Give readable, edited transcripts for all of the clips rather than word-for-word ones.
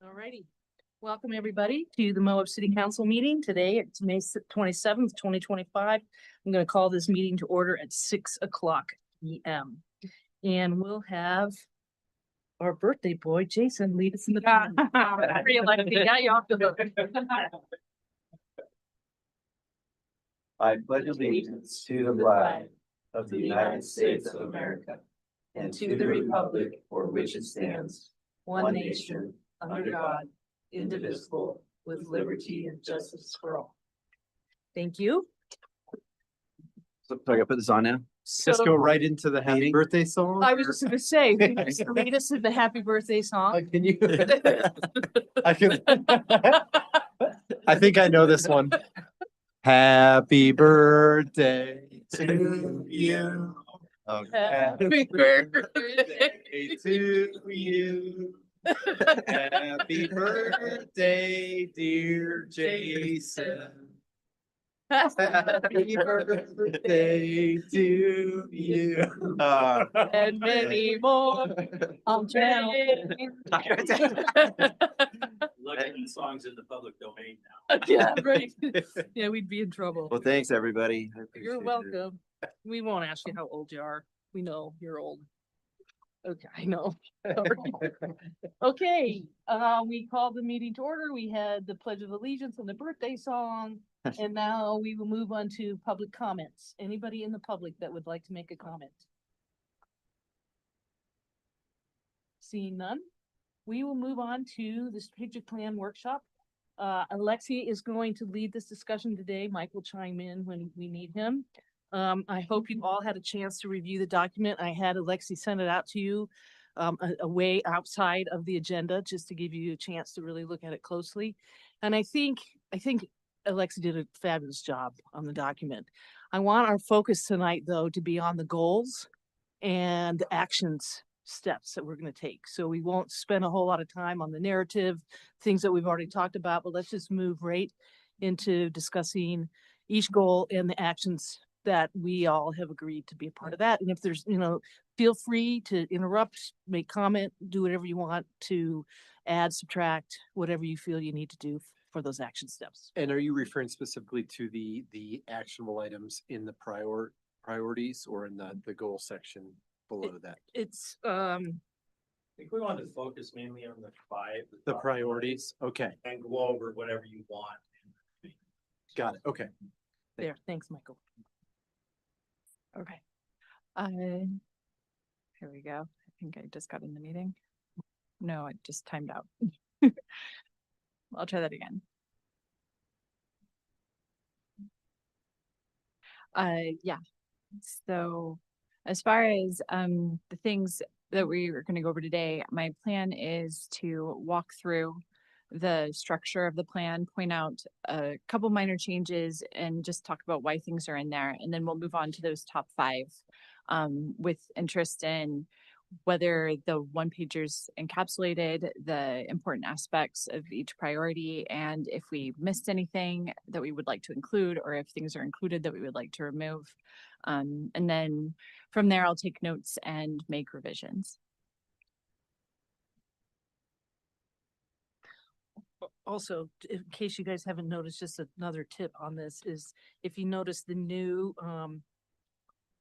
All righty. Welcome, everybody, to the Moab City Council meeting. Today, it's May 27th, 2025. I'm going to call this meeting to order at 6 o'clock p.m. And we'll have our birthday boy, Jason, lead us in the got you off the hook. I pledge allegiance to the flag of the United States of America and to the republic for which it stands, one nation, under God, indivisible, with liberty and justice for all. Thank you. So I gotta put this on now? Just go right into the happy birthday song. I was just going to say, lead us in the happy birthday song. Can you? I can. I think I know this one. Happy birthday to you. Happy birthday to you. Happy birthday, dear Jason. Happy birthday to you. And many more on channel. Look at the songs in the public domain now. Yeah, right. Yeah, we'd be in trouble. Well, thanks, everybody. You're welcome. We won't ask you how old you are. We know you're old. Okay, I know. Okay, we called the meeting to order. We had the Pledge of Allegiance and the birthday song. And now we will move on to public comments. Anybody in the public that would like to make a comment? Seeing none, we will move on to the strategic plan workshop. Alexi is going to lead this discussion today. Mike will chime in when we need him. I hope you've all had a chance to review the document. I had Alexi send it out to you a way outside of the agenda, just to give you a chance to really look at it closely. And I think Alexi did a fabulous job on the document. I want our focus tonight, though, to be on the goals and the actions steps that we're going to take. So we won't spend a whole lot of time on the narrative, things that we've already talked about, but let's just move right into discussing each goal and the actions that we all have agreed to be a part of that. And if there's, feel free to interrupt, make comment, do whatever you want to add, subtract, whatever you feel you need to do for those action steps. And are you referring specifically to the actionable items in the priorities or in the goal section below that? It's I think we wanted to focus mainly on the five. The priorities. Okay. And go over whatever you want. Got it. Okay. there. Thanks, Michael. Okay. Here we go. I think I just got in the meeting. No, it just timed out. I'll try that again. Yeah. So as far as the things that we are going to go over today, my plan is to walk through the structure of the plan, point out a couple minor changes, and just talk about why things are in there. And then we'll move on to those top five with interest in whether the one-pagers encapsulated the important aspects of each priority, and if we missed anything that we would like to include, or if things are included that we would like to remove. And then from there, I'll take notes and make revisions. Also, in case you guys haven't noticed, just another tip on this is if you notice the new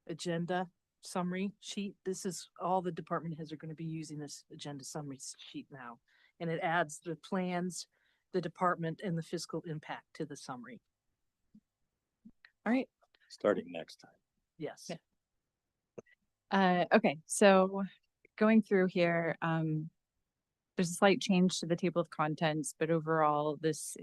agenda summary sheet, this is all the department heads are going to be using this agenda summary sheet now. And it adds the plans, the department, and the fiscal impact to the summary. All right. Starting next time. Yes. Yeah. Okay, so going through here, there's a slight change to the table of contents, but overall this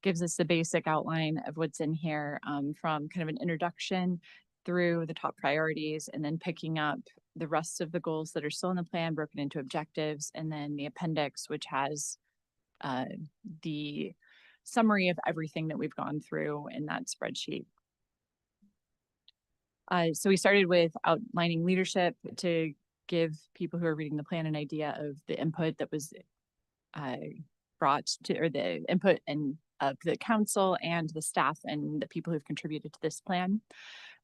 gives us the basic outline of what's in here, from kind of an introduction through the top priorities, and then picking up the rest of the goals that are still in the plan broken into objectives, and then the appendix, which has the summary of everything that we've gone through in that spreadsheet. So we started with outlining leadership to give people who are reading the plan an idea of the input that was brought to, or the input and of the council and the staff and the people who've contributed to this plan.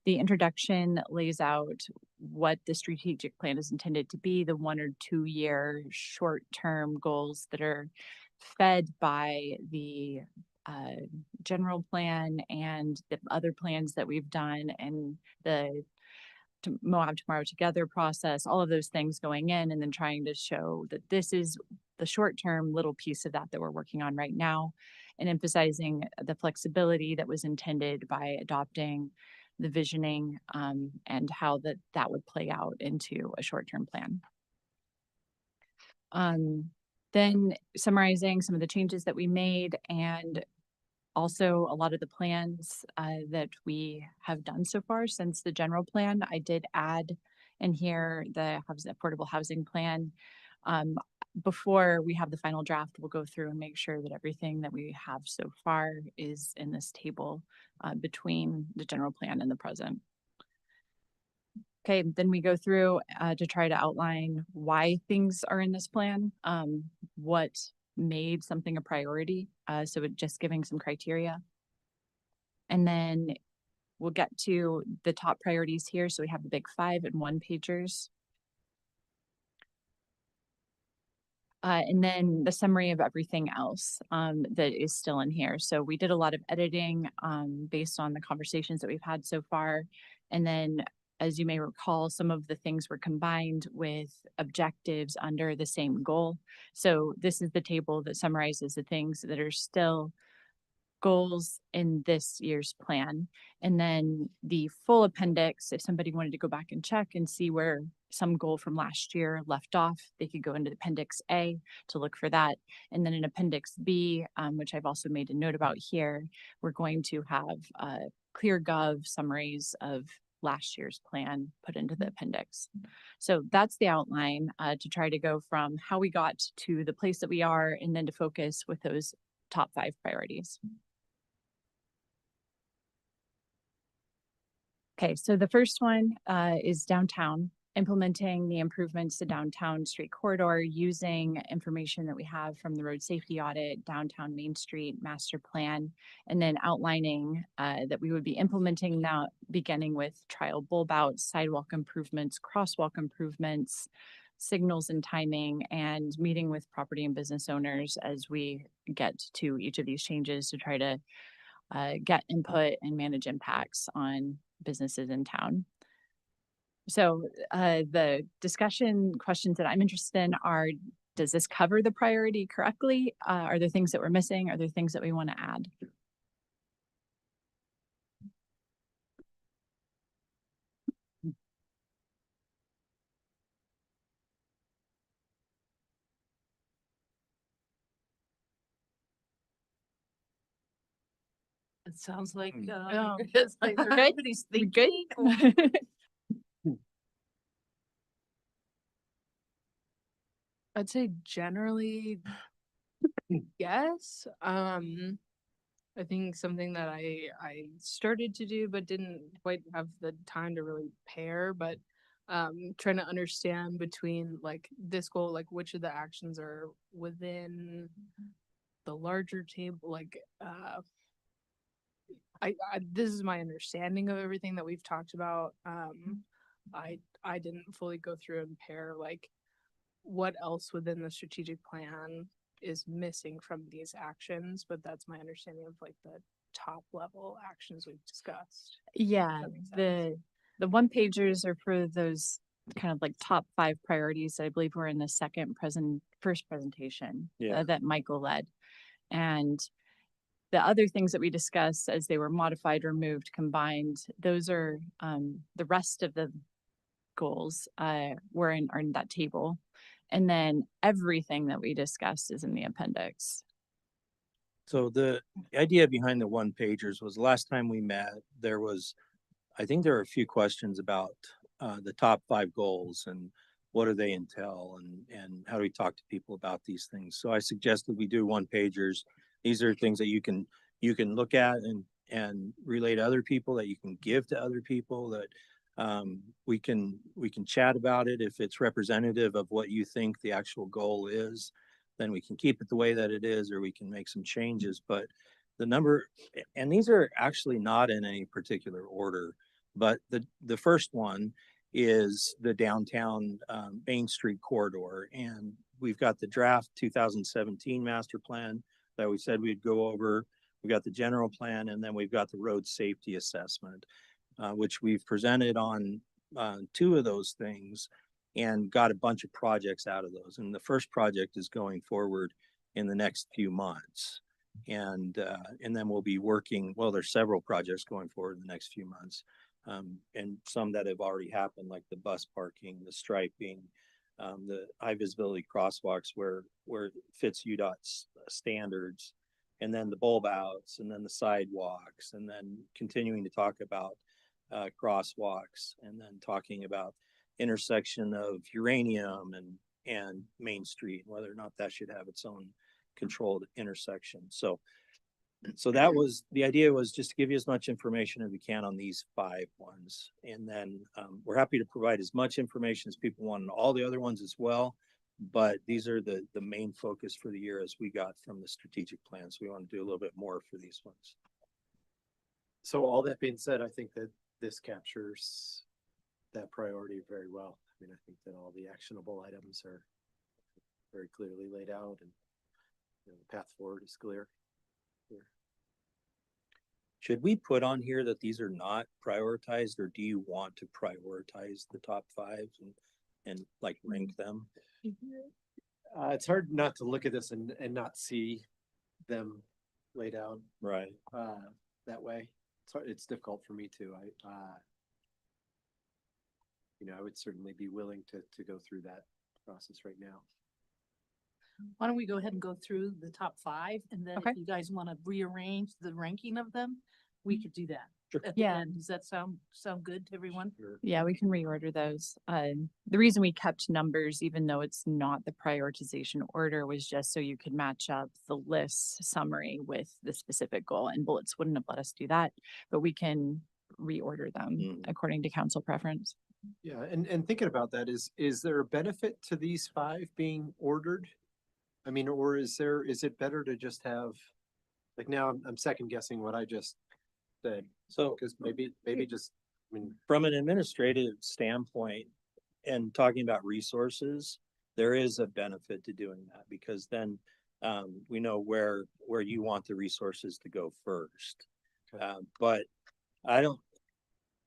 The introduction lays out what the strategic plan is intended to be, the 1 or 2 year short-term goals that are fed by the general plan and the other plans that we've done, and the Moab Tomorrow Together process, all of those things going in, and then trying to show that this is the short-term little piece of that we're working on right now, and emphasizing the flexibility that was intended by adopting the visioning, and how that would play out into a short-term plan. Then summarizing some of the changes that we made, and also a lot of the plans that we have done so far since the general plan. I did add in here the affordable housing plan. Before we have the final draft, we'll go through and make sure that everything that we have so far is in this table between the general plan and the present. Okay, then we go through to try to outline why things are in this plan, what made something a priority. So it just giving some criteria. And then we'll get to the top priorities here. So we have the big 5 and 1-pagers. And then the summary of everything else that is still in here. So we did a lot of editing based on the conversations that we've had so far. And then, as you may recall, some of the things were combined with objectives under the same goal. So this is the table that summarizes the things that are still goals in this year's plan. And then the full appendix, if somebody wanted to go back and check and see where some goal from last year left off, they could go into Appendix A to look for that. And then in Appendix B, which I've also made a note about here, we're going to have ClearGov summaries of last year's plan put into the appendix. So that's the outline to try to go from how we got to the place that we are, and then to focus with those top 5 priorities. Okay, so the first one is downtown, implementing the improvements to downtown street corridor using information that we have from the road safety audit, downtown Main Street master plan, and then outlining that we would be implementing now, beginning with trial bulb outs, sidewalk improvements, crosswalk improvements, signals and timing, and meeting with property and business owners as we get to each of these changes to try to get input and manage impacts on businesses in town. So the discussion questions that I'm interested in are, does this cover the priority correctly? Are there things that we're missing? Are there things that we want to add? It sounds like, Oh. it's like Good? everybody's We good? thinking. I'd say generally, yes. I think something that I started to do but didn't quite have the time to really pair, but trying to understand between like this goal, like which of the actions are within the larger table, like I this is my understanding of everything that we've talked about. I didn't fully go through and pair like what else within the strategic plan is missing from these actions, but that's my understanding of like the top level actions we've discussed. Yeah, That makes the 1-pagers are for those kind of like top 5 priorities. I believe we're in the first presentation that Michael led. And the other things that we discussed as they were modified, removed, combined, those are the rest of the goals are in that table. And then everything that we discussed is in the appendix. So the idea behind the 1-pagers was last time we met, I think there were a few questions about the top 5 goals and what do they entail, and how do we talk to people about these things. So I suggested we do 1-pagers. These are things that you can look at and relay to other people, that you can give to other people, that we can chat about it. If it's representative of what you think the actual goal is, then we can keep it the way that it is, or we can make some changes. But the number, and these are actually not in any particular order. But the first one is the downtown Main Street corridor. And we've got the draft 2017 master plan that we said we'd go over. We got the general plan, and then we've got the road safety assessment, which we've presented on two of those things and got a bunch of projects out of those. And the first project is going forward in the next few months. And then we'll be working, well, there's several projects going forward in the next few months. And some that have already happened, like the bus parking, the striping, the high visibility crosswalks where it fits UDOT's standards, and then the bulb outs, and then the sidewalks, and then continuing to talk about crosswalks, and then talking about intersection of Uranium and Main Street, whether or not that should have its own controlled intersection. So that was, the idea was just to give you as much information as we can on these 5 ones. And then we're happy to provide as much information as people want on all the other ones as well. But these are the main focus for the year as we got from the strategic plan. So we want to do a little bit more for these ones. So all that being said, I think that this captures that priority very well. I mean, I think that all the actionable items are very clearly laid out, and the path forward is clear. Should we put on here that these are not prioritized, or do you want to prioritize the top 5 and like rank them? It's hard not to look at this and not see them laid out Right. that way. It's difficult for me to. I would certainly be willing to go through that process right now. Why don't we go ahead and go through the top 5, and then Okay. if you guys want to rearrange the ranking of them, we could do that. Sure. At the Yeah. end. Does that sound good to everyone? Yeah, we can reorder those. The reason we kept numbers, even though it's not the prioritization order, was just so you could match up the list summary with the specific goal, and bullets wouldn't have let us do that, but we can reorder them Mhm. according to council preference. Yeah, and thinking about that, is there a benefit to these 5 being ordered? I mean, or is it better to just have, like, now I'm second guessing what I just said, So because maybe just, I mean, from an administrative standpoint and talking about resources, there is a benefit to doing that, because then we know where you want the resources to go first. Okay. But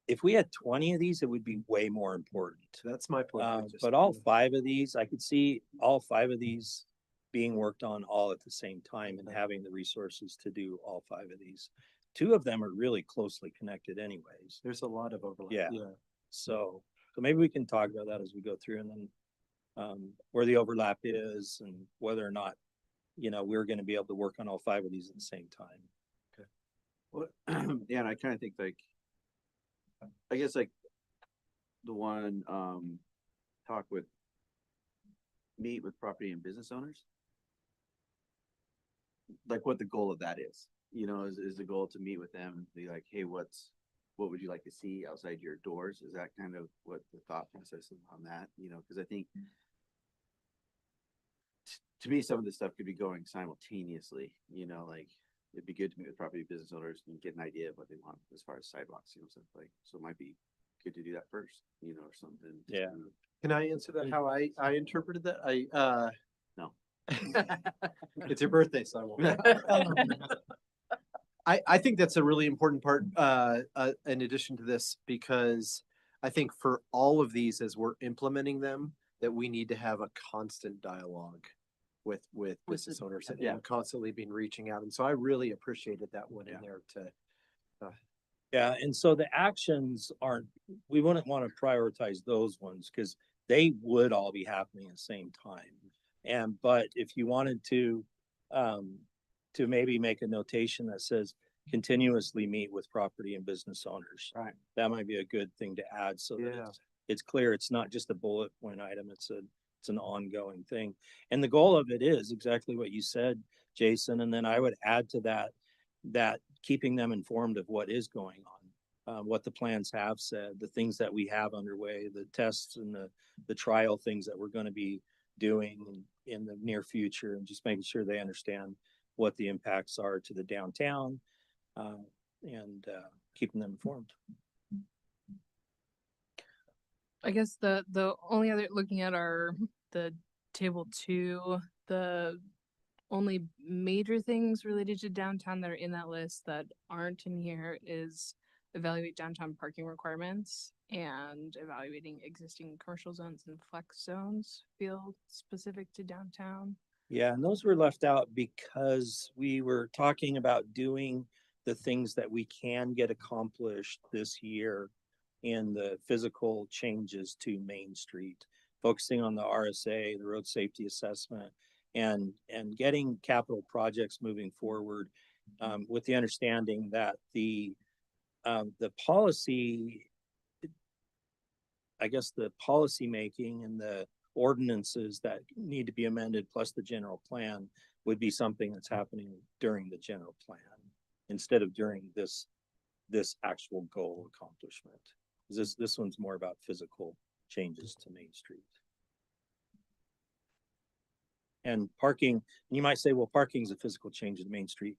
if we had 20 of these, it would be way more important. that's my point. But all 5 of these, I could see all 5 of these being worked on all at the same time and having the resources to do all 5 of these. 2 of them are really closely connected anyways. There's a lot of overlap. Yeah. So maybe we can talk about that as we go through, and then where the overlap is and whether or not, we're going to be able to work on all 5 of these at the same time. Well, yeah, and I kind of think I guess the one, meet with property and business owners. Like what the goal of that is, is the goal to meet with them and be like, hey, what would you like to see outside your doors? Is that kind of what the thought process is on that? Because I think to me, some of this stuff could be going simultaneously, like it'd be good to meet with property business owners and get an idea of what they want as far as sidewalks, stuff like, so it might be good to do that first, or something. Yeah. Can I answer that how I interpreted that? No. It's your birthday, so I won't. I think that's a really important part, in addition to this, because I think for all of these, as we're implementing them, that we need to have a constant dialogue with business owners and constantly being reaching out. And so I really appreciated that one in there Yeah, and so the actions we wouldn't want to prioritize those ones because they would all be happening at the same time. But if you wanted to maybe make a notation that says continuously meet with property and business owners. Right. That might be a good thing to add, so that Yeah. it's clear, it's not just a bullet point item, it's an ongoing thing. And the goal of it is exactly what you said, Jason, and then I would add to that keeping them informed of what is going on, what the plans have said, the things that we have underway, the tests and the trial things that we're going to be doing in the near future, and just making sure they understand what the impacts are to the downtown, and keeping them informed. I guess the only other, looking at the table two, the only major things related to downtown that are in that list that aren't in here is evaluate downtown parking requirements and evaluating existing commercial zones and flex zones feel specific to downtown. Yeah, and those were left out because we were talking about doing the things that we can get accomplished this year in the physical changes to Main Street, focusing on the RSA, the road safety assessment, and getting capital projects moving forward, with the understanding that the policy, I guess the policy making and the ordinances that need to be amended, plus the general plan, would be something that's happening during the general plan instead of during this actual goal accomplishment. This one's more about physical changes to Main Street. And parking, you might say, well, parking is a physical change to Main Street.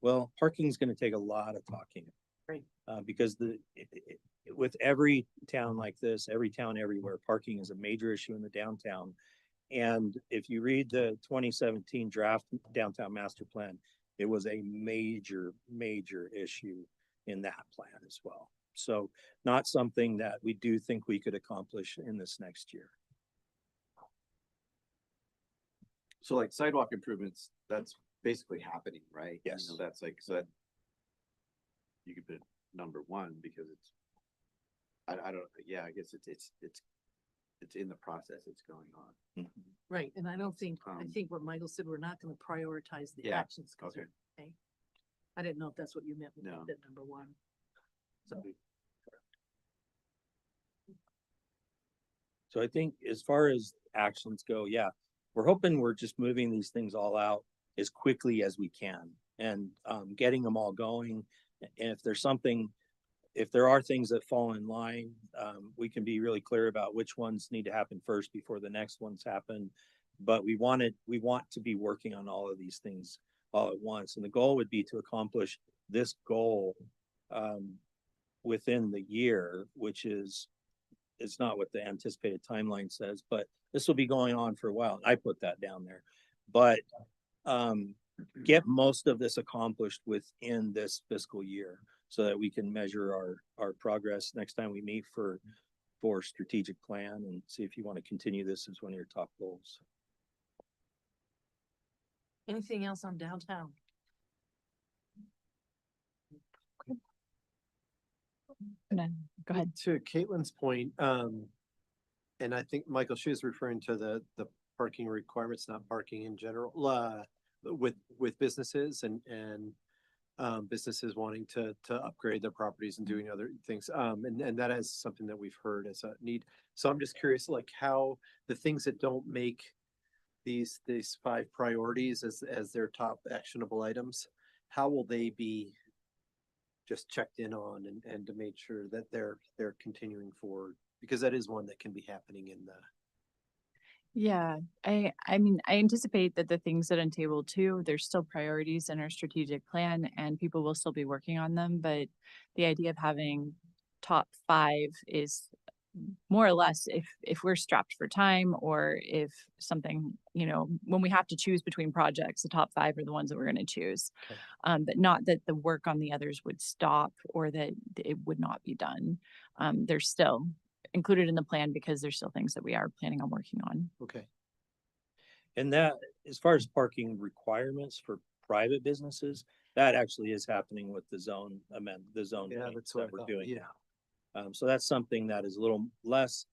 Well, parking is going to take a lot of talking. Right. Because with every town like this, every town everywhere, parking is a major issue in the downtown. And if you read the 2017 draft downtown master plan, it was a major issue in that plan as well. So not something that we do think we could accomplish in this next year. So like sidewalk improvements, that's basically happening, right? Yes. You know, that's like, so that you could put it number one because it's, I don't, yeah, I guess it's in the process, it's going on. Right, and I don't think, I Um, think what Michael said, we're not gonna prioritize the Yeah, actions. 'cause okay. okay. I didn't know if that's what you meant with No. that number one. So, So I think as far as actions go, yeah, we're hoping we're just moving these things all out as quickly as we can and getting them all going. And if there's something, if there are things that fall in line, we can be really clear about which ones need to happen first before the next ones happen. But we want to be working on all of these things all at once. And the goal would be to accomplish this goal within the year, which is, it's not what the anticipated timeline says, but this will be going on for a while. I put that down there, but get most of this accomplished within this fiscal year so that we can measure our progress next time we meet for strategic plan and see if you want to continue this as one of your top goals. anything else on downtown? And then, go ahead. To Caitlin's point, and I think Michael, she was referring to the parking requirements, not parking in general, with businesses and businesses wanting to upgrade their properties and doing other things. And that is something that we've heard as a need. So I'm just curious, like how the things that don't make these 5 priorities as their top actionable items, how will they be just checked in on and to make sure that they're continuing forward? Because that is one that can be happening in the. Yeah, I mean, I anticipate that the things that on table two, there's still priorities in our strategic plan and people will still be working on them, but the idea of having top 5 is more or less if we're strapped for time or if something, when we have to choose between projects, the top 5 are the ones that we're going to choose. Okay. But not that the work on the others would stop or that it would not be done. They're still included in the plan because there's still things that we are planning on working on. Okay. And that, as far as parking requirements for private businesses, that actually is happening with the zone Yeah, change that's what I that we're thought, doing yeah. now. So that's something that is a little less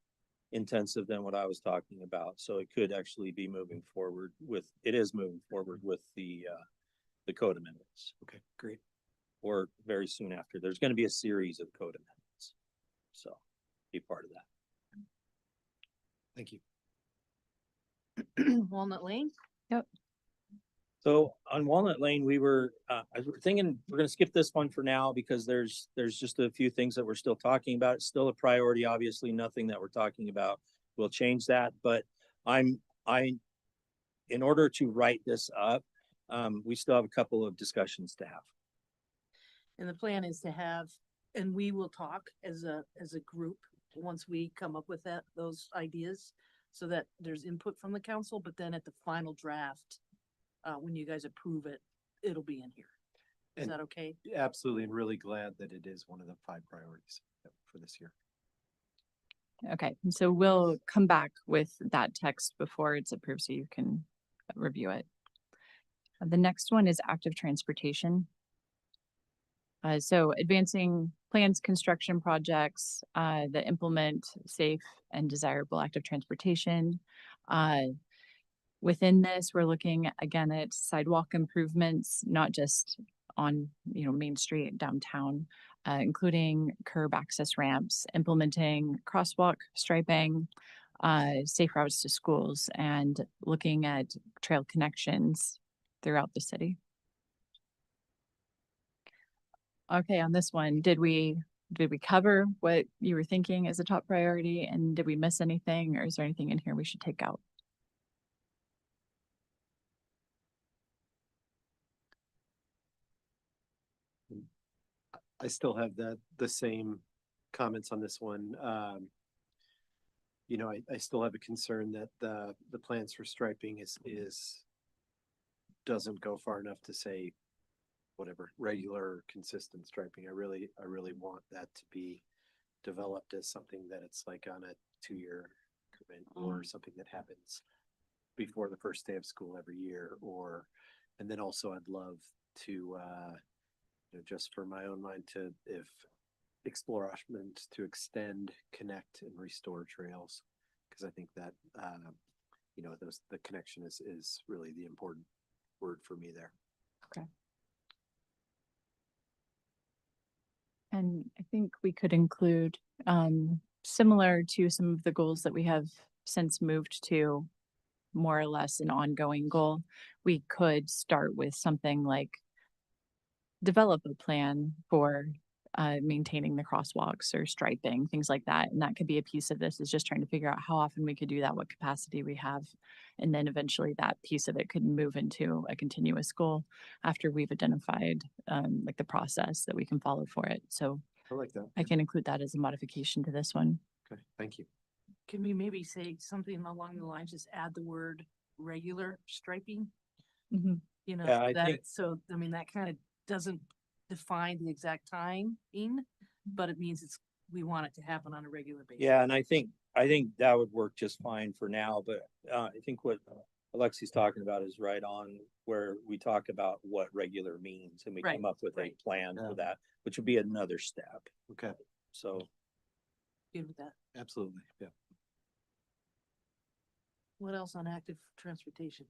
intensive than what I was talking about. So it could actually be moving forward with the code amendments, Okay, great. or very soon after. There's going to be a series of code amendments. So be part of that. Thank you. Walnut Lane? So on Walnut Lane, we were, I was thinking we're gonna skip this one for now because there's just a few things that we're still talking about. It's still a priority, obviously, nothing that we're talking about will change that, but in order to write this up, we still have a couple of discussions to have. And the plan is to have, and we will talk as a group, once we come up with those ideas, so that there's input from the council, but then at the final draft, when you guys approve it, it'll be in here. Is And- that okay? Absolutely, and really glad that it is one of the 5 priorities for this year. Okay, and so we'll come back with that text before it's approved so you can review it. The next one is active transportation. So advancing plans, construction projects, that implement safe and desirable active transportation. Within this, we're looking again at sidewalk improvements, not just on, Main Street downtown, including curb access ramps, implementing crosswalk striping, safe routes to schools, and looking at trail connections throughout the city. Okay, on this one, did we cover what you were thinking as a top priority, and did we miss anything, or is there anything in here we should take out? I still have the same comments on this one. I still have a concern that the plans for striping doesn't go far enough to say whatever, regular, consistent striping. I really want that to be developed as something that it's like on a 2-year increment, or something that happens before the first day of school every year, and then also I'd love to, just for my own mind, to if explore options to extend, connect, and restore trails, because I think that the connection is really the important word for me there. Okay. And I think we could include, similar to some of the goals that we have since moved to more or less an ongoing goal, we could start with something like develop a plan for maintaining the crosswalks or striping, things like that. And that could be a piece of this, is just trying to figure out how often we could do that, what capacity we have. And then eventually that piece of it could move into a continuous goal after we've identified like the process that we can follow for it. So I like that. I can include that as a modification to this one. Okay, thank you. Can we maybe say something along the lines, just add the word regular striping? Yeah, I think- So, I mean, that kind of doesn't define the exact timing, but it means we want it to happen on a regular basis. Yeah, and I think that would work just fine for now, but I think what Alexi's talking about is right on, where we talk about what regular means, and we Right, come up with a right. plan Yeah. for that, which would be another step. Okay, So Good with that. absolutely, yeah. What else on active transportation?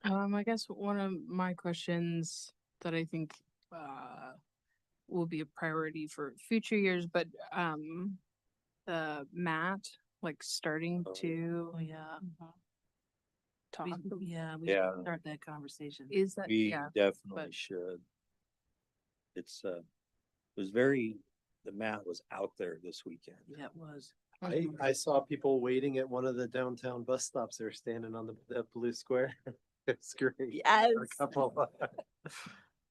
I guess one of my questions that I think will be a priority for future years, but the mat, like starting Oh. to Oh, yeah. talk. Yeah, we Yeah. should start that conversation. Is that, we yeah, definitely but- should. The mat was out there this weekend. Yeah, it was. I saw people waiting at one of the downtown bus stops. They were standing on the blue square. Screwing Yes. a couple. I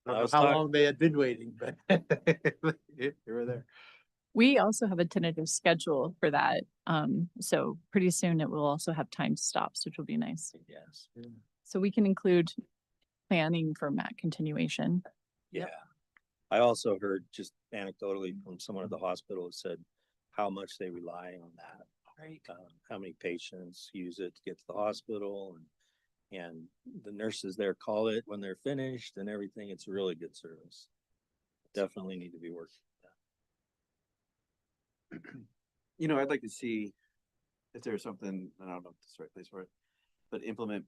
don't know was how talk- long they had been waiting, but they were there. We also have a tentative schedule for that. So pretty soon it will also have time stops, which will be nice. Yes. So we can include planning for MAC continuation. Yeah. I also heard just anecdotally from someone at the hospital that said how much they rely on that. Right. How many patients use it to get to the hospital, and the nurses there call it when they're finished and everything. It's a really good service. Definitely need to be working. I'd like to see if there's something, I don't know if it's the right place for it, but implement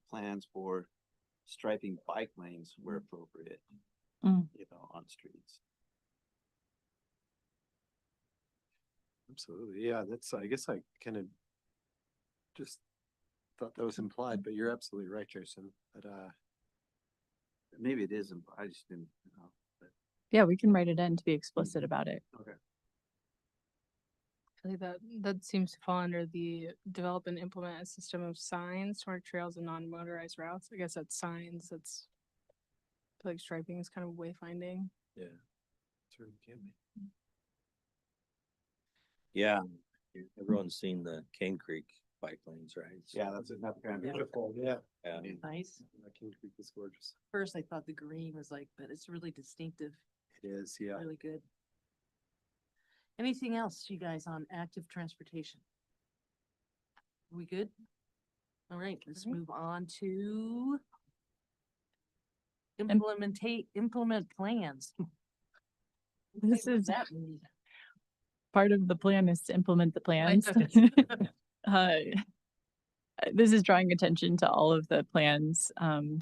plans for striping bike lanes where appropriate, Mm. on streets. Absolutely, yeah, I guess I kind of just thought that was implied, but you're absolutely right, Jason. But Maybe it isn't, I just didn't, Yeah, we can write it in to be explicit about it. okay. I feel like that seems to fall under the develop and implement a system of signs, smart trails, and non-motorized routes. I guess that's signs. feel like striping is kind of wayfinding. Yeah. Sure, it can be. Yeah, everyone's seen the Cane Creek bike lanes, right? Yeah, that's kind of Beautiful, yeah. Yeah. Nice. King Creek is gorgeous. First, I thought the green was like, but it's really distinctive, It is, yeah. really good. Anything else, you guys, on active transportation? We good? All right, let's move on to implement plans. This What does is that mean? part of the plan is to implement the I plans. know. Uh, this is drawing attention to all of the plans,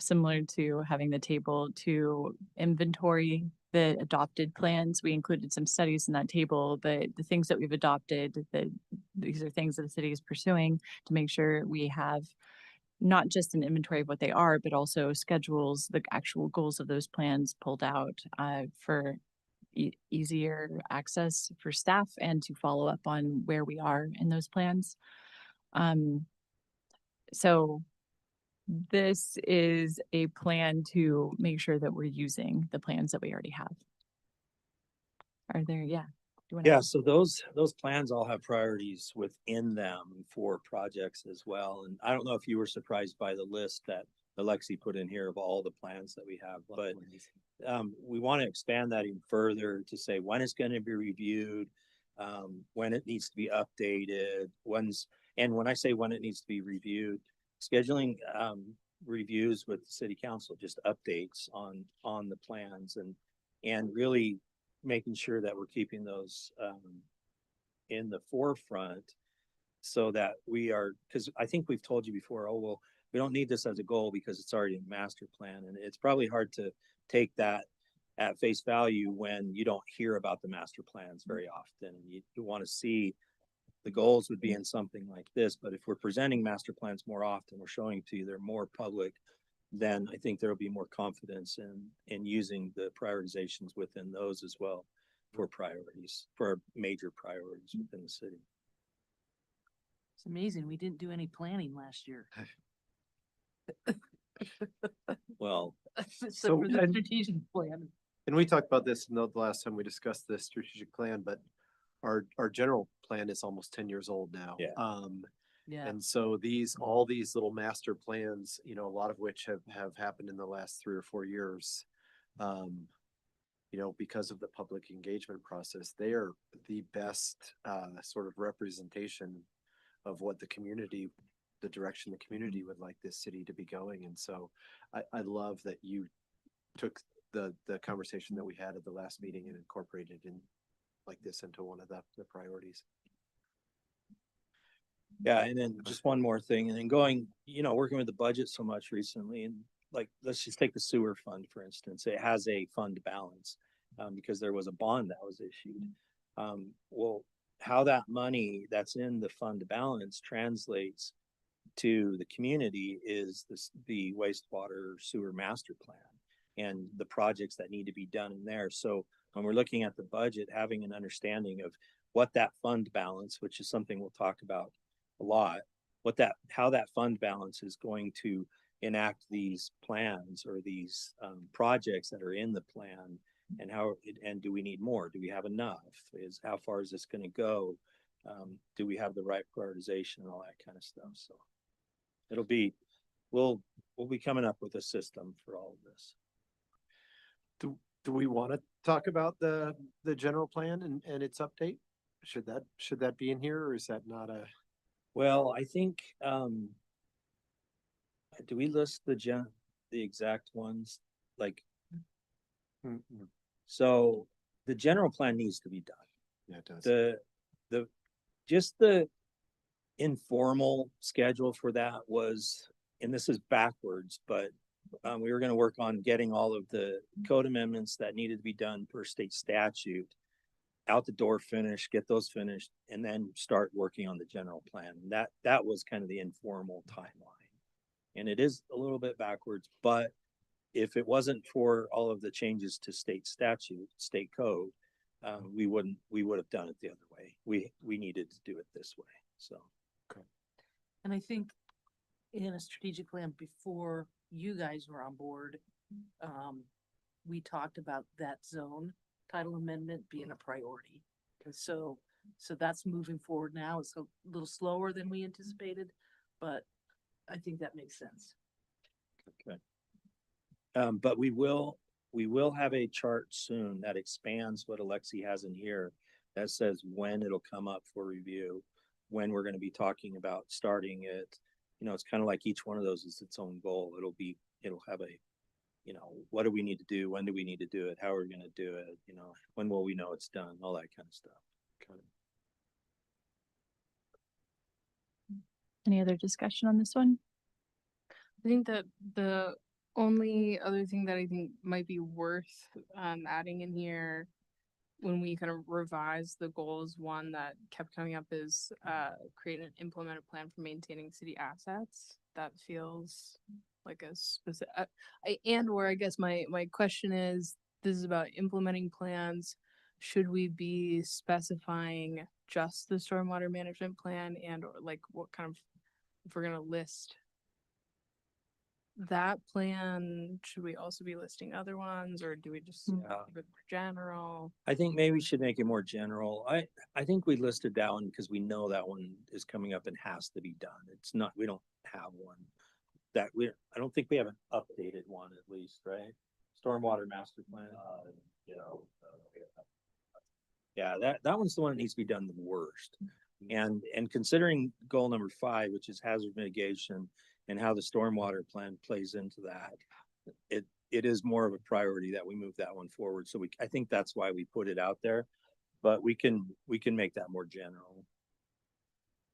similar to having the table to inventory the adopted plans. We included some studies in that table, but the things that we've adopted, these are things that the city is pursuing to make sure we have not just an inventory of what they are, but also schedules, the actual goals of those plans pulled out for easier access for staff and to follow up on where we are in those plans. So this is a plan to make sure that we're using the plans that we already have. Are there, yeah. Do you wanna- Yeah, so those plans all have priorities within them for projects as well. And I don't know if you were surprised by the list that Alexi put in here of all the plans that we have, but we want to expand that even further to say when it's going to be reviewed, when it needs to be updated, and when I say when it needs to be reviewed, scheduling reviews with the city council, just updates on the plans and really making sure that we're keeping those in the forefront so that we are, because I think we've told you before, oh, well, we don't need this as a goal because it's already a master plan. And it's probably hard to take that at face value when you don't hear about the master plans very often. You want to see the goals would be in something like this, but if we're presenting master plans more often, we're showing to you they're more public, then I think there'll be more confidence in using the prioritizations within those as well for priorities, for major priorities within the city. It's amazing. We didn't do any planning last year. Well, Except So- for the and- strategic plan. And we talked about this the last time we discussed this strategic plan, but our general plan is almost 10 years old now. Yeah. Yeah, And so all these little master plans, a lot of which have happened in the last 3 or 4 years. Because of the public engagement process, they are the best sort of representation of what the direction the community would like this city to be going. And so I love that you took the conversation that we had at the last meeting and incorporated in like this into one of the priorities. yeah, and then just one more thing, and then working with the budget so much recently, and like, let's just take the sewer fund, for instance. It has a fund balance because there was a bond that was issued. Well, how that money that's in the fund balance translates to the community is the wastewater sewer master plan and the projects that need to be done in there. So when we're looking at the budget, having an understanding of what that fund balance, which is something we'll talk about a lot, how that fund balance is going to enact these plans or these projects that are in the plan, and do we need more? Do we have enough? How far is this going to go? Do we have the right prioritization and all that kind of stuff? So we'll be coming up with a system for all of this. Do we want to talk about the general plan and its update? Should that be in here, or is that not a? Well, I think, do we list the exact ones? Like, so the general plan needs to be done. Yeah, it does. Just the informal schedule for that was, and this is backwards, but we were going to work on getting all of the code amendments that needed to be done per state statute out the door, get those finished, and then start working on the general plan. And that was kind of the informal timeline. And it is a little bit backwards, but if it wasn't for all of the changes to state statute, state code, we would have done it the other way. We needed to do it this way. So. and I think in a strategic plan before you guys were on board, we talked about that zone title amendment being a priority. And so that's moving forward now. It's a little slower than we anticipated, but I think that makes sense. Okay. But we will have a chart soon that expands what Alexi has in here that says when it'll come up for review, when we're going to be talking about starting it. You know, it's kind of like each one of those is its own goal. It'll have a, you know, what do we need to do? When do we need to do it? How are we going to do it? You know, when will we know it's done? All that kind of stuff. Any other discussion on this one? I think that the only other thing that I think might be worth adding in here when we kind of revise the goals, one that kept coming up is create and implement a plan for maintaining city assets. That feels like a specific, or I guess my question is, this is about implementing plans. Should we be specifying just the stormwater management plan, and or like what kind of, if we're gonna list that plan, should we also be listing other ones, or do we just keep Yeah. it more general? I think maybe we should make it more general. I think we listed that one because we know that one is coming up and has to be done. It's not, we don't have one I don't think we have an updated one at least, right? Stormwater master plan. Yeah, that one's the one that needs to be done the worst. And considering goal number 5, which is hazard mitigation and how the stormwater plan plays into that, it is more of a priority that we move that one forward. So I think that's why we put it out there, but we can make that more general,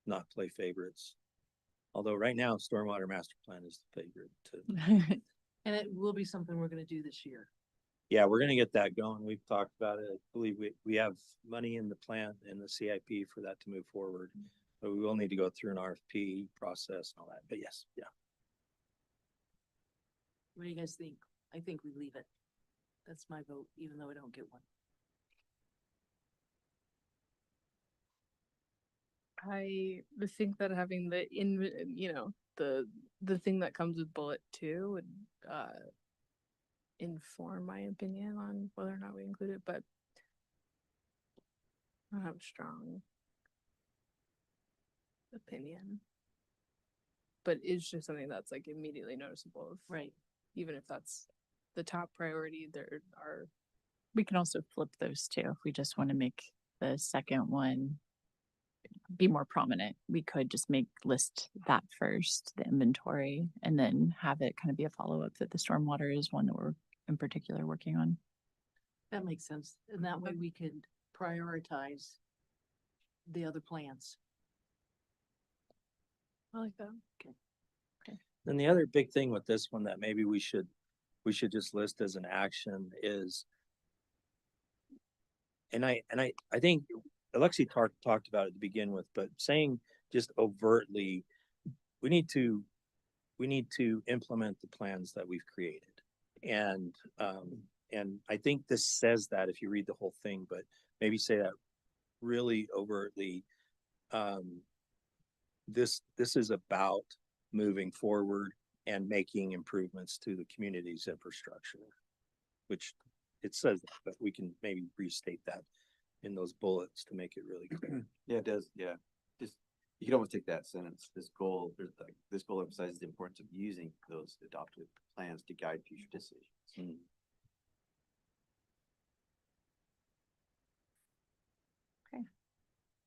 not play favorites. Although right now, stormwater master plan is the favorite to. And it will be something we're gonna do this year. Yeah, we're gonna get that going. We've talked about it. I believe we have money in the plan, in the CIP for that to move forward. But we will need to go through an RFP process and all that. But yes, yeah. What do you guys think? I think we leave it. That's my vote, even though I don't get one. I think that having the thing that comes with bullet 2 would inform my opinion on whether or not we include it, but I don't have a strong opinion. But it's just something that's like immediately noticeable of, Right. even if that's the top priority, there are. We can also flip those two if we just want to make the second one be more prominent. We could just list that first, the inventory, and then have it kind of be a follow-up that the stormwater is one that we're in particular working on. That makes sense. And that way we could prioritize the other plans. I like that. Then the other big thing with this one that maybe we should just list as an action is, and I think Alexi talked about it to begin with, but saying just overtly, we need to implement the plans that we've created. And I think this says that if you read the whole thing, but maybe say that really overtly. This is about moving forward and making improvements to the community's infrastructure, which it says, but we can maybe restate that in those bullets to make it really clear. Yeah, it does. Yeah. Just, you can almost take that sentence, this goal emphasizes the importance of using those adopted plans to guide future decisions.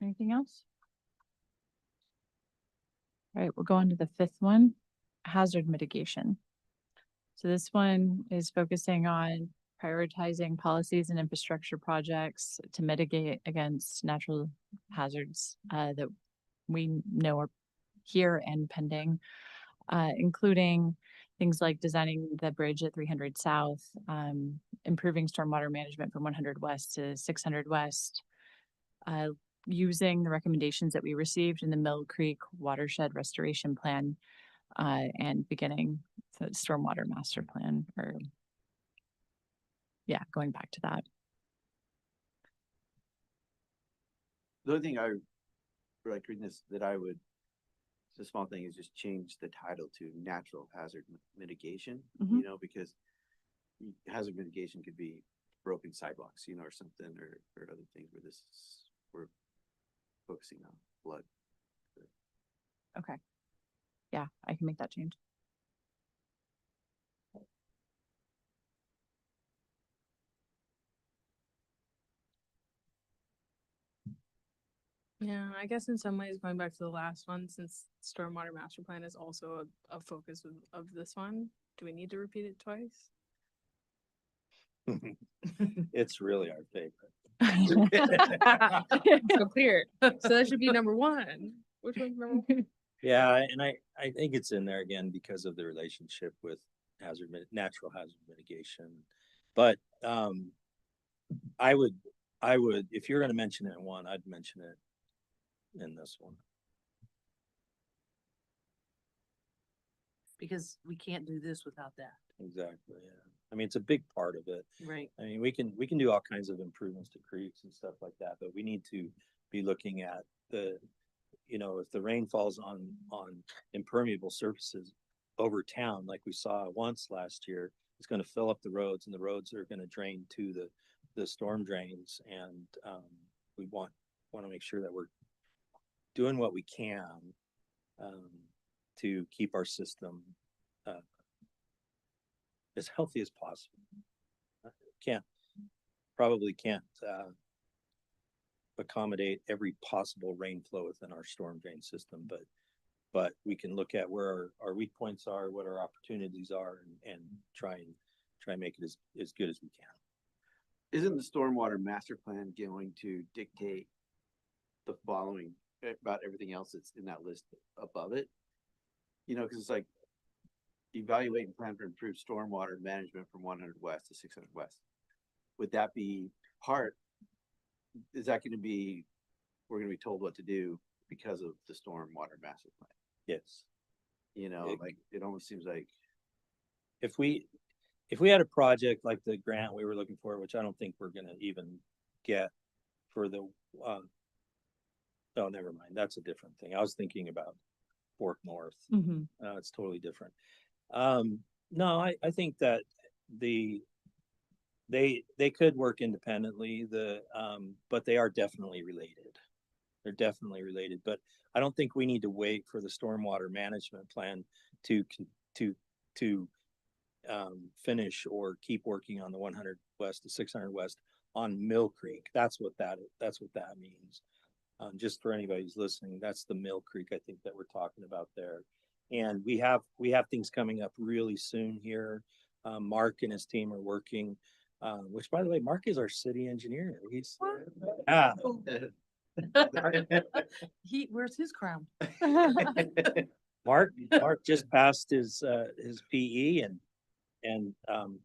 Anything else? All right, we'll go on to the 5th one, hazard mitigation. So this one is focusing on prioritizing policies and infrastructure projects to mitigate against natural hazards that we know are here and pending, including things like designing the bridge at 300 South, improving stormwater management from 100 West to 600 West, using the recommendations that we received in the Mill Creek Watershed Restoration Plan, and beginning the Stormwater Master Plan, or going back to that. The only thing I like reading this that I would, it's a small thing, is just change the title to natural hazard mitigation, Mhm. because hazard mitigation could be broken sidewalks, or something, or other things where we're focusing on flood. Okay. Yeah, I can make that change. Yeah, I guess in some ways, going back to the last one, since stormwater master plan is also a focus of this one, do we need to repeat it twice? It's really our favorite. So clear. So that should be number one. Which one's number one? Yeah, and I think it's in there again because of the relationship with natural hazard mitigation. But I would, if you're gonna mention it in one, I'd mention it in this one. Because we can't do this without that, Exactly, yeah. I mean, it's a big part of it. right? I mean, we can do all kinds of improvements to creeks and stuff like that, but we need to be looking at if the rain falls on impermeable surfaces over town, like we saw once last year, it's gonna fill up the roads and the roads are gonna drain to the storm drains. And we want to make sure that we're doing what we can to keep our system as healthy as possible. Probably can't accommodate every possible rain flow within our storm drain system, but we can look at where our weak points are, what our opportunities are, and try and make it as good as we can. Isn't the stormwater master plan going to dictate the following about everything else that's in that list above it? Because it's like evaluate and plan for improved stormwater management from 100 west to 600 west. Would that be part? Is that going to be, we're going to be told what to do because of the stormwater master plan? Yes. Like it almost seems like If we had a project like the grant we were looking for, which I don't think we're gonna even get for the, oh, never mind. That's a different thing. I was thinking about Fork North. Mhm. It's totally different. No, I think that they could work independently, but they are definitely related. They're definitely related, but I don't think we need to wait for the stormwater management plan to finish or keep working on the 100 west to 600 west on Mill Creek. That's what that means. Just for anybody who's listening, that's the Mill Creek, I think, that we're talking about there. And we have things coming up really soon here. Mark and his team are working, which, by the way, Mark is our city engineer. He's Where's his crown? Mark just passed his PE, and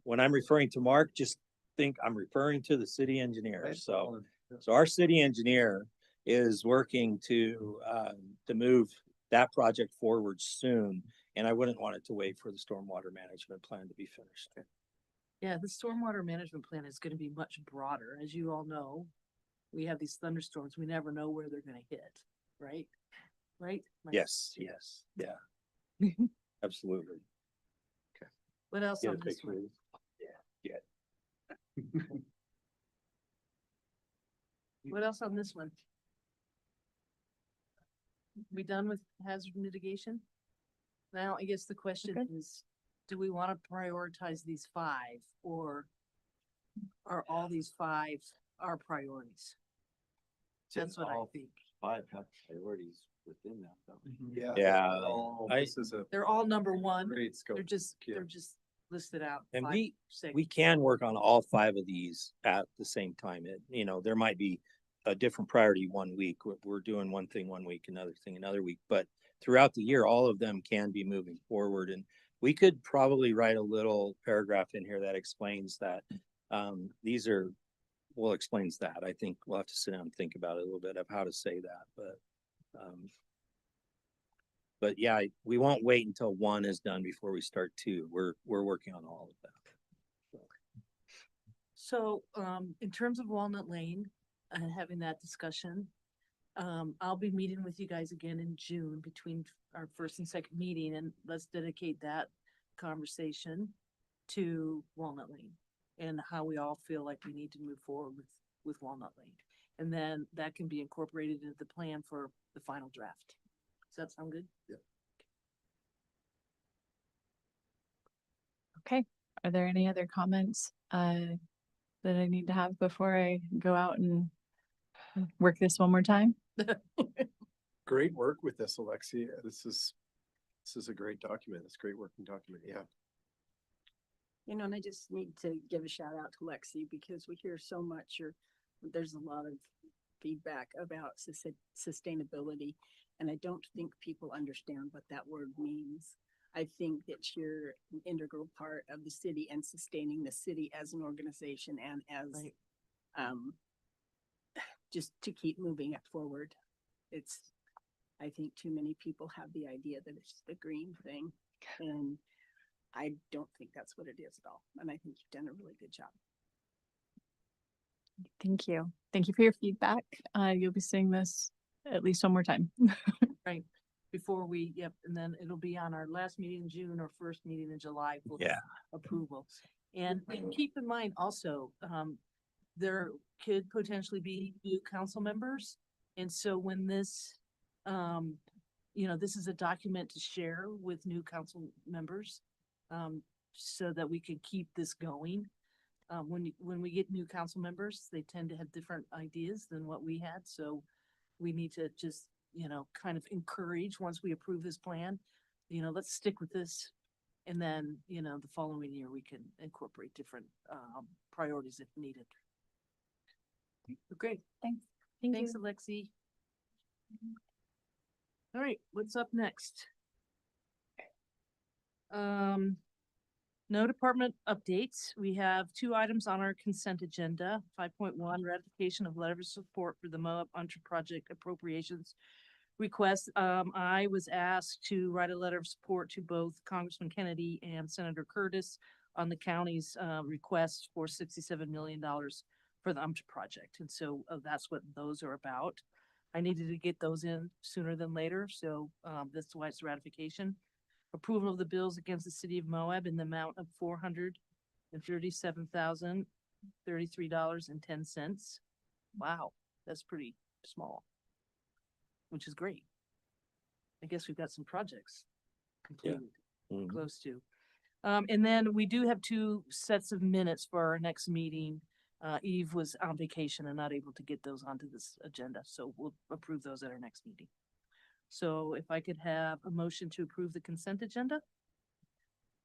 when I'm referring to Mark, just think I'm referring to the city engineer. So our city engineer is working to move that project forward soon, and I wouldn't want it to wait for the stormwater management plan to be finished. Yeah, the stormwater management plan is gonna be much broader, as you all know. We have these thunderstorms, we never know where they're gonna hit, right? Right? Mike? Yes, yeah, absolutely. What else Get a on this picture. one? Yeah. What else on this one? We done with hazard mitigation? Now, I guess the question Okay. is, do we want to prioritize these five, or are all these five our priorities? That's what I all think. 5 have priorities within that, though. Yeah, They're all number one. Great scope. They're just listed out. And 5, 6. we can work on all 5 of these at the same time. There might be a different priority one week. We're doing one thing one week, another thing another week, but throughout the year, all of them can be moving forward. And we could probably write a little paragraph in here that explains that explains that. I think we'll have to sit down and think about it a little bit of how to say that, but yeah, we won't wait until 1 is done before we start 2. We're working on all of that. So, in terms of Walnut Lane and having that discussion, I'll be meeting with you guys again in June between our first and second meeting, and let's dedicate that conversation. to Walnut Lane and how we all feel like we need to move forward with Walnut Lane. And then that can be incorporated into the plan for the final draft. Does that sound good? Okay, are there any other comments that I need to have before I go out and work this one more time? Great work with this, Alexi. This is a great document. It's a great working document. Yeah. You know, and I just need to give a shout out to Lexi because we hear so much, or there's a lot of feedback about sustainability. And I don't think people understand what that word means. I think that you're an integral part of the city and sustaining the city as an organization and as, Right. just to keep moving it forward. I think too many people have the idea that it's the green thing, and I don't think that's what it is at all. And I think you've done a really good job. Thank you. Thank you for your feedback. You'll be seeing this at least one more time. Right. Before yep, and then it'll be on our last meeting in June or first meeting in July for Yeah. approval. And keep in mind also, there could potentially be new council members. And so when this, this is a document to share with new council members, so that we can keep this going. When we get new council members, they tend to have different ideas than what we had, so we need to just, kind of encourage, once we approve this plan, let's stick with this. And then, the following year, we can incorporate different, priorities if needed. Great. Thanks. Thanks, Alexi. All right, what's up next? No department updates. We have 2 items on our consent agenda. 5.1, ratification of letter of support for the Moab Project appropriations request. I was asked to write a letter of support to both Congressman Kennedy and Senator Curtis on the county's request for $67 million for the project. And so that's what those are about. I needed to get those in sooner than later, so that's why it's ratification. Approval of the bills against the city of Moab in the amount of $437,033.10. Wow, that's pretty small, which is great. I guess we've got some projects completed, Mhm. close to. And then we do have 2 sets of minutes for our next meeting. Eve was on vacation and not able to get those onto this agenda, so we'll approve those at our next meeting. So if I could have a motion to approve the consent agenda?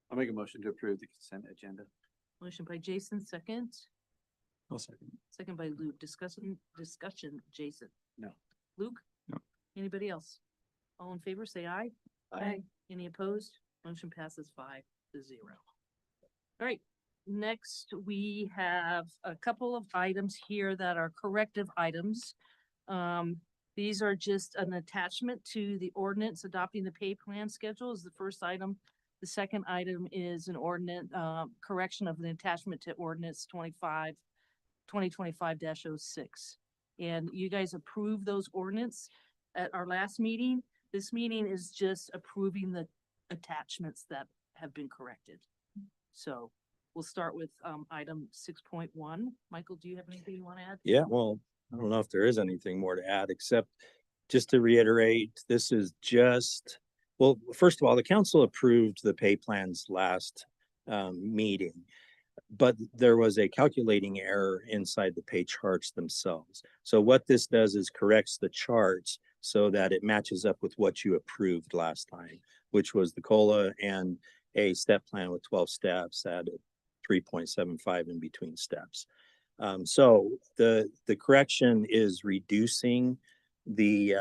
I'll make a motion to approve the consent agenda. Motion by Jason, second. I'll second. Second by Luke. Discussion, Jason. No. Luke? No. Anybody else? All in favor, say aye. Aye. Any opposed? Motion passes 5-0. All right, next we have a couple of items here that are corrective items. These are just an attachment to the ordinance adopting the pay plan schedule is the first item. The second item is an ordinance, correction of the attachment to ordinance 2025-06. And you guys approved those ordinance at our last meeting. This meeting is just approving the attachments that have been corrected. So we'll start with item 6.1. Michael, do you have anything you want to add? Yeah, well, I don't know if there is anything more to add, except just to reiterate, this is just, well, first of all, the council approved the pay plans last meeting, but there was a calculating error inside the pay charts themselves. So what this does is corrects the charts so that it matches up with what you approved last time, which was the COLA and a step plan with 12 steps at 3.75 in between steps. So the correction is reducing the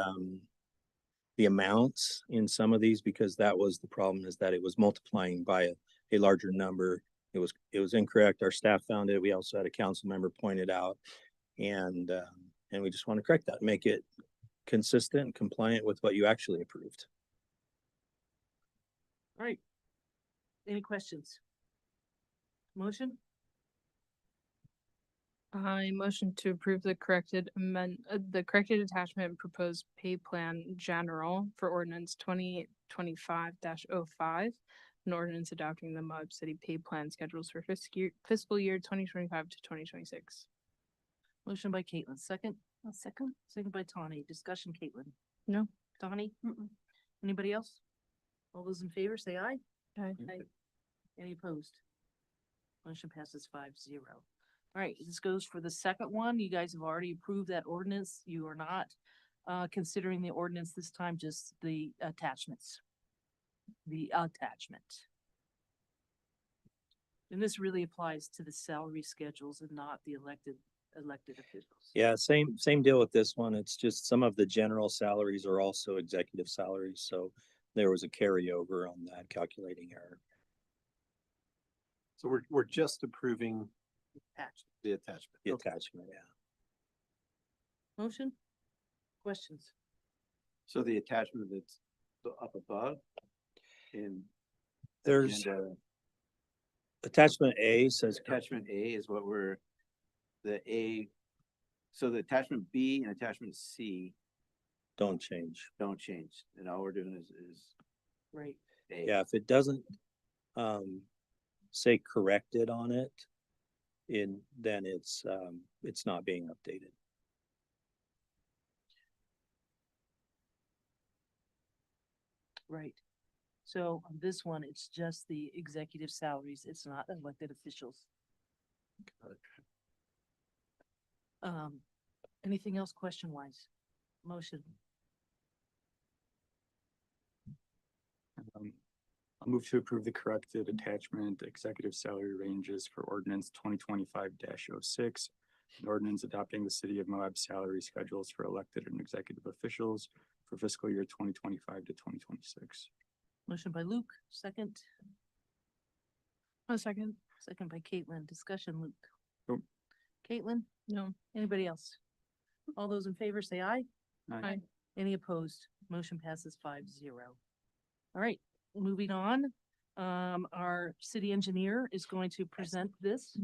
amounts in some of these, because that was the problem, is that it was multiplying by a larger number. It was incorrect. Our staff found it. We also had a council member point it out, and we just want to correct that, make it consistent and compliant with what you actually approved. All right. Any questions? Motion? I motion to approve the corrected attachment and proposed pay plan general for ordinance 2025-05, an ordinance adopting the Moab City pay plan schedules for fiscal year 2025 to 2026. Motion by Caitlin, second. I'll second. Second by Tawny. Discussion, Caitlin. No. Tawny? Anybody else? All those in favor, say aye. Aye. Any opposed? Motion passes 5-0. All right, this goes for the second one. You guys have already approved that ordinance. You are not considering the ordinance this time, just the attachments. The attachment. And this really applies to the salary schedules and not the elected officials. Yeah, same deal with this one. It's just some of the general salaries are also executive salaries, so there was a carryover on that calculating error. So we're just approving Attachment. the attachment. The Okay. attachment, yeah. Motion? Questions? So the attachment that's up above in. There's agenda, attachment A says attachment A is what so the attachment B and attachment C don't change. don't change, and all we're doing is Right. A. Yeah, if it doesn't say corrected on it, then it's not being updated. Right. So on this one, it's just the executive salaries. It's not elected officials. Anything else question wise? Motion. I'll move to approve the corrected attachment executive salary ranges for ordinance 2025-06. An ordinance adopting the city of Moab salary schedules for elected and executive officials for fiscal year 2025 to 2026. Motion by Luke, second. A second. Second by Caitlin. Discussion, Luke. Nope. Caitlin? No. Anybody else? All those in favor say aye. Aye. Any opposed? Motion passes 5-0. All right, moving on. Our city engineer is going to present this.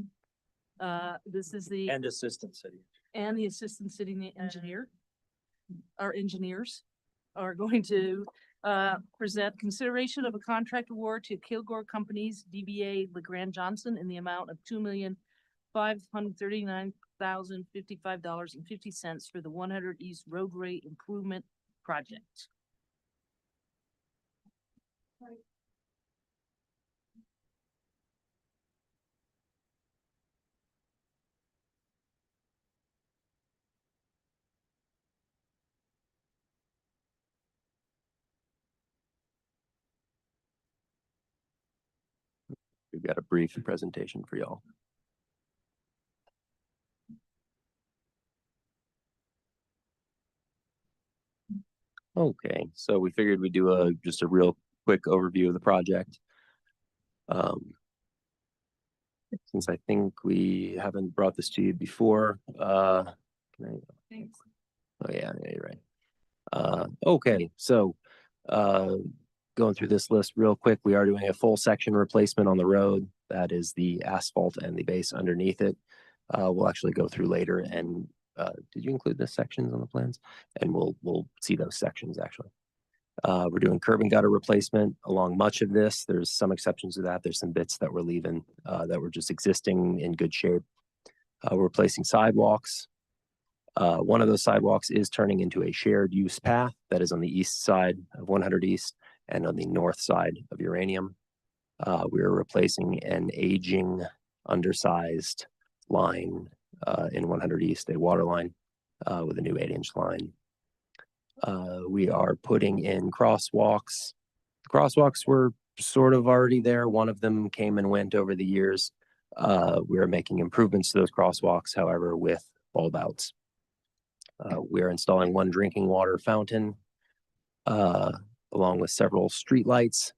This is the, And assistant city. and the assistant city engineer. Our engineers are going to present consideration of a contract award to Kilgore Companies, DBA LeGrand Johnson, in the amount of $2,539,055.50 for the 100 East Roadway Improvement Project. We've got a brief presentation for y'all. Okay, so we figured we'd do just a real quick overview of the project. Since I think we haven't brought this to you before, Thanks. Oh yeah, you're right. Okay, so going through this list real quick, we are doing a full section replacement on the road. That is the asphalt and the base underneath it. We'll actually go through later and did you include the sections on the plans? And we'll see those sections actually. We're doing curb and gutter replacement along much of this. There's some exceptions to that. There's some bits that we're leaving that were just existing in good shape. We're replacing sidewalks. One of those sidewalks is turning into a shared use path that is on the east side of 100 East and on the north side of Uranium. We're replacing an aging, undersized line in 100 East, a water line with a new 8-inch line. We are putting in crosswalks. The crosswalks were sort of already there. One of them came and went over the years. We are making improvements to those crosswalks, however, with bulb outs. We're installing one drinking water fountain, along with several street lights.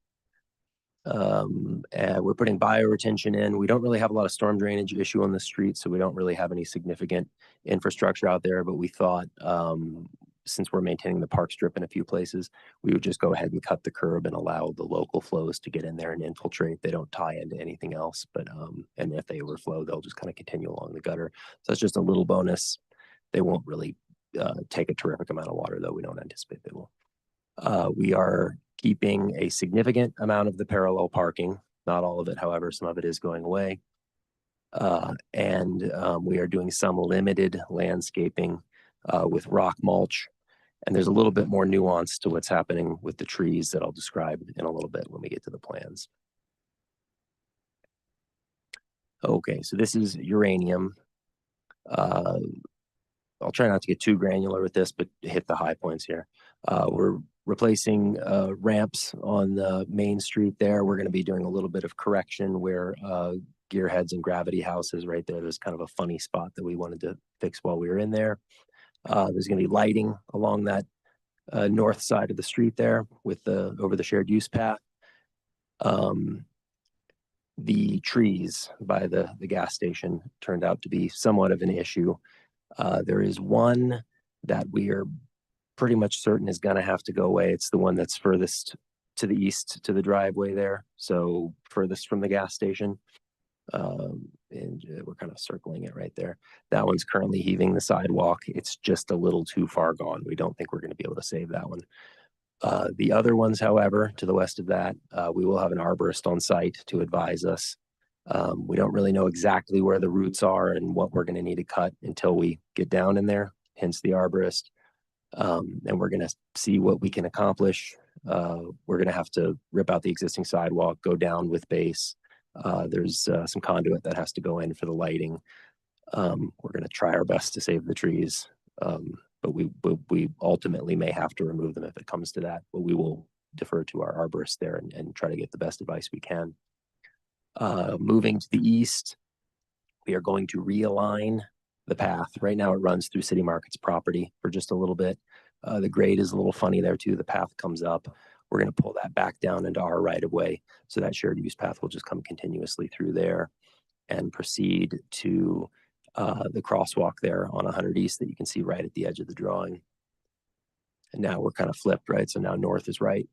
And we're putting bioretention in. We don't really have a lot of storm drainage issue on the street, so we don't really have any significant infrastructure out there, but we thought, since we're maintaining the park strip in a few places, we would just go ahead and cut the curb and allow the local flows to get in there and infiltrate. They don't tie into anything else, but, and if they overflow, they'll just kind of continue along the gutter. So it's just a little bonus. They won't really take a terrific amount of water, though. We don't anticipate they will. We are keeping a significant amount of the parallel parking, not all of it, however, some of it is going away. And we are doing some limited landscaping with rock mulch. And there's a little bit more nuance to what's happening with the trees that I'll describe in a little bit when we get to the plans. Okay, so this is uranium. I'll try not to get too granular with this, but hit the high points here. We're replacing ramps on the main street there. We're going to be doing a little bit of correction where gearheads and gravity houses right there. There's kind of a funny spot that we wanted to fix while we were in there. There's going to be lighting along that north side of the street there with the over the shared use path. The trees by the gas station turned out to be somewhat of an issue. There is one that we are pretty much certain is going to have to go away. It's the one that's furthest to the east to the driveway there. So furthest from the gas station. And we're kind of circling it right there. That one's currently heaving the sidewalk. It's just a little too far gone. We don't think we're going to be able to save that one. The other ones, however, to the west of that, we will have an arborist on site to advise us. We don't really know exactly where the roots are and what we're going to need to cut until we get down in there, hence the arborist. And we're going to see what we can accomplish. We're going to have to rip out the existing sidewalk, go down with base. There's some conduit that has to go in for the lighting. We're going to try our best to save the trees. But we ultimately may have to remove them if it comes to that. But we will defer to our arborist there and try to get the best advice we can. Moving to the east, we are going to realign the path. Right now it runs through City Market's property for just a little bit. The grade is a little funny there too. The path comes up. We're going to pull that back down into our right of way. So that shared use path will just come continuously through there and proceed to the crosswalk there on 100 East that you can see right at the edge of the drawing. And now we're kind of flipped, right? So now north is right.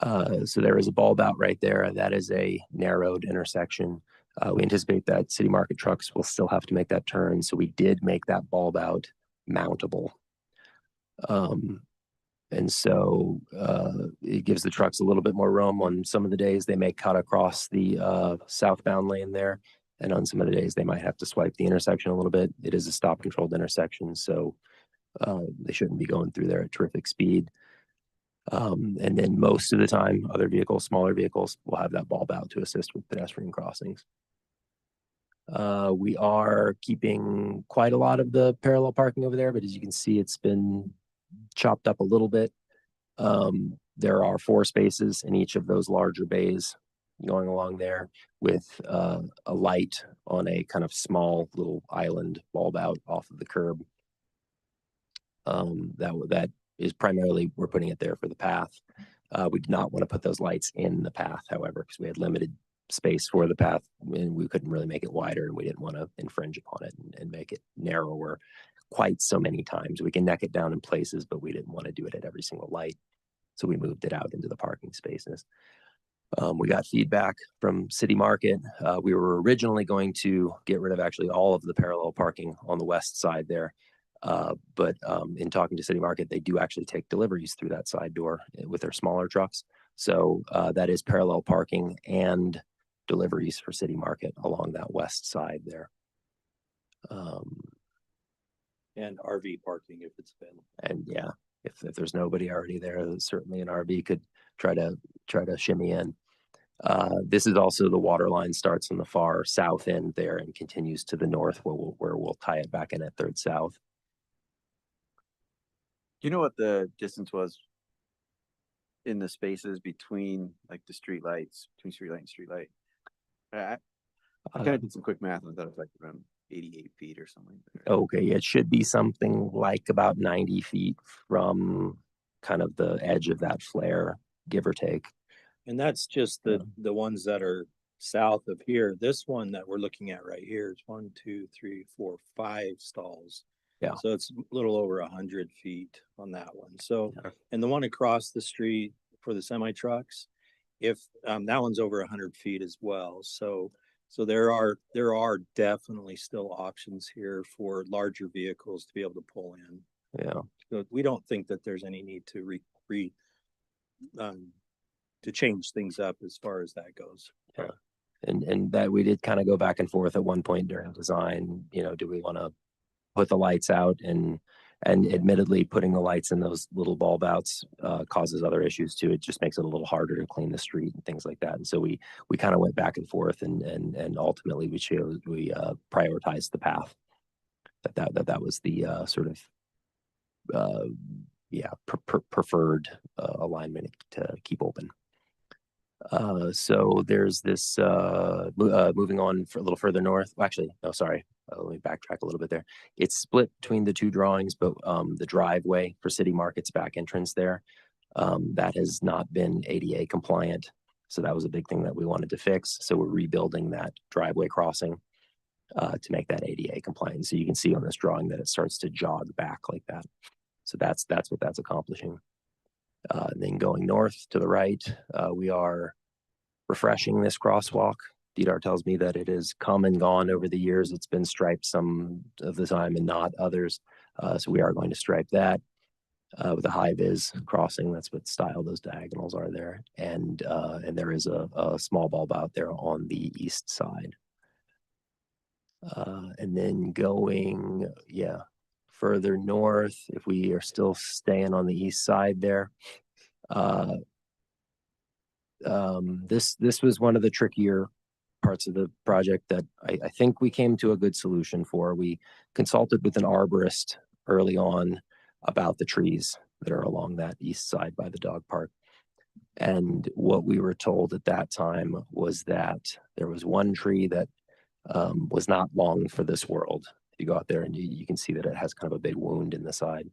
So there is a bulb out right there. That is a narrowed intersection. We anticipate that City Market trucks will still have to make that turn. So we did make that bulb out mountable. And so it gives the trucks a little bit more room. On some of the days they may cut across the southbound lane there. And on some of the days they might have to swipe the intersection a little bit. It is a stop controlled intersection. So they shouldn't be going through there at terrific speed. And then most of the time, other vehicles, smaller vehicles, will have that bulb out to assist with pedestrian crossings. We are keeping quite a lot of the parallel parking over there, but as you can see, it's been chopped up a little bit. There are 4 spaces in each of those larger bays going along there with a light on a kind of small little island bulb out off of the curb. That is primarily, we're putting it there for the path. We did not want to put those lights in the path, however, because we had limited space for the path and we couldn't really make it wider and we didn't want to infringe upon it and make it narrower quite so many times. We can neck it down in places, but we didn't want to do it at every single light. So we moved it out into the parking spaces. We got feedback from City Market. We were originally going to get rid of actually all of the parallel parking on the west side there. But in talking to City Market, they do actually take deliveries through that side door with their smaller trucks. So that is parallel parking and deliveries for City Market along that west side there. And RV parking if it's been. And yeah, if there's nobody already there, certainly an RV could try to shimmy in. This is also the water line starts on the far south end there and continues to the north where we'll tie it back in at 3rd South. Do you know what the distance was in the spaces between like the street lights, between street light and street light? I kind of did some quick math and I thought it was like around 88 feet or something. Okay, it should be something like about 90 feet from kind of the edge of that flare, give or take. And that's just the ones that are south of here. This one that we're looking at right here is 1, 2, 3, 4, 5 stalls. Yeah. So it's a little over 100 feet on that one. So, Yeah. and the one across the street for the semi trucks, if that one's over 100 feet as well. So there are definitely still options here for larger vehicles to be able to pull in. Yeah. So we don't think that there's any need to to change things up as far as that goes. And that we did kind of go back and forth at one point during design, do we want to put the lights out, and admittedly putting the lights in those little bulb outs causes other issues too. It just makes it a little harder to clean the street and things like that. And so we kind of went back and forth, and ultimately we prioritized the path. That was the sort of preferred alignment to keep open. So there's this moving on for a little further north. Well, actually, no, sorry. Let me backtrack a little bit there. It's split between the two drawings, but the driveway for City Market's back entrance there, that has not been ADA compliant. So that was a big thing that we wanted to fix. So we're rebuilding that driveway crossing to make that ADA compliant. So you can see on this drawing that it starts to jog back like that. So that's what that's accomplishing. Then going north to the right, we are refreshing this crosswalk. Didar tells me that it has come and gone over the years. It's been striped some of the time and not others. So we are going to stripe that with a high vis crossing. That's what style those diagonals are there. And there is a small bulb out there on the east side. And then going, further north, if we are still staying on the east side there, this was one of the trickier parts of the project that I think we came to a good solution for. We consulted with an arborist early on about the trees that are along that east side by the dog park. And what we were told at that time was that there was one tree that was not long for this world. You go out there and you can see that it has kind of a big wound in the side.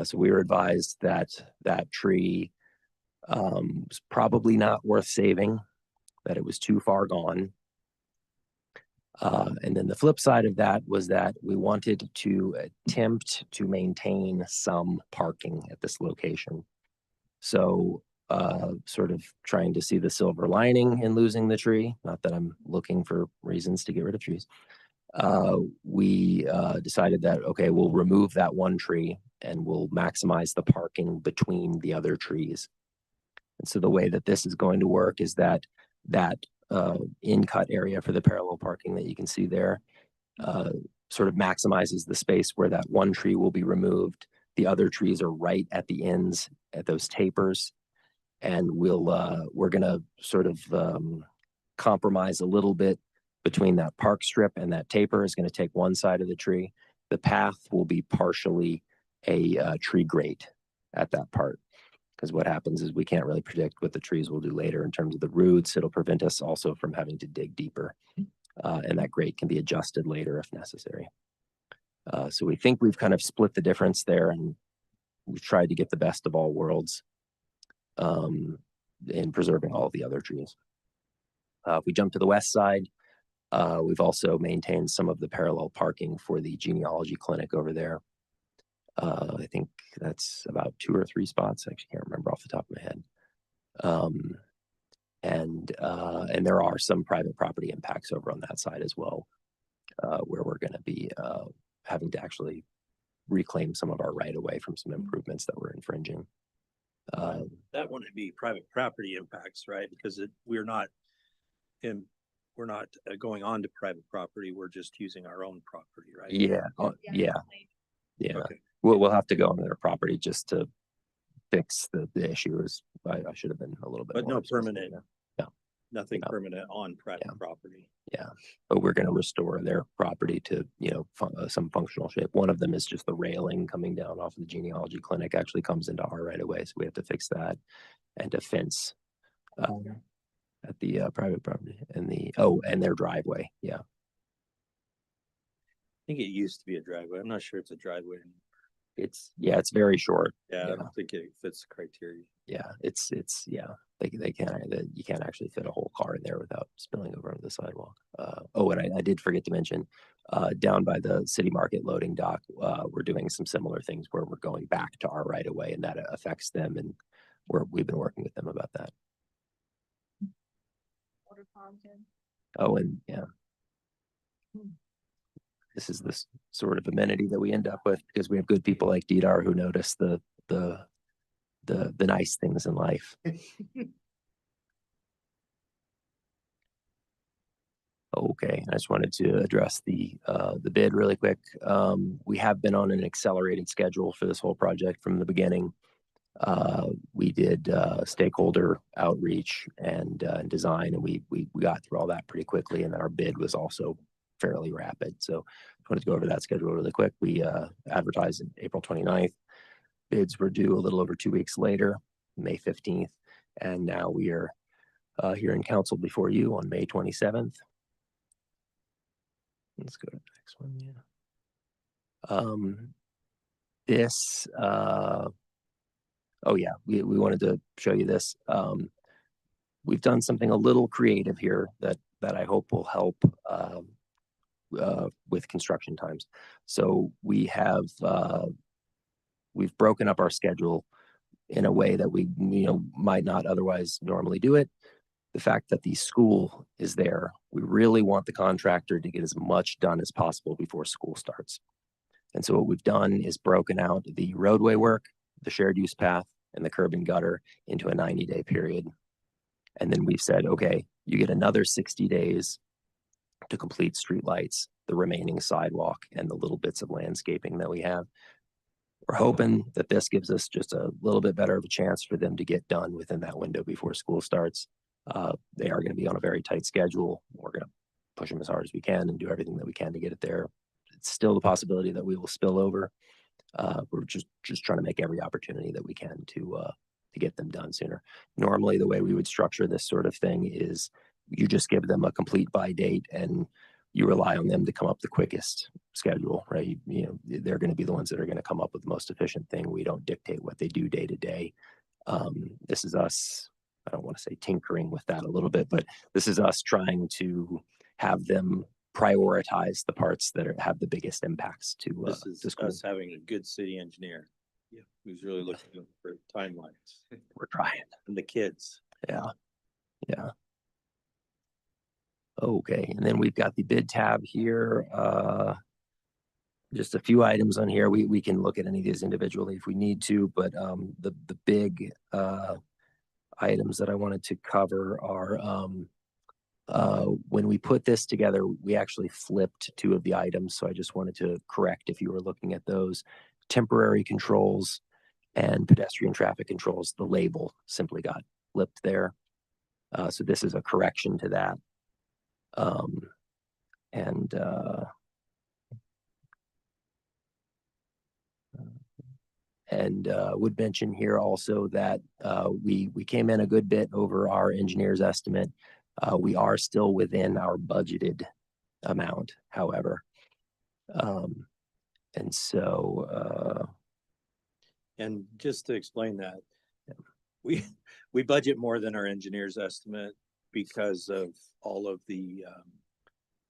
So we were advised that that tree was probably not worth saving, that it was too far gone. And then the flip side of that was that we wanted to attempt to maintain some parking at this location. So sort of trying to see the silver lining in losing the tree, not that I'm looking for reasons to get rid of trees. We decided that, okay, we'll remove that one tree and we'll maximize the parking between the other trees. And so the way that this is going to work is that in-cut area for the parallel parking that you can see there sort of maximizes the space where that one tree will be removed. The other trees are right at the ends at those tapers. And we're going to sort of compromise a little bit between that park strip and that taper. Is going to take one side of the tree. The path will be partially a tree grate at that part. Because what happens is we can't really predict what the trees will do later in terms of the roots. It'll prevent us also from having to dig deeper. And that grate can be adjusted later if necessary. So we think we've kind of split the difference there, and we've tried to get the best of all worlds in preserving all the other trees. If we jump to the west side, we've also maintained some of the parallel parking for the genealogy clinic over there. I think that's about 2 or 3 spots. I actually can't remember off the top of my head. And there are some private property impacts over on that side as well, where we're going to be having to actually reclaim some of our right of way from some improvements that we're infringing. That wouldn't be private property impacts, right? Because we're not going on to private property. We're just using our own property, right? Yeah. Okay. We'll have to go on their property just to fix the issues. I should have been a little bit. But more no explicit. permanent. No. Nothing No. permanent on private property. Yeah, but we're going to restore their property to some functional shape. One of them is just the railing coming down off of the genealogy clinic actually comes into our right of way, so we have to fix that, and a fence at the private property and their driveway. Yeah. I think it used to be a driveway. I'm not sure it's a driveway anymore. It's very short. Yeah, I don't think it fits the criteria. Yeah, you can't actually fit a whole car in there without spilling over onto the sidewalk. And I did forget to mention, down by the City Market loading dock, we're doing some similar things where we're going back to our right of way, and that affects them, and we've been working with them about that. Water fountain. Oh, and yeah. This is this sort of amenity that we end up with because we have good people like Didar who notice the the nice things in life. Okay, I just wanted to address the bid really quick. We have been on an accelerated schedule for this whole project from the beginning. We did stakeholder outreach and design, and we got through all that pretty quickly, and then our bid was also fairly rapid. So I wanted to go over that schedule really quick. We advertised on April 29th. Bids were due a little over 2 weeks later, May 15th, and now we are here in council before you on May 27th. Let's go to the next one. Yeah. This, oh yeah, we wanted to show you this. We've done something a little creative here that I hope will help with construction times. So we have, we've broken up our schedule in a way that we, might not otherwise normally do it. The fact that the school is there, we really want the contractor to get as much done as possible before school starts. And so what we've done is broken out the roadway work, the shared use path, and the curb and gutter into a 90-day period. And then we've said, okay, you get another 60 days to complete streetlights, the remaining sidewalk, and the little bits of landscaping that we have. We're hoping that this gives us just a little bit better of a chance for them to get done within that window before school starts. They are going to be on a very tight schedule. We're going to push them as hard as we can and do everything that we can to get it there. It's still the possibility that we will spill over. We're just trying to make every opportunity that we can to get them done sooner. Normally, the way we would structure this sort of thing is you just give them a complete by date and you rely on them to come up the quickest schedule, right? They're going to be the ones that are going to come up with the most efficient thing. We don't dictate what they do day to day. This is us, I don't want to say tinkering with that a little bit, but this is us trying to have them prioritize the parts that have the biggest impacts to This is school. us having a good city engineer. Yeah. Who's really looking for timelines. We're trying. And the kids. Yeah. Okay, and then we've got the bid tab here. Just a few items on here. We can look at any of these individually if we need to, but the big items that I wanted to cover are when we put this together, we actually flipped two of the items. So I just wanted to correct if you were looking at those. Temporary controls and pedestrian traffic controls, the label simply got flipped there. So this is a correction to that. Would mention here also that we came in a good bit over our engineer's estimate. We are still within our budgeted amount, however. And just to explain that, we budget more than our engineer's estimate because of all of the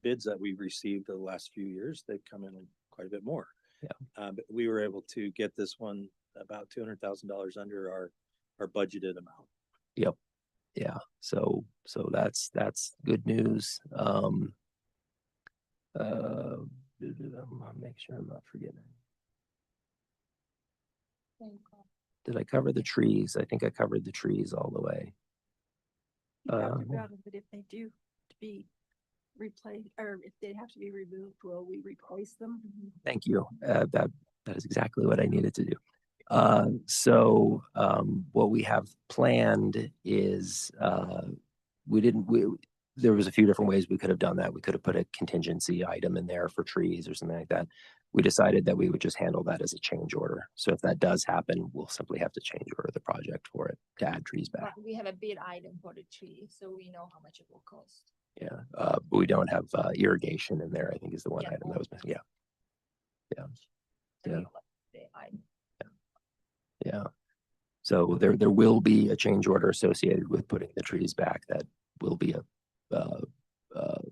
bids that we've received the last few years. They've come in quite a bit more. Yeah. But we were able to get this one about $200,000 under our budgeted amount. Yep. Yeah. So that's good news. Make sure I'm not forgetting. Did I cover the trees? I think I covered the trees all the way. But if they do to be replaced, or if they have to be removed, will we replace them? Thank you. That is exactly what I needed to do. What we have planned is there was a few different ways we could have done that. We could have put a contingency item in there for trees or something like that. We decided that we would just handle that as a change order. So if that does happen, we'll simply have to change order the project for it to add trees back. We have a bid item for the tree, so we know how much it will cost. Yeah, but we don't have irrigation in there, I think is the one Yeah, item that was missing. Yeah. Yeah. So there will be a change order associated with putting the trees back. That will be a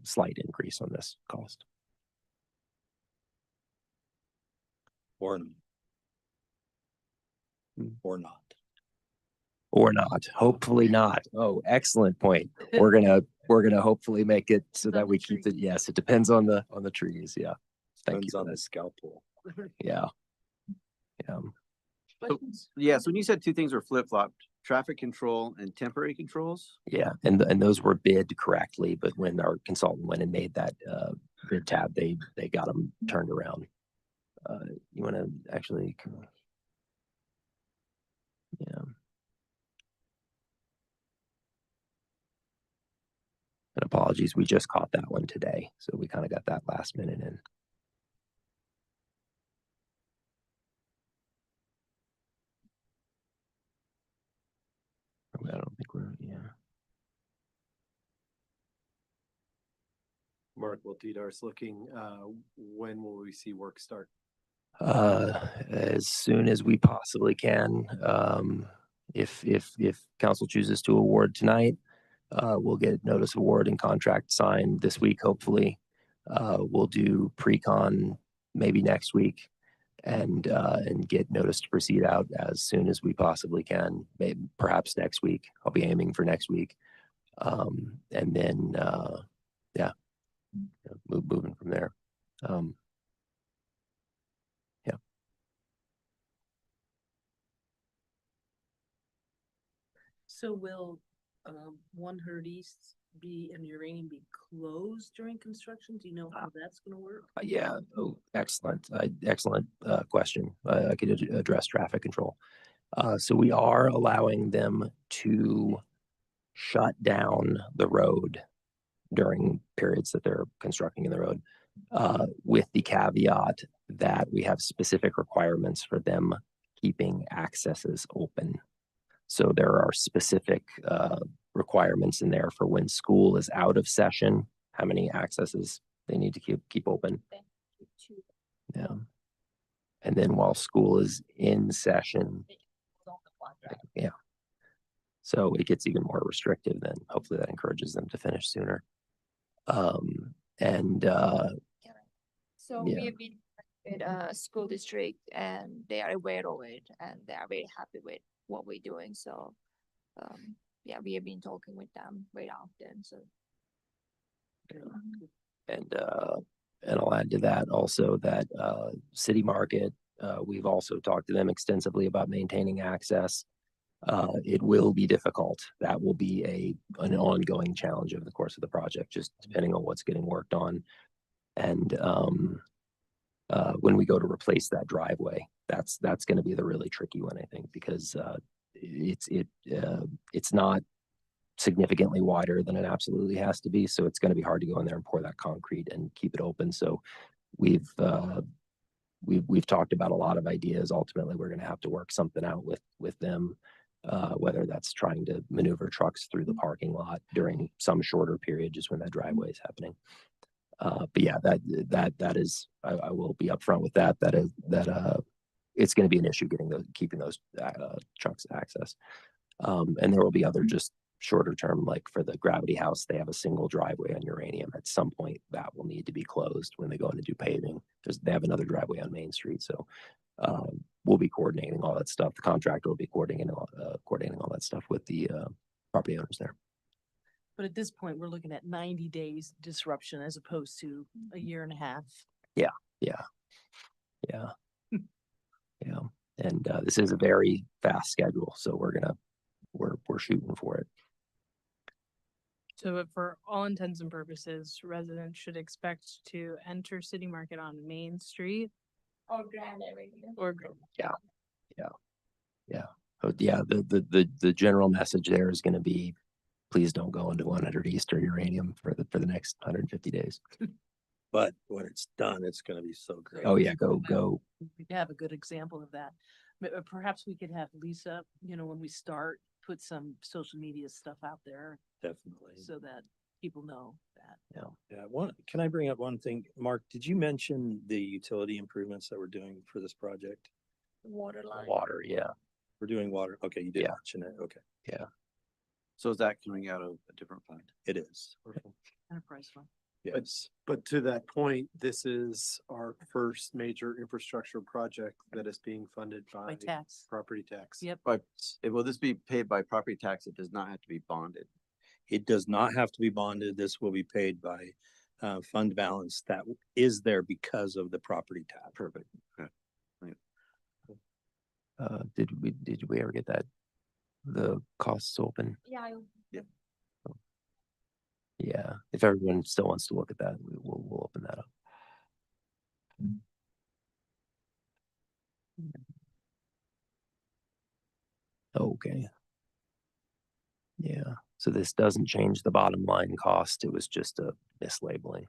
slight increase on this cost. Or not. Or not. Hopefully not. Oh, excellent point. We're gonna hopefully make it so that we keep it. Yes, it depends on the trees. Yeah. Thank Depends you. on the scalpel. Yeah. Questions? Yeah, so when you said two things were flip-flopped, traffic control and temporary controls? Yeah, and those were bid correctly, but when our consultant went and made that bid tab, they got them turned around. You want to actually? Yeah. And apologies, we just caught that one today, so we kind of got that last minute in. I don't think we're, yeah. Mark, while Didar's looking, when will we see work start? As soon as we possibly can. If council chooses to award tonight, we'll get notice of award and contract signed this week, hopefully. We'll do pre-con maybe next week and get notice to proceed out as soon as we possibly can, maybe perhaps next week. I'll be aiming for next week. And then, yeah, moving from there. Yeah. So will 100 East be and Uranium be closed during construction? Do you know how that's gonna work? Yeah, oh, excellent, excellent question. I could address traffic control. So we are allowing them to shut down the road during periods that they're constructing in the road, with the caveat that we have specific requirements for them keeping accesses open. So there are specific requirements in there for when school is out of session, how many accesses they need to keep open. Yeah. And then while school is in session, yeah. So it gets even more restrictive, then hopefully that encourages them to finish sooner. And So yeah. we have been with school district and they are aware of it and they are very happy with what we're doing. So yeah, we have been talking with them very often. So And I'll add to that also that City Market, we've also talked to them extensively about maintaining access. It will be difficult. That will be an ongoing challenge over the course of the project, just depending on what's getting worked on. And when we go to replace that driveway, that's going to be the really tricky one, I think, because it's not significantly wider than it absolutely has to be. So it's going to be hard to go in there and pour that concrete and keep it open. So we've talked about a lot of ideas. Ultimately, we're going to have to work something out with them, whether that's trying to maneuver trucks through the parking lot during some shorter period, just when that driveway is happening. But yeah, that is, I will be upfront with that it's going to be an issue keeping those trucks access. And there will be other just shorter term, like for the Gravity House, they have a single driveway on Uranium. At some point that will need to be closed when they go in to do paving. They have another driveway on Main Street. So we'll be coordinating all that stuff. The contractor will be coordinating all that stuff with the property owners there. But at this point, we're looking at 90 days disruption as opposed to a year and a half. Yeah. And this is a very fast schedule, so we're shooting for it. So for all intents and purposes, residents should expect to enter City Market on Main Street or Grand Avenue. or Yeah. But yeah, the general message there is going to be, please don't go into 100 East or Uranium for the next 150 days. But when it's done, it's gonna be so great. Oh yeah, go. We have a good example of that. Perhaps we could have Lisa, when we start, put some social media stuff out there Definitely. so that people know that. Yeah, can I bring up one thing? Mark, did you mention the utility improvements that we're doing for this project? Water line. Water, yeah. We're doing water. Okay, you did Yeah. mention it. Okay, So is that coming out of a different fund? it is. Enterprise fund. Yes. But to that point, this is our first major infrastructure project that is being funded By by tax. property tax. Yep. Will this be paid by property tax? It does not have to be bonded. It does not have to be bonded. This will be paid by fund balance that is there because of the property tax. Perfect. Okay. Did we ever get that, the costs open? Yeah, Yeah, if everyone still wants to look at that, we'll open that up. Okay. Yeah, so this doesn't change the bottom line cost. It was just a mislabeling.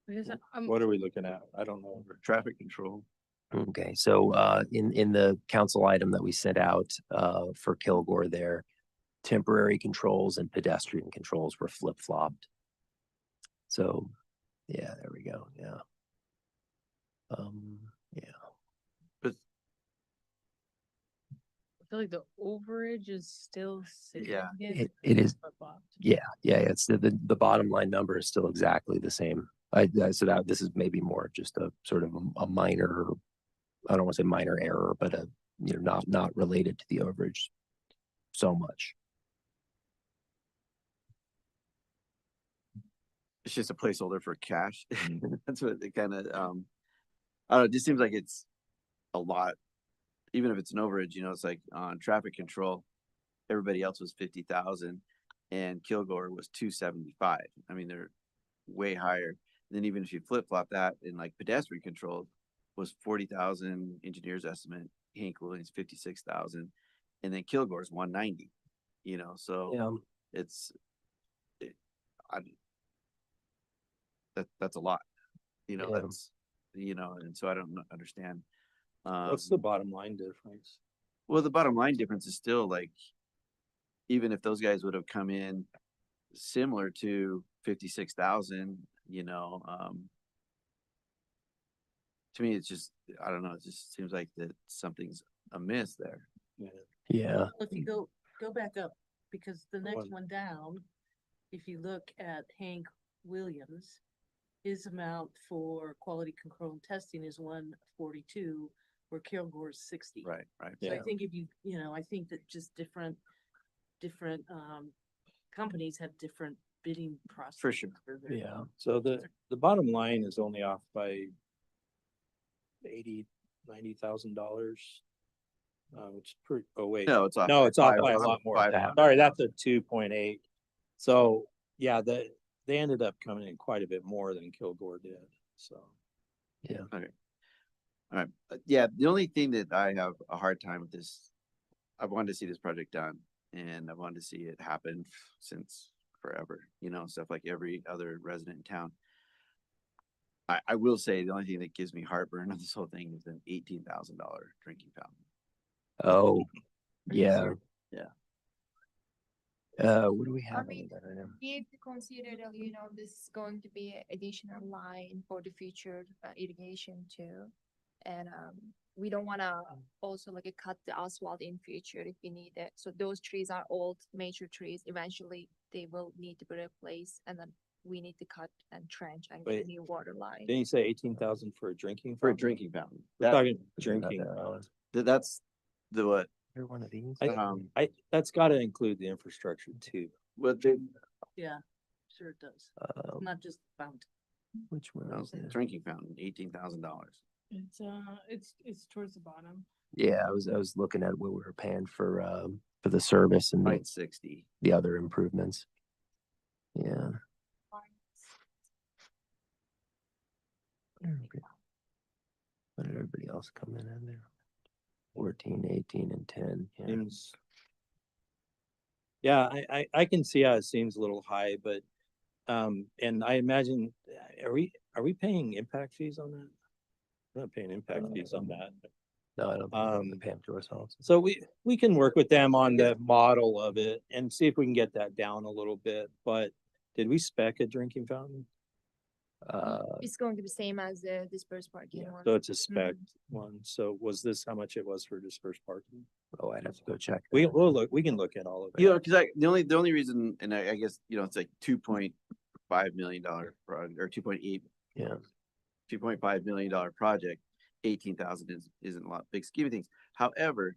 Because What are we looking at? I don't know. Traffic control. Okay, so in the council item that we sent out for Kilgore there, temporary controls and pedestrian controls were flip-flopped. So, yeah, there we go, yeah. Yeah, I feel like the overage is still significant. it is. flip-flopped. Yeah, it's the bottom line number is still exactly the same. So that this is maybe more just a sort of a minor, I don't want to say minor error, but a, you know, not related to the overage so much. It's just a placeholder for cash. That's what it kind of, I don't know, it just seems like it's a lot. Even if it's an overage, you know, it's like on traffic control, everybody else was 50,000 and Kilgore was 275. I mean, they're way higher. And then even if you flip flop that in like pedestrian control was 40,000 engineers estimate, Hank Williams 56,000, and then Kilgore's 190, you know, so Yeah. That's a lot, you know, Yeah. that's, you know, and so I don't understand. What's the bottom line difference? Well, the bottom line difference is still like, even if those guys would have come in similar to 56,000, you know, to me, it's just, I don't know, it just seems like that something's amiss there. Yeah. If you go back up, because the next One. one down, if you look at Hank Williams, his amount for quality control and testing is 142, where Kilgore's 60. Right. So I Yeah. think if I think that just different companies have different bidding processes. For sure. their- Yeah. So the bottom line is only off by $90,000, which is pretty, oh wait. No, it's off. No, by it's off five- by a lot more. 500. Sorry, that's a 2.8. So yeah, they ended up coming in quite a bit more than Kilgore did, so. All right. Yeah, the only thing that I have a hard time with this, I wanted to see this project done and I wanted to see it happen since forever, you know, stuff like every other resident in town. I will say the only thing that gives me heartburn on this whole thing is an $18,000 drinking fountain. Oh, yeah. Yeah. What do we have? mean, under that item? we have to consider that, this is going to be an additional line for the future irrigation too. And, we don't wanna also like cut the asphalt in future if we need it. So those trees are old, major trees. Eventually they will need to be replaced and then we need to cut and trench and get a Wait. new water line. Didn't you say 18,000 for a drinking? For a fountain? drinking fountain. We're talking Is that drinking. that one? That's the what, Here, one of these. That's gotta include the infrastructure too. what they, Yeah, sure it does. Um, Not just the fountain. which one no, is it? drinking fountain, $18,000. It's towards the bottom. Yeah, I was looking at what we were paying for the service and Right, 60. the other improvements. Yeah. Okay. What did everybody else come in there? 14, 18, and 10. Yeah. Seems. Yeah, I can see how it seems a little high, but, and I imagine, are we paying impact fees on that? We're not paying impact fees on that. No, I don't think we pay them to ourselves. So we can work with them on the model of it and see if we can get that down a little bit, but did we spec a drinking fountain? It's going to be same as the dispersed parking one. So it's a spec one. So was this how much it was for dispersed parking? Oh, I'd have to go check. We that. we can look at all of it. You know, cause the only reason, and I guess, you know, it's like $2.5 million project or 2.8. Yeah. $2.5 million project, 18,000 isn't a lot, big scheme of things. However,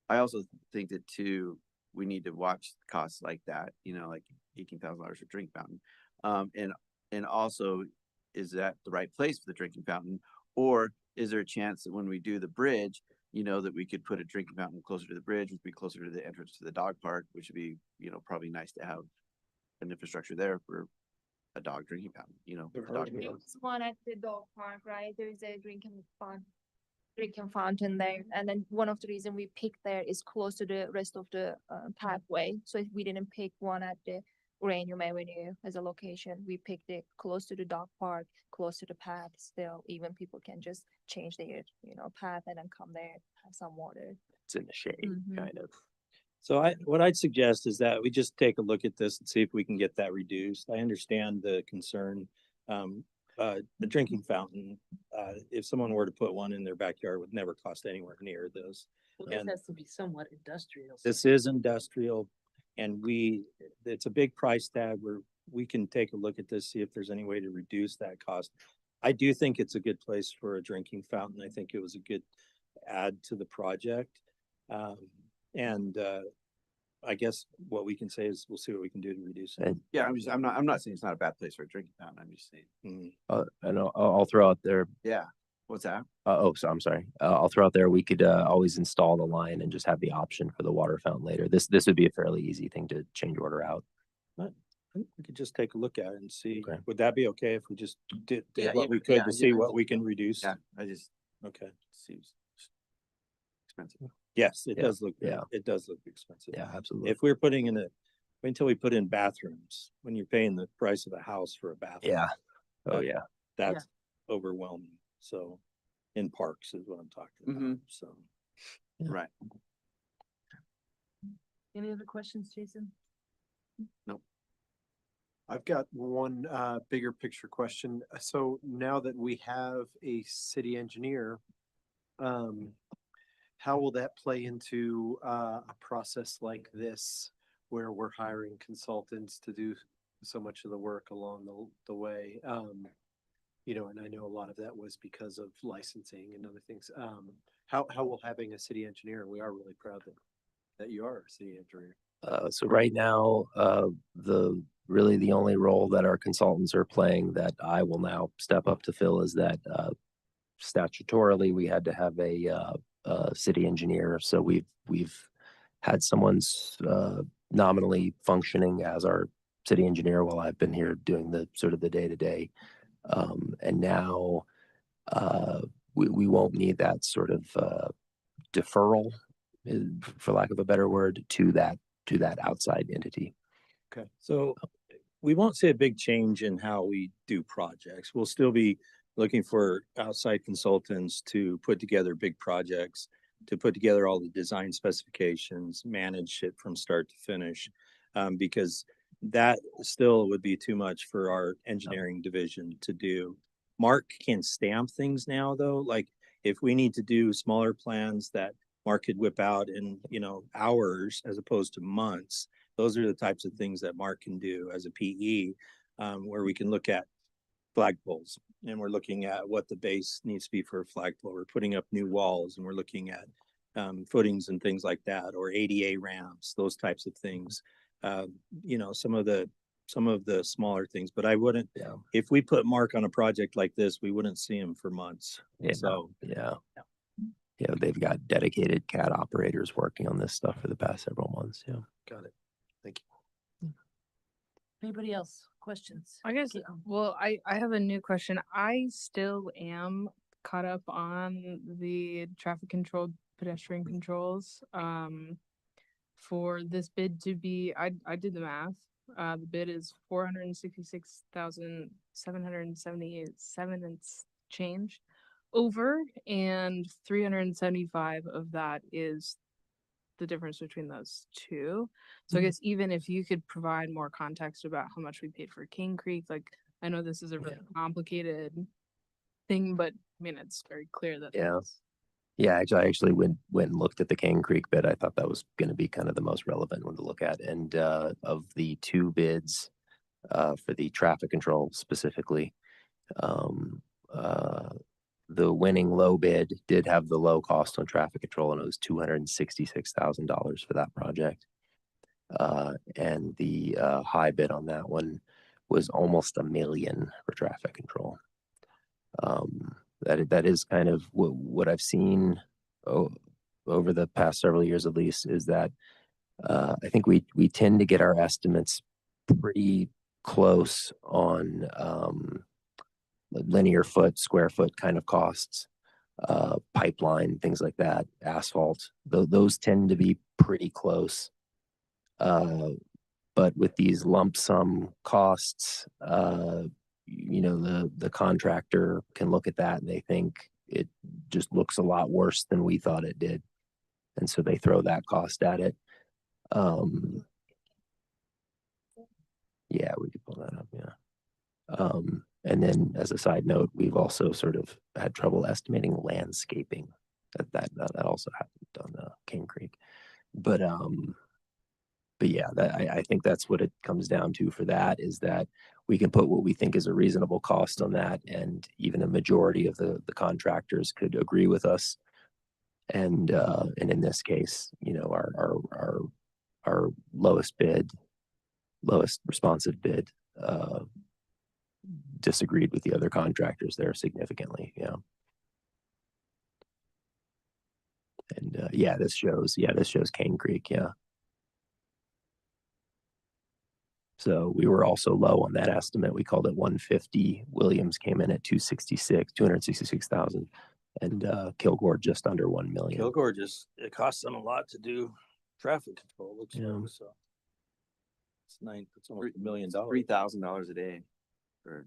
I also think that too, we need to watch costs like that, you know, like $18,000 for drink fountain. And also, is that the right place for the drinking fountain? Or is there a chance that when we do the bridge, that we could put a drinking fountain closer to the bridge, which would be closer to the entrance to the dog park, which would be, probably nice to have an infrastructure there for a dog drinking fountain, a dog There fountain. was one at the dog park, right? There is a drinking fountain there. And then one of the reason we picked there is close to the rest of the pathway. So if we didn't pick one at the Uranium Avenue as a location, we picked it close to the dog park, close to the path still. Even people can just change their, path and then come there, have some water. It's in the shade, Mhm. kind of. So what I'd suggest is that we just take a look at this and see if we can get that reduced. I understand the concern. The drinking fountain, if someone were to put one in their backyard, would never cost anywhere near this. Well, this And has to be somewhat industrial. this is industrial, and it's a big price tag where we can take a look at this, see if there's any way to reduce that cost. I do think it's a good place for a drinking fountain. I think it was a good add to the project. And I guess what we can say is we'll see what we can do to reduce it. And Yeah, I'm not saying it's not a bad place for a drinking fountain. I'm just saying, Mm. and I'll throw out there. yeah. What's that? So I'm sorry. I'll throw out there. We could always install the line and just have the option for the water fountain later. This would be a fairly easy thing to change order out. I think we could just take a look at it and see. Okay. Would that be okay if we just did Yeah, what we could to see what we can reduce? Yeah, I just Okay. seems expensive. Yes, it Yeah, does look, yeah. it does look expensive. Yeah, absolutely. If we're putting in wait until we put in bathrooms, when you're paying the price of a house for a bathroom. Yeah. Oh that- yeah. That's overwhelming. So in parks is what I'm talking about. Mhm. So. Yeah. Right. Any other questions, Jason? I've got one bigger picture question. So now that we have a city engineer, how will that play into a process like this where we're hiring consultants to do so much of the work along the way? And I know a lot of that was because of licensing and other things. How will having a city engineer, and we are really proud that you are a city engineer. So right now, the only role that our consultants are playing that I will now step up to fill is that statutorily we had to have a city engineer. So we've had someone's nominally functioning as our city engineer while I've been here doing the sort of the day-to-day. And now we won't need that sort of deferral, for lack of a better word, to that outside entity. Okay. So we won't see a big change in how we do projects. We'll still be looking for outside consultants to put together big projects, to put together all the design specifications, manage it from start to finish, because that still would be too much for our engineering division to do. Mark can stamp things now, though. Like if we need to do smaller plans that Mark could whip out in, hours as opposed to months. Those are the types of things that Mark can do as a PE, where we can look at flagpoles and we're looking at what the base needs to be for a flagpole. We're putting up new walls and we're looking at footings and things like that, or ADA ramps, those types of things. Some of the smaller things, but I wouldn't, if we put Mark on a project like this, we wouldn't see him for months. Yeah. So, They've got dedicated CAD operators working on this stuff for the past several months. Yeah. Got it. Thank you. Anybody else? Questions? I guess, well, I have a new question. I still am caught up on the traffic controlled pedestrian controls. For this bid to be, I did the math. The bid is 466,777 and change over, and 375 of that is the difference between those two. So I guess even if you could provide more context about how much we paid for King Creek, like I know this is a really complicated thing, but I mean it's very clear that Yeah, actually, I actually went and looked at the King Creek bid. I thought that was going to be kind of the most relevant one to look at. And of the two bids for the traffic control specifically, the winning low bid did have the low cost on traffic control, and it was $266,000 for that project. And the high bid on that one was almost $1 million for traffic control. that is kind of what I've seen over the past several years at least, is that I think we tend to get our estimates pretty close on linear foot, square foot kind of costs, pipeline, things like that, asphalt. Those tend to be pretty close. But with these lump sum costs, the contractor can look at that and they think it just looks a lot worse than we thought it did. And so they throw that cost at it. Yeah, we could pull that up. Yeah. And then as a side note, we've also sort of had trouble estimating landscaping. That also happened on Cane Creek. But yeah, I think that's what it comes down to for that, is that we can put what we think is a reasonable cost on that, and even a majority of the contractors could agree with us. And in this case, our lowest responsive bid disagreed with the other contractors there significantly. Yeah. And this shows Cane Creek. Yeah. So we were also low on that estimate. We called it 150. Williams came in at 266,000, and Kilgore just under 1 million. Kilgore it costs them a lot to do traffic control, looks Yeah. like, so. It's almost $1 million. $3,000 a day for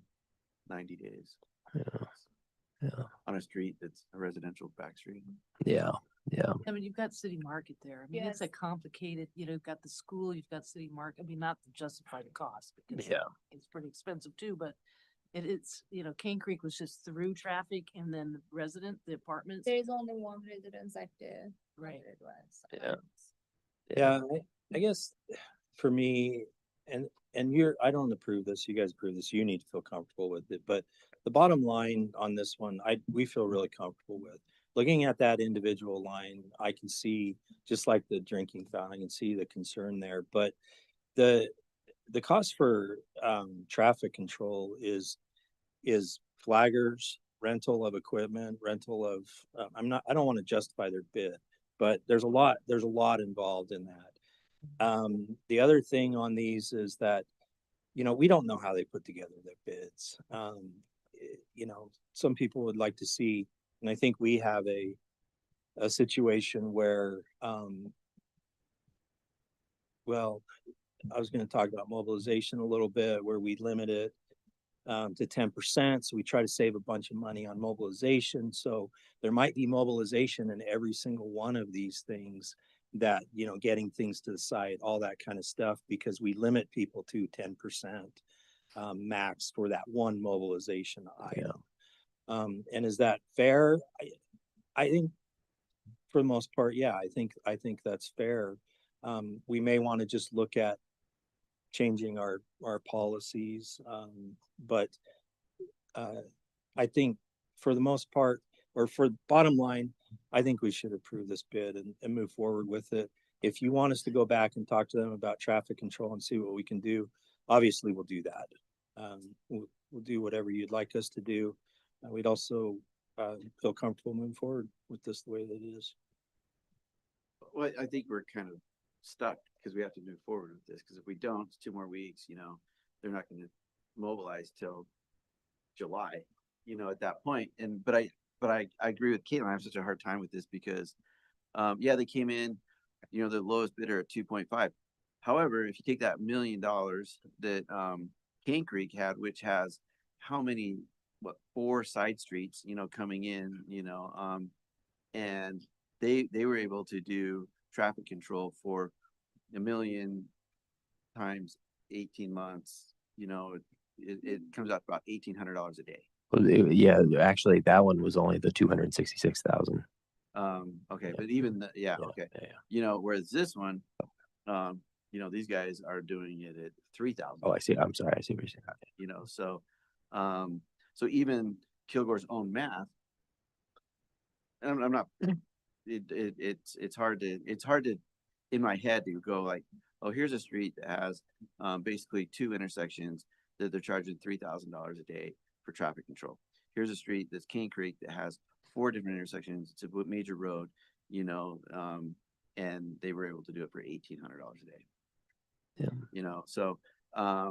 90 days Yeah. on a street that's a residential back street. Yeah. I mean, you've got City Market there. I mean, it's a complicated, you've got the school, you've got City Market. I mean, not to justify the cost, because it's pretty expensive too, but it's, Cane Creek was just through traffic and then the apartments. There's only one residence active. Right. Yeah. Yeah, I guess for me, and I don't approve this, you guys approve this, you need to feel comfortable with it, but the bottom line on this one, we feel really comfortable with. Looking at that individual line, I can see, just like the drinking fountain, I can see the concern there, but the cost for traffic control is flaggers, rental of equipment, rental of, I don't want to justify their bid, but there's a lot involved in that. The other thing on these is that, we don't know how they put together their bids. Some people would like to see, and I think we have a situation where, well, I was going to talk about mobilization a little bit, where we limit it to 10%. So we try to save a bunch of money on mobilization. So there might be mobilization in every single one of these things, that, getting things to the site, all that kind of stuff, because we limit people to 10% max for that one mobilization item. And is that fair? I think for the most part, yeah, I think that's fair. We may want to just look at changing our policies. But I think for the most part, or for the bottom line, I think we should approve this bid and move forward with it. If you want us to go back and talk to them about traffic control and see what we can do, obviously we'll do that. We'll do whatever you'd like us to do. We'd also feel comfortable moving forward with this the way that it is. Well, I think we're kind of stuck because we have to move forward with this, because if we don't, it's 2 more weeks, they're not going to mobilize till July, at that point. But I agree with Caitlin. I have such a hard time with this because, they came in, the lowest bidder at 2.5. However, if you take that $1 million that Cane Creek had, which has how many, 4 side streets, coming in, and they were able to do traffic control for $1 million times 18 months, it comes out to about $1,800 a day. Well, actually, that one was only the 266,000. Okay, but even okay. Whereas this one, these guys are doing it at 3,000. Oh, I see. I'm sorry. I see what you're saying. So even Kilgore's own math, and I'm not. It's hard to in my head to go like, oh, here's a street that has basically 2 intersections that they're charging $3,000 a day for traffic control. here's a street that's King Creek that has 4 different intersections. It's a major road, you know, and they were able to do it for $1,800 a day. Yeah. You know, so, I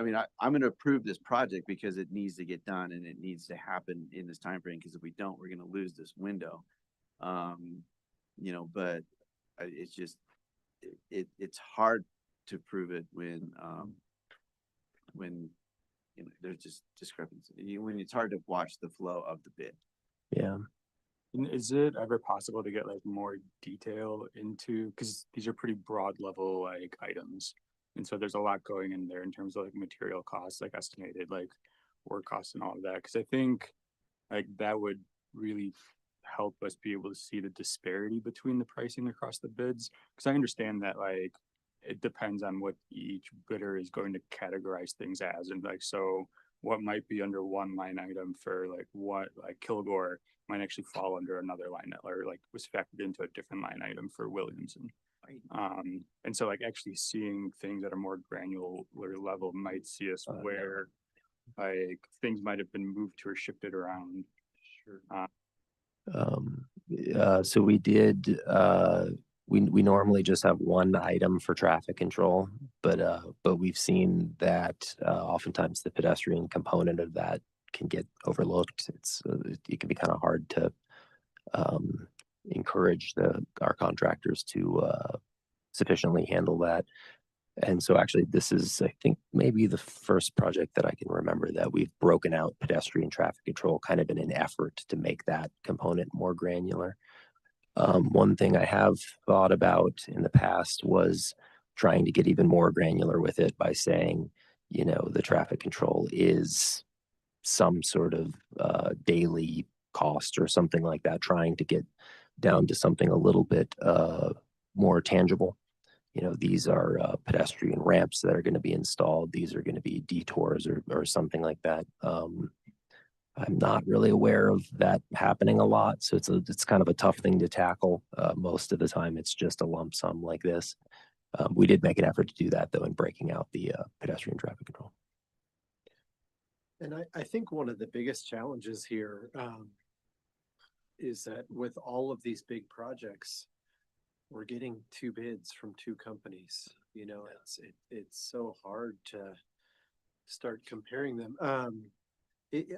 mean, I'm gonna approve this project because it needs to get done and it needs to happen in this time frame. Because if we don't, we're gonna lose this window. You know, but it's just, it's hard to prove it when, you know, there's just discrepancy, when it's hard to watch the flow of the bid. Yeah. And is it ever possible to get like more detail into, because these are pretty broad level like items. And so there's a lot going in there in terms of like material costs, like estimated like work costs and all of that. Cause I think like that would really help us be able to see the disparity between the pricing across the bids. Cause I understand that like it depends on what each bidder is going to categorize things as. And like, so what might be under one line item for like what, like Kilgore might actually fall under another line or like was factored into a different line item for Williamson. And so like actually seeing things at a more granular level might see us where like things might have been moved to or shifted around. Sure. So we did, we normally just have one item for traffic control, but we've seen that oftentimes the pedestrian component of that can get overlooked. It can be kind of hard to encourage our contractors to sufficiently handle that. And so actually this is, I think, maybe the first project that I can remember that we've broken out pedestrian traffic control kind of in an effort to make that component more granular. One thing I have thought about in the past was trying to get even more granular with it by saying, you know, the traffic control is some sort of daily cost or something like that, trying to get down to something a little bit more tangible. You know, these are pedestrian ramps that are going to be installed. These are going to be detours or something like that. I'm not really aware of that happening a lot. So it's kind of a tough thing to tackle. Most of the time, it's just a lump sum like this. We did make an effort to do that, though, in breaking out the pedestrian traffic control. And I think one of the biggest challenges here is that with all of these big projects, we're getting 2 bids from 2 companies. You know, it's so hard to start comparing them.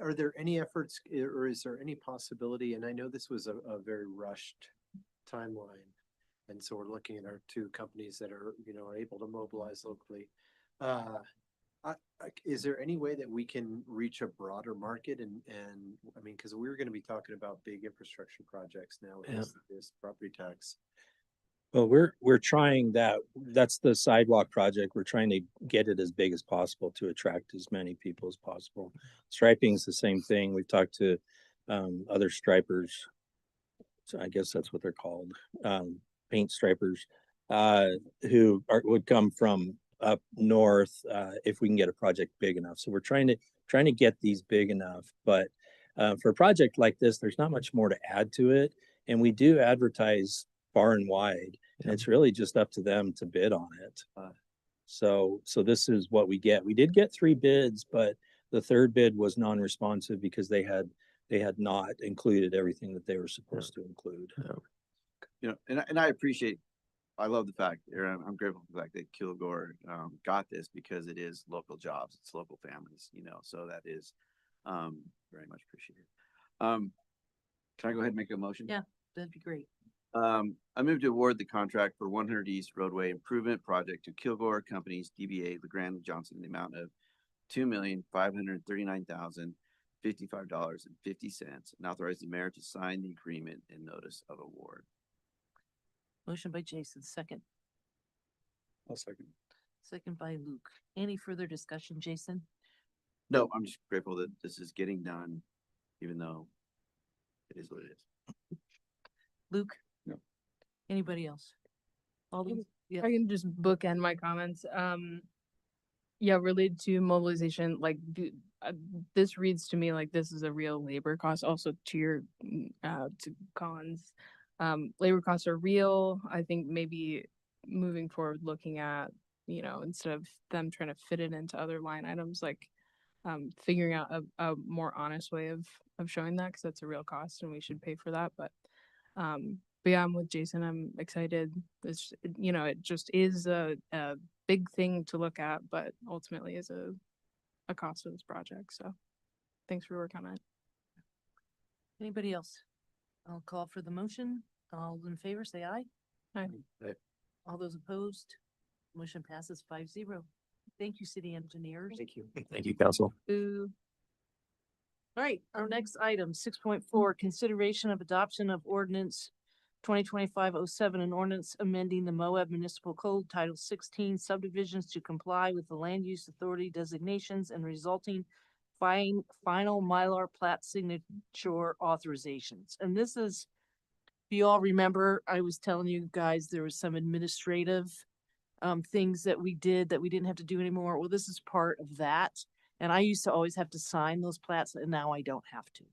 Are there any efforts or is there any possibility? And I know this was a very rushed timeline. And so we're looking at our 2 companies that are, you know, able to mobilize locally. Is there any way that we can reach a broader market? And I mean, because we were going to be talking about big infrastructure projects now with this property tax. Well, we're trying that. That's the sidewalk project. We're trying to get it as big as possible to attract as many people as possible. Striping is the same thing. We've talked to other stripers. So I guess that's what they're called, paint stripers, who would come from up north if we can get a project big enough. So we're trying to get these big enough. But for a project like this, there's not much more to add to it, and we do advertise far and wide. And it's really just up to them to bid on it. So this is what we get. We did get 3 bids, but the 3rd bid was non-responsive because they had not included everything that they were supposed to include. You know, and I appreciate, I love the fact, or I'm grateful for the fact that Kilgore got this because it is local jobs, it's local families, you know, so that is very much appreciated. Can I go ahead and make a motion? Yeah, that'd be great. I move to award the contract for 100 East Roadway Improvement Project to Kilgore Companies, DBA LeGrand Johnson, in the amount of $2,539,055.50, and authorize the mayor to sign the agreement and notice of award. Motion by Jason, second. I'll second. Second by Luke. Any further discussion, Jason? No, I'm just grateful that this is getting done, even though it is what it is. Luke? No. Anybody else? All these? Yeah. I can just bookend my comments. Yeah, related to mobilization, like this reads to me like this is a real labor cost. Also to your to Colin's, labor costs are real. I think maybe moving forward, looking at, you know, instead of them trying to fit it into other line items, like figuring out a more honest way of showing that, because that's a real cost and we should pay for that. But yeah, I'm with Jason. I'm excited. It's, you know, it just is a big thing to look at, but ultimately is a cost of this project. So thanks for working on it. Anybody else? I'll call for the motion. All in favor, say aye. Aye. All those opposed, motion passes 5-0. Thank you, city engineers. Thank you. Thank you, council. Boo. All right, our next item, 6.4, consideration of adoption of ordinance 2025-07, an ordinance amending the Moab Municipal Code Title 16 subdivisions to comply with the land use authority designations and resulting final Mylar plat signature authorizations. And this is, if you all remember, I was telling you guys there was some administrative things that we did that we didn't have to do anymore. Well, this is part of that. And I used to always have to sign those plats, and now I don't have to.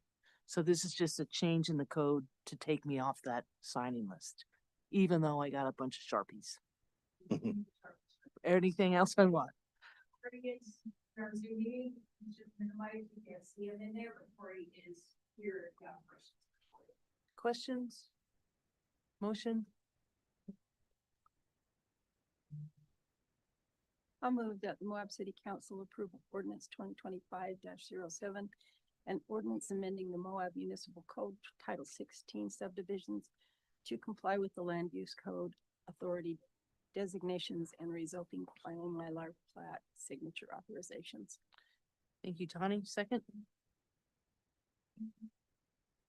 So this is just a change in the code to take me off that signing list, even though I got a bunch of Sharpies. Anything else I want? Questions? Motion? I'll move that the Moab City Council approve ordinance 2025-07 and ordinance amending the Moab Municipal Code Title 16 subdivisions to comply with the Land Use Code Authority designations and resulting final Mylar plat signature authorizations. Thank you, Tani. Second?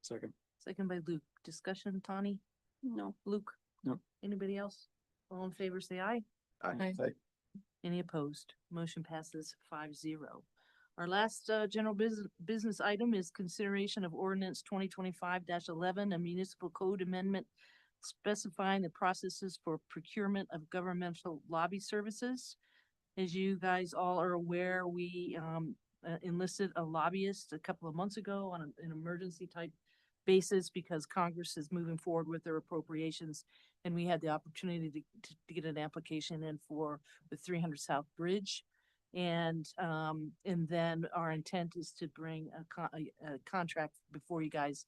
Second. Second by Luke. Discussion, Tani? No. Luke? No. Anybody else? All in favor, say aye. Aye. Any opposed? Motion passes 5-0. Our last general business item is consideration of ordinance 2025-11, a municipal code amendment specifying the processes for procurement of governmental lobby services. As you guys all are aware, we enlisted a lobbyist a couple of months ago on an emergency type basis because Congress is moving forward with their appropriations, and we had the opportunity to get an application in for the 300 South Bridge. And then our intent is to bring a contract before you guys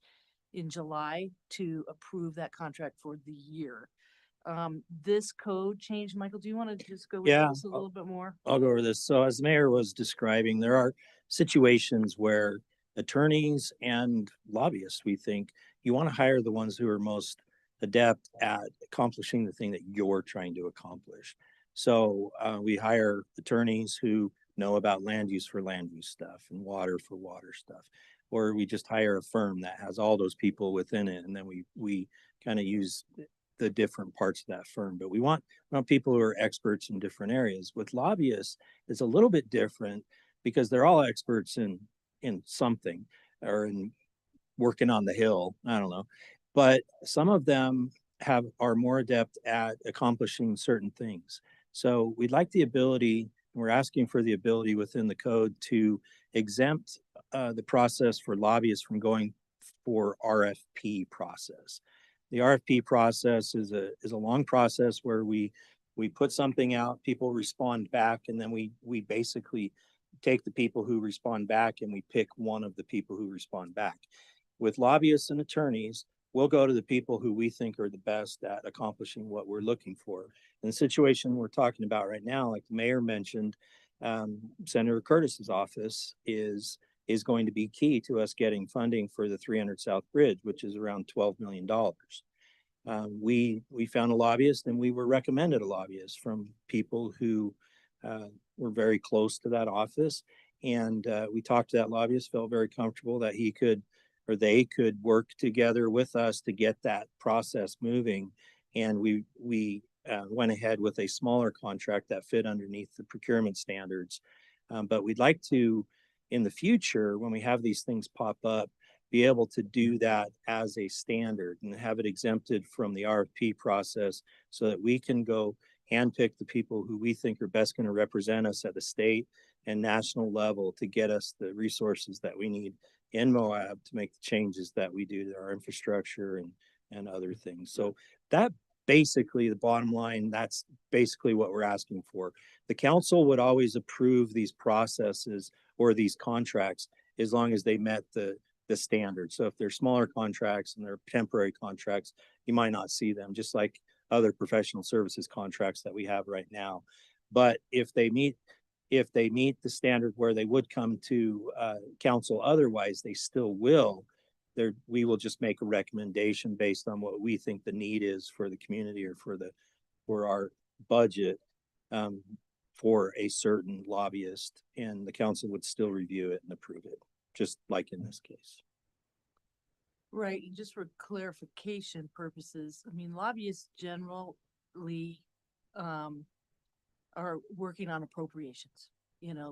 in July to approve that contract for the year. This code change, Michael, do you want to just go with Yeah, this a little bit more? I'll go over this. So as the mayor was describing, there are situations where attorneys and lobbyists, we think you want to hire the ones who are most adept at accomplishing the thing that you're trying to accomplish. So we hire attorneys who know about land use for land use stuff and water for water stuff. Or we just hire a firm that has all those people within it, and then we kind of use the different parts of that firm. But we want people who are experts in different areas. With lobbyists, it's a little bit different because they're all experts in something or in working on the Hill. I don't know. But some of them are more adept at accomplishing certain things. So we'd like the ability, and we're asking for the ability within the code to exempt the process for lobbyists from going for RFP process. The RFP process is a long process where we put something out, people respond back, and then we basically take the people who respond back and we pick one of the people who respond back. With lobbyists and attorneys, we'll go to the people who we think are the best at accomplishing what we're looking for. In the situation we're talking about right now, like the mayor mentioned, Senator Curtis's office is going to be key to us getting funding for the 300 South Bridge, which is around $12 million. We found a lobbyist, and we were recommended a lobbyist from people who were very close to that office. And we talked to that lobbyist, felt very comfortable that he could, or they could work together with us to get that process moving. And we went ahead with a smaller contract that fit underneath the procurement standards. But we'd like to, in the future, when we have these things pop up, be able to do that as a standard and have it exempted from the RFP process so that we can go handpick the people who we think are best going to represent us at the state and national level to get us the resources that we need in Moab to make the changes that we do to our infrastructure and other things. So that basically the bottom line, that's basically what we're asking for. The council would always approve these processes or these contracts, as long as they met the standard. So if they're smaller contracts and they're temporary contracts, you might not see them, just like other professional services contracts that we have right now. But if they meet the standard where they would come to council, otherwise they still will. We will just make a recommendation based on what we think the need is for the community or for our budget for a certain lobbyist, and the council would still review it and approve it, just like in this case. Right, and just for clarification purposes, I mean, lobbyists generally are working on appropriations,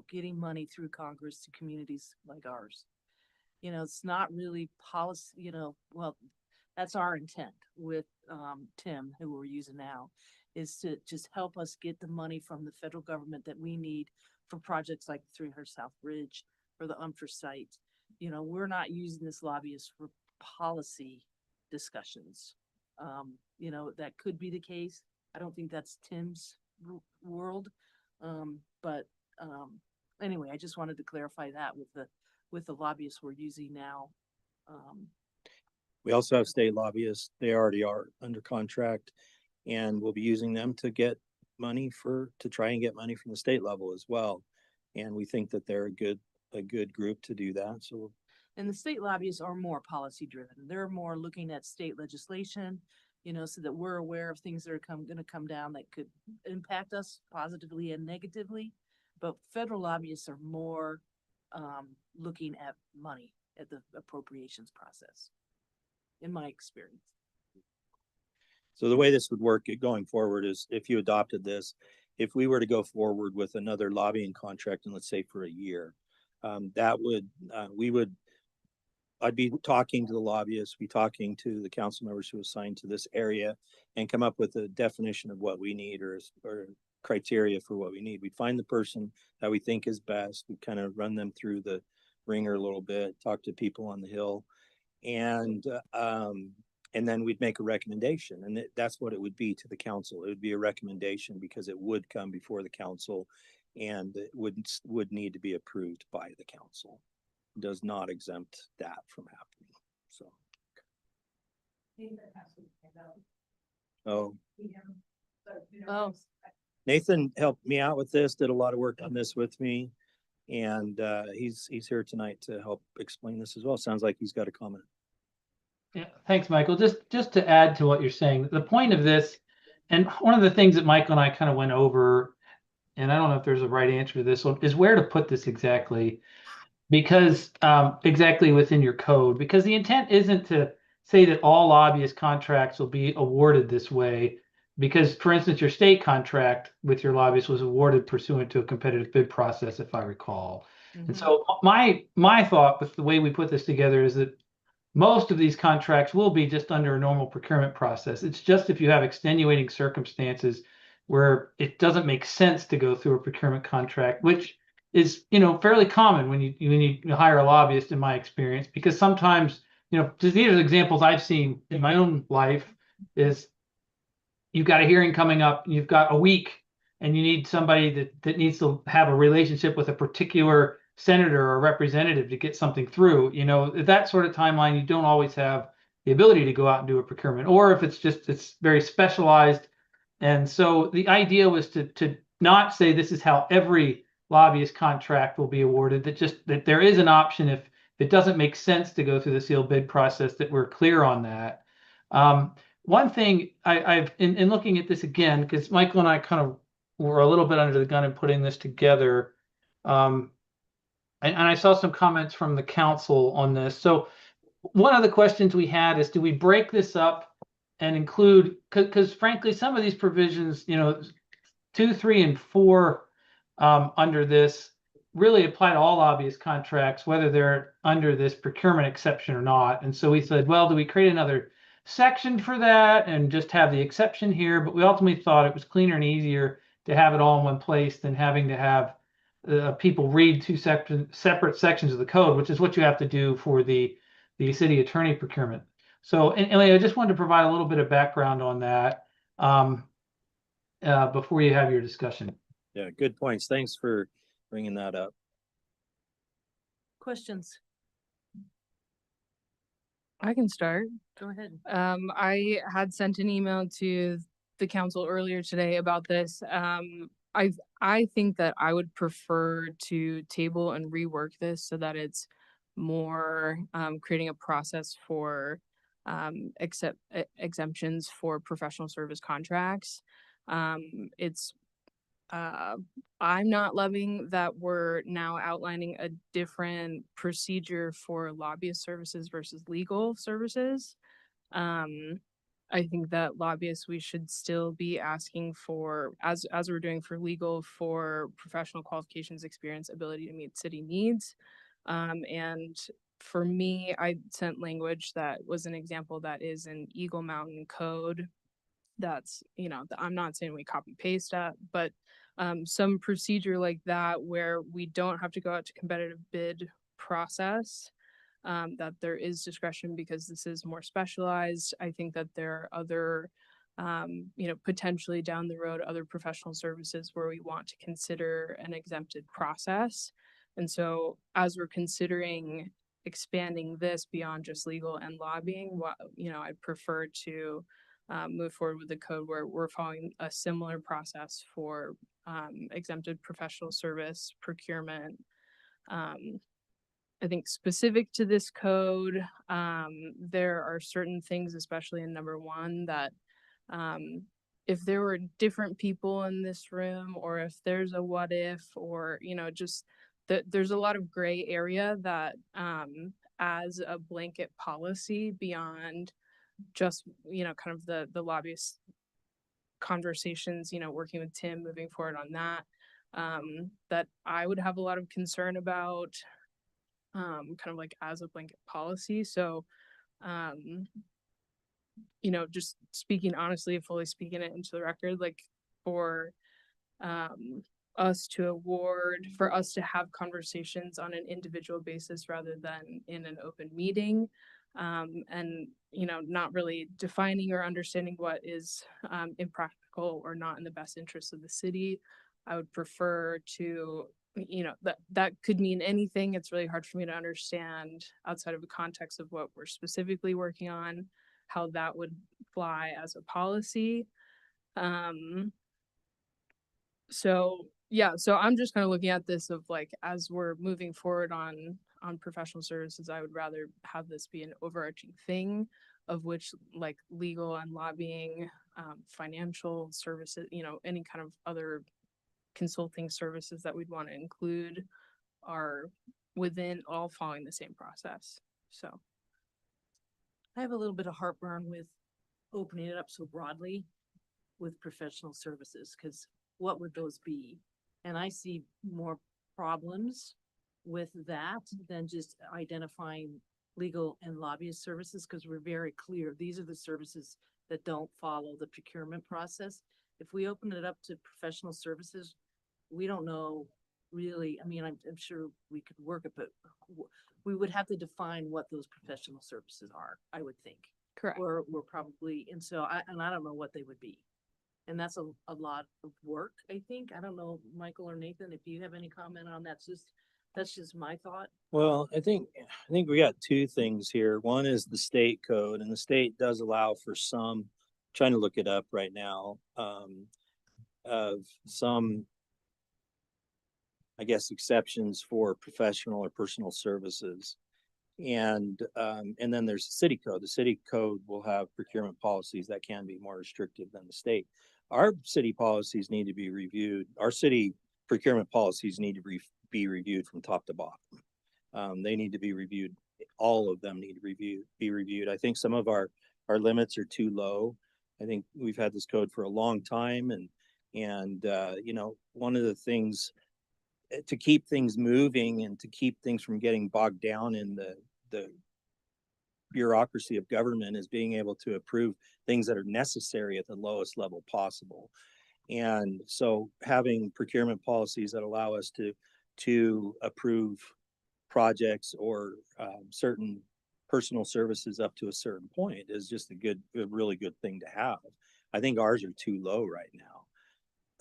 getting money through Congress to communities like ours. It's not really policy, well, that's our intent with Tim, who we're using now, is to just help us get the money from the federal government that we need for projects like 300 South Bridge or the Umfer site. We're not using this lobbyist for policy discussions. That could be the case. I don't think that's Tim's world. But anyway, I just wanted to clarify that with the lobbyists we're using now. We also have state lobbyists. They already are under contract, and we'll be using them to get money to try and get money from the state level as well. And we think that they're a good group to do that. So And the state lobbyists are more policy driven. They're more looking at state legislation, so that we're aware of things that are going to come down that could impact us positively and negatively. But federal lobbyists are more looking at money at the appropriations process, in my experience. So the way this would work going forward is, if you adopted this, if we were to go forward with another lobbying contract, and let's say for a year, I'd be talking to the lobbyists, be talking to the council members who are assigned to this area, and come up with a definition of what we need or criteria for what we need. We'd find the person that we think is best. We kind of run them through the ringer a little bit, talk to people on the Hill, and then we'd make a recommendation. And that's what it would be to the council. It would be a recommendation because it would come before the council, and it would need to be approved by the council. Does not exempt that from happening. So. Oh, Nathan helped me out with this, did a lot of work on this with me. And he's here tonight to help explain this as well. Sounds like he's got a comment. Yeah, thanks, Michael. Just to add to what you're saying, the point of this, and one of the things that Michael and I kind of went over, and I don't know if there's a right answer to this one, is where to put this exactly. Because exactly within your code, because the intent isn't to say that all lobbyist contracts will be awarded this way. Because, for instance, your state contract with your lobbyist was awarded pursuant to a competitive bid process, if I recall. And so my thought with the way we put this together is that most of these contracts will be just under a normal procurement process. It's just if you have extenuating circumstances where it doesn't make sense to go through a procurement contract, which is, fairly common when you hire a lobbyist, in my experience, because sometimes, just these are examples I've seen in my own life, is you've got a hearing coming up, you've got a week, and you need somebody that needs to have a relationship with a particular senator or representative to get something through. That sort of timeline, you don't always have the ability to go out and do a procurement, or if it's very specialized. And so the idea was to not say this is how every lobbyist contract will be awarded, that there is an option if it doesn't make sense to go through the sealed bid process, that we're clear on that. One thing I've in looking at this again, because Michael and I kind of were a little bit under the gun in putting this together, and I saw some comments from the council on this. So one of the questions we had is, do we break this up and include, because frankly, some of these provisions, 2, 3, and 4 under this really apply to all lobbyist contracts, whether they're under this procurement exception or not. And so we said, well, do we create another section for that and just have the exception here? But we ultimately thought it was cleaner and easier to have it all in one place than having to have people read two separate sections of the code, which is what you have to do for the city attorney procurement. So, and I just wanted to provide a little bit of background on that before you have your discussion. Yeah, good points. Thanks for bringing that up. Questions? I can start. Go ahead. I had sent an email to the council earlier today about this. I think that I would prefer to table and rework this so that it's more, creating a process for, exemptions for professional service contracts. It's, I'm not loving that we're now outlining a different procedure for lobbyist services versus legal services. I think that lobbyists, we should still be asking for, as we're doing for legal, for professional qualifications, experience, ability to meet city needs. And for me, I sent language that was an example that is in Eagle Mountain Code. That's, I'm not saying we copy paste that, but some procedure like that where we don't have to go out to competitive bid process, that there is discretion because this is more specialized. I think that there are other, potentially down the road, other professional services where we want to consider an exempted process. And so as we're considering expanding this beyond just legal and lobbying, I'd prefer to move forward with the code where we're following a similar process for exempted professional service procurement. I think specific to this code, there are certain things, especially in number 1, that if there were different people in this room, or if there's a what if, or, just that there's a lot of gray area that as a blanket policy beyond just, kind of the lobbyist conversations, working with Tim moving forward on that, that I would have a lot of concern about, kind of like as a blanket policy. So, just speaking honestly, fully speaking it into the record, like for us to have conversations on an individual basis rather than in an open meeting, and not really defining or understanding what is impractical or not in the best interest of the city. I would prefer to, that could mean anything. It's really hard for me to understand outside of the context of what we're specifically working on, how that would fly as a policy. So I'm just kind of looking at this of like, as we're moving forward on professional services, I would rather have this be an overarching thing of which like legal and lobbying, financial services, any kind of other consulting services that we'd want to include are within all following the same process. So I have a little bit of heartburn with opening it up so broadly with professional services, because what would those be? And I see more problems with that than just identifying legal and lobbyist services, because we're very clear, these are the services that don't follow the procurement process. If we open it up to professional services, we don't know really, I mean, I'm sure we could work it, but we would have to define what those professional services are, I would think. correct. Or we're probably, and so I don't know what they would be. And that's a lot of work, I think. I don't know, Michael or Nathan, if you have any comment on that. That's just my thought. Well, I think we got 2 things here. One is the state code, and the state does allow for some, trying to look it up right now, of some, I guess, exceptions for professional or personal services. And then there's the city code. The city code will have procurement policies that can be more restrictive than the state. Our city policies need to be reviewed. Our city procurement policies need to be reviewed from top to bottom. They need to be reviewed. All of them need to be reviewed. I think some of our limits are too low. I think we've had this code for a long time, and one of the things to keep things moving and to keep things from getting bogged down in the bureaucracy of government is being able to approve things that are necessary at the lowest level possible. And so having procurement policies that allow us to approve projects or certain personal services up to a certain point is just a really good thing to have. I think ours are too low right now.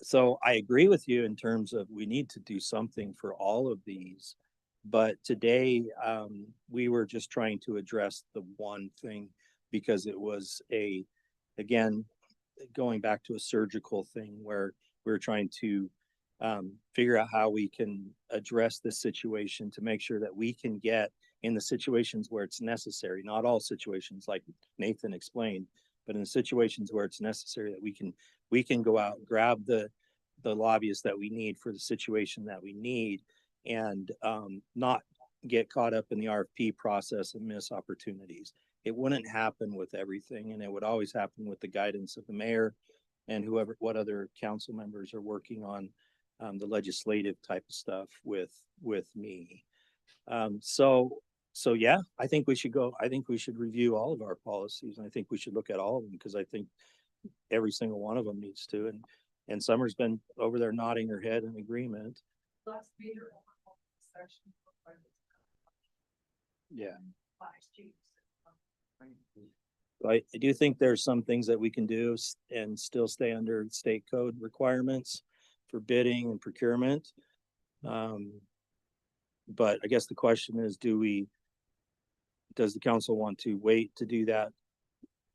So I agree with you in terms of we need to do something for all of these But today, we were just trying to address the one thing because it was again, going back to a surgical thing where we're trying to figure out how we can address this situation to make sure that we can get in the situations where it's necessary, not all situations like Nathan explained, but in the situations where it's necessary that we can go out and grab the lobbyists that we need for the situation that we need and not get caught up in the RFP process and miss opportunities. It wouldn't happen with everything, and it would always happen with the guidance of the mayor and what other council members are working on the legislative type of stuff with me. So yeah, I think we should review all of our policies, and I think we should look at all of them because I think every single one of them needs to. And Summer's been over there nodding her head in agreement. Yeah. I do think there's some things that we can do and still stay under state code requirements for bidding and procurement. But I guess the question is, does the council want to wait to do that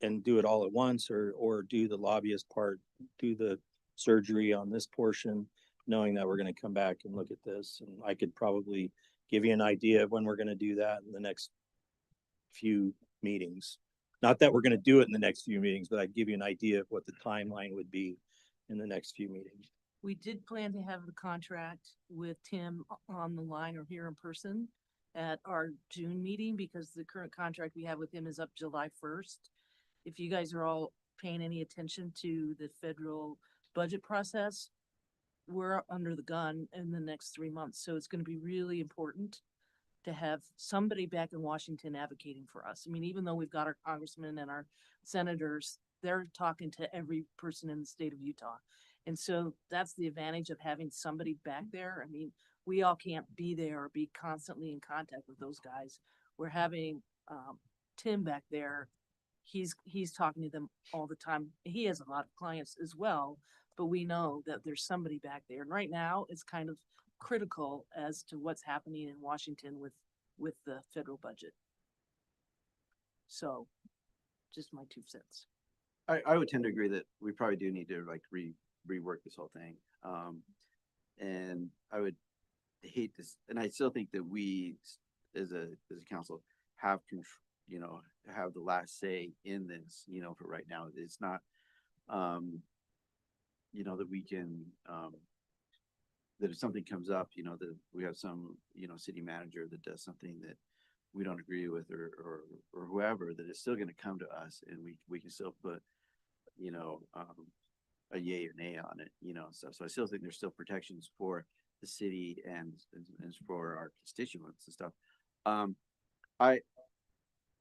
and do it all at once, or do the lobbyist part, do the surgery on this portion, knowing that we're going to come back and look at this? And I could probably give you an idea of when we're going to do that in the next few meetings. Not that we're going to do it in the next few meetings, but I'd give you an idea of what the timeline would be in the next few meetings. We did plan to have the contract with Tim on the line or here in person at our June meeting because the current contract we have with him is up July 1st. If you guys are all paying any attention to the federal budget process, we're under the gun in the next 3 months. So it's going to be really important to have somebody back in Washington advocating for us. I mean, even though we've got our congressmen and our senators, they're talking to every person in the state of Utah. And so that's the advantage of having somebody back there. I mean, we all can't be there or be constantly in contact with those guys. We're having Tim back there. He's talking to them all the time. He has a lot of clients as well, but we know that there's somebody back there. And right now it's kind of critical as to what's happening in Washington with the federal budget. So just my 2 cents. I would tend to agree that we probably do need to like rework this whole thing. And I would hate this, and I still think that we as a council have have the last say in this, for right now. It's not that we can that if something comes up, that we have some, city manager that does something that we don't agree with or whoever, that is still going to come to us and we can still put, a yay or nay on it, stuff. So I still think there's still protections for the city and for our constituents and stuff.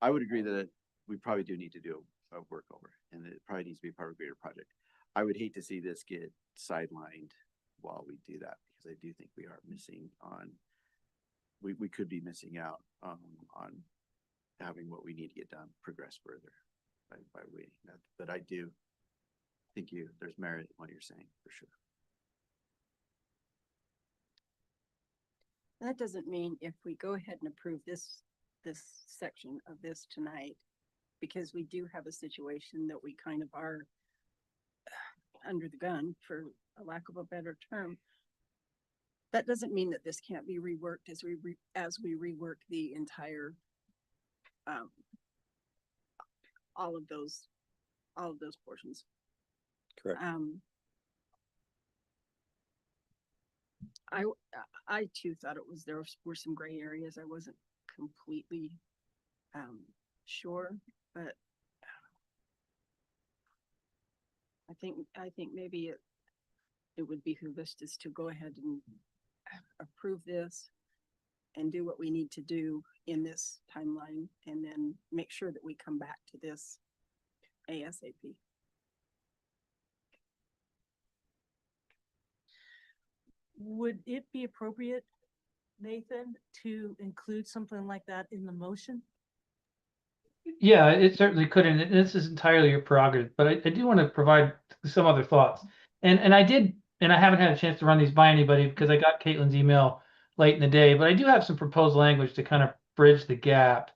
I would agree that we probably do need to do a workover and it probably needs to be part of a greater project. I would hate to see this get sidelined while we do that, because I do think we are missing on, we could be missing out on having what we need to get done progress further by waiting. But I do think there's merit in what you're saying for sure. That doesn't mean if we go ahead and approve this section of this tonight, because we do have a situation that we kind of are under the gun, for a lack of a better term. That doesn't mean that this can't be reworked as we rework the entire all of those portions. Correct. I too thought there were some gray areas. I wasn't completely sure, but I think maybe it would behoove us just to go ahead and approve this and do what we need to do in this timeline, and then make sure that we come back to this ASAP. Would it be appropriate, Nathan, to include something like that in the motion? Yeah, it certainly could, and this is entirely your prerogative, but I do want to provide some other thoughts. And I haven't had a chance to run these by anybody because I got Caitlin's email late in the day, but I do have some proposed language to kind of bridge the gap.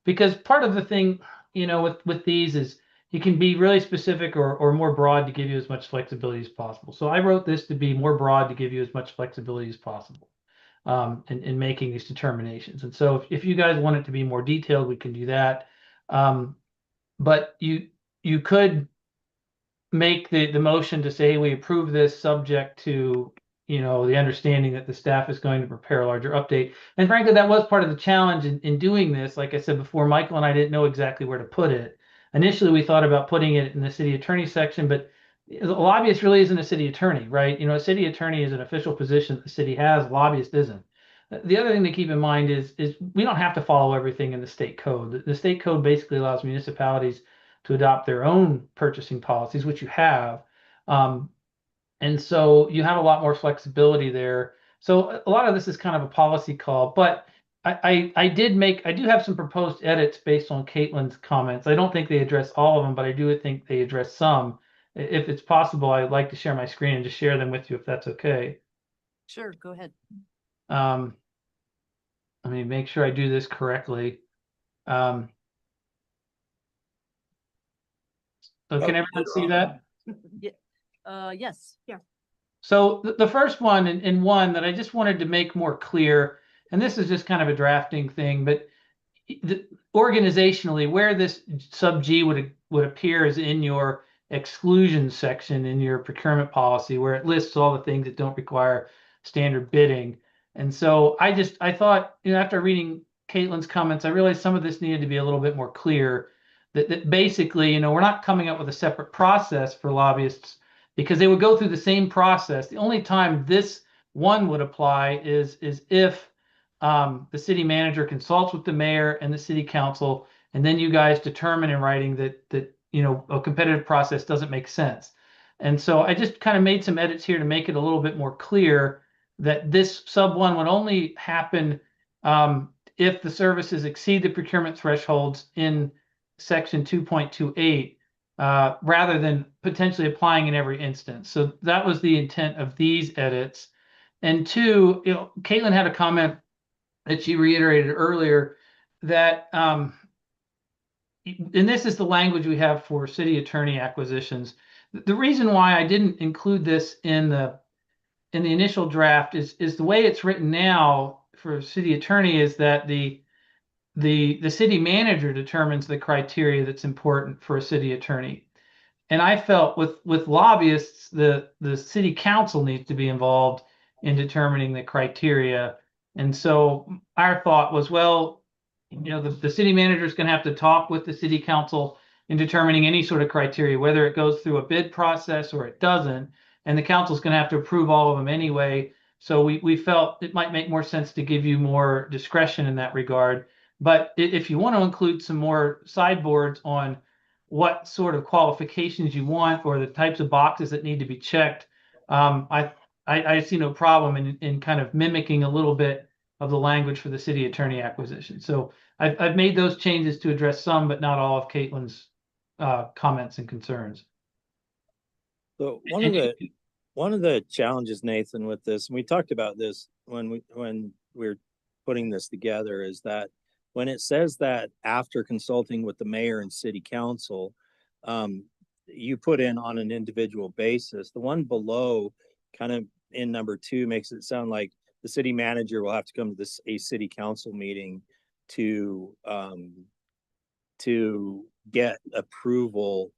Because part of the thing, with these is you can be really specific or more broad to give you as much flexibility as possible. So I wrote this to be more broad to give you as much flexibility as possible in making these determinations. And so if you guys want it to be more detailed, we can do that. But you could make the motion to say, hey, we approve this subject to, the understanding that the staff is going to prepare a larger update. And frankly, that was part of the challenge in doing this. Like I said before, Michael and I didn't know exactly where to put it. Initially, we thought about putting it in the city attorney section, but a lobbyist really isn't a city attorney, right? A city attorney is an official position that the city has, lobbyist isn't. The other thing to keep in mind is we don't have to follow everything in the state code. The state code basically allows municipalities to adopt their own purchasing policies, which you have. And so you have a lot more flexibility there. So a lot of this is kind of a policy call, but I do have some proposed edits based on Caitlin's comments. I don't think they address all of them, but I do think they address some. If it's possible, I'd like to share my screen and just share them with you if that's okay. Sure, go ahead. Let me make sure I do this correctly. So can everyone see that? Yes. Yeah. So the first one and one that I just wanted to make more clear, and this is just kind of a drafting thing, but organizationally, where this sub G would appear is in your exclusion section in your procurement policy, where it lists all the things that don't require standard bidding. And so I thought, after reading Caitlin's comments, I realized some of this needed to be a little bit more clear. That basically, we're not coming up with a separate process for lobbyists because they would go through the same process. The only time this one would apply is if the city manager consults with the mayor and the city council, and then you guys determine in writing that a competitive process doesn't make sense. And so I just kind of made some edits here to make it a little bit more clear that this sub one would only happen if the services exceed the procurement thresholds in section 2.28, rather than potentially applying in every instance. So that was the intent of these edits. And two, Caitlin had a comment that she reiterated earlier that, and this is the language we have for city attorney acquisitions. The reason why I didn't include this in the initial draft is the way it's written now for city attorney is that the city manager determines the criteria that's important for a city attorney. And I felt with lobbyists, the city council needs to be involved in determining the criteria. And so our thought was, well, the city manager is going to have to talk with the city council in determining any sort of criteria, whether it goes through a bid process or it doesn't. And the council is going to have to approve all of them anyway. So we felt it might make more sense to give you more discretion in that regard. But if you want to include some more sideboards on what sort of qualifications you want or the types of boxes that need to be checked, I see no problem in kind of mimicking a little bit of the language for the city attorney acquisition. So I've made those changes to address some, but not all of Caitlin's comments and concerns. So one of the challenges, Nathan, with this, and we talked about this when we were putting this together, is that when it says that after consulting with the mayor and city council, you put in on an individual basis. The one below, kind of in number 2, makes it sound like the city manager will have to come to a city council meeting to get approval.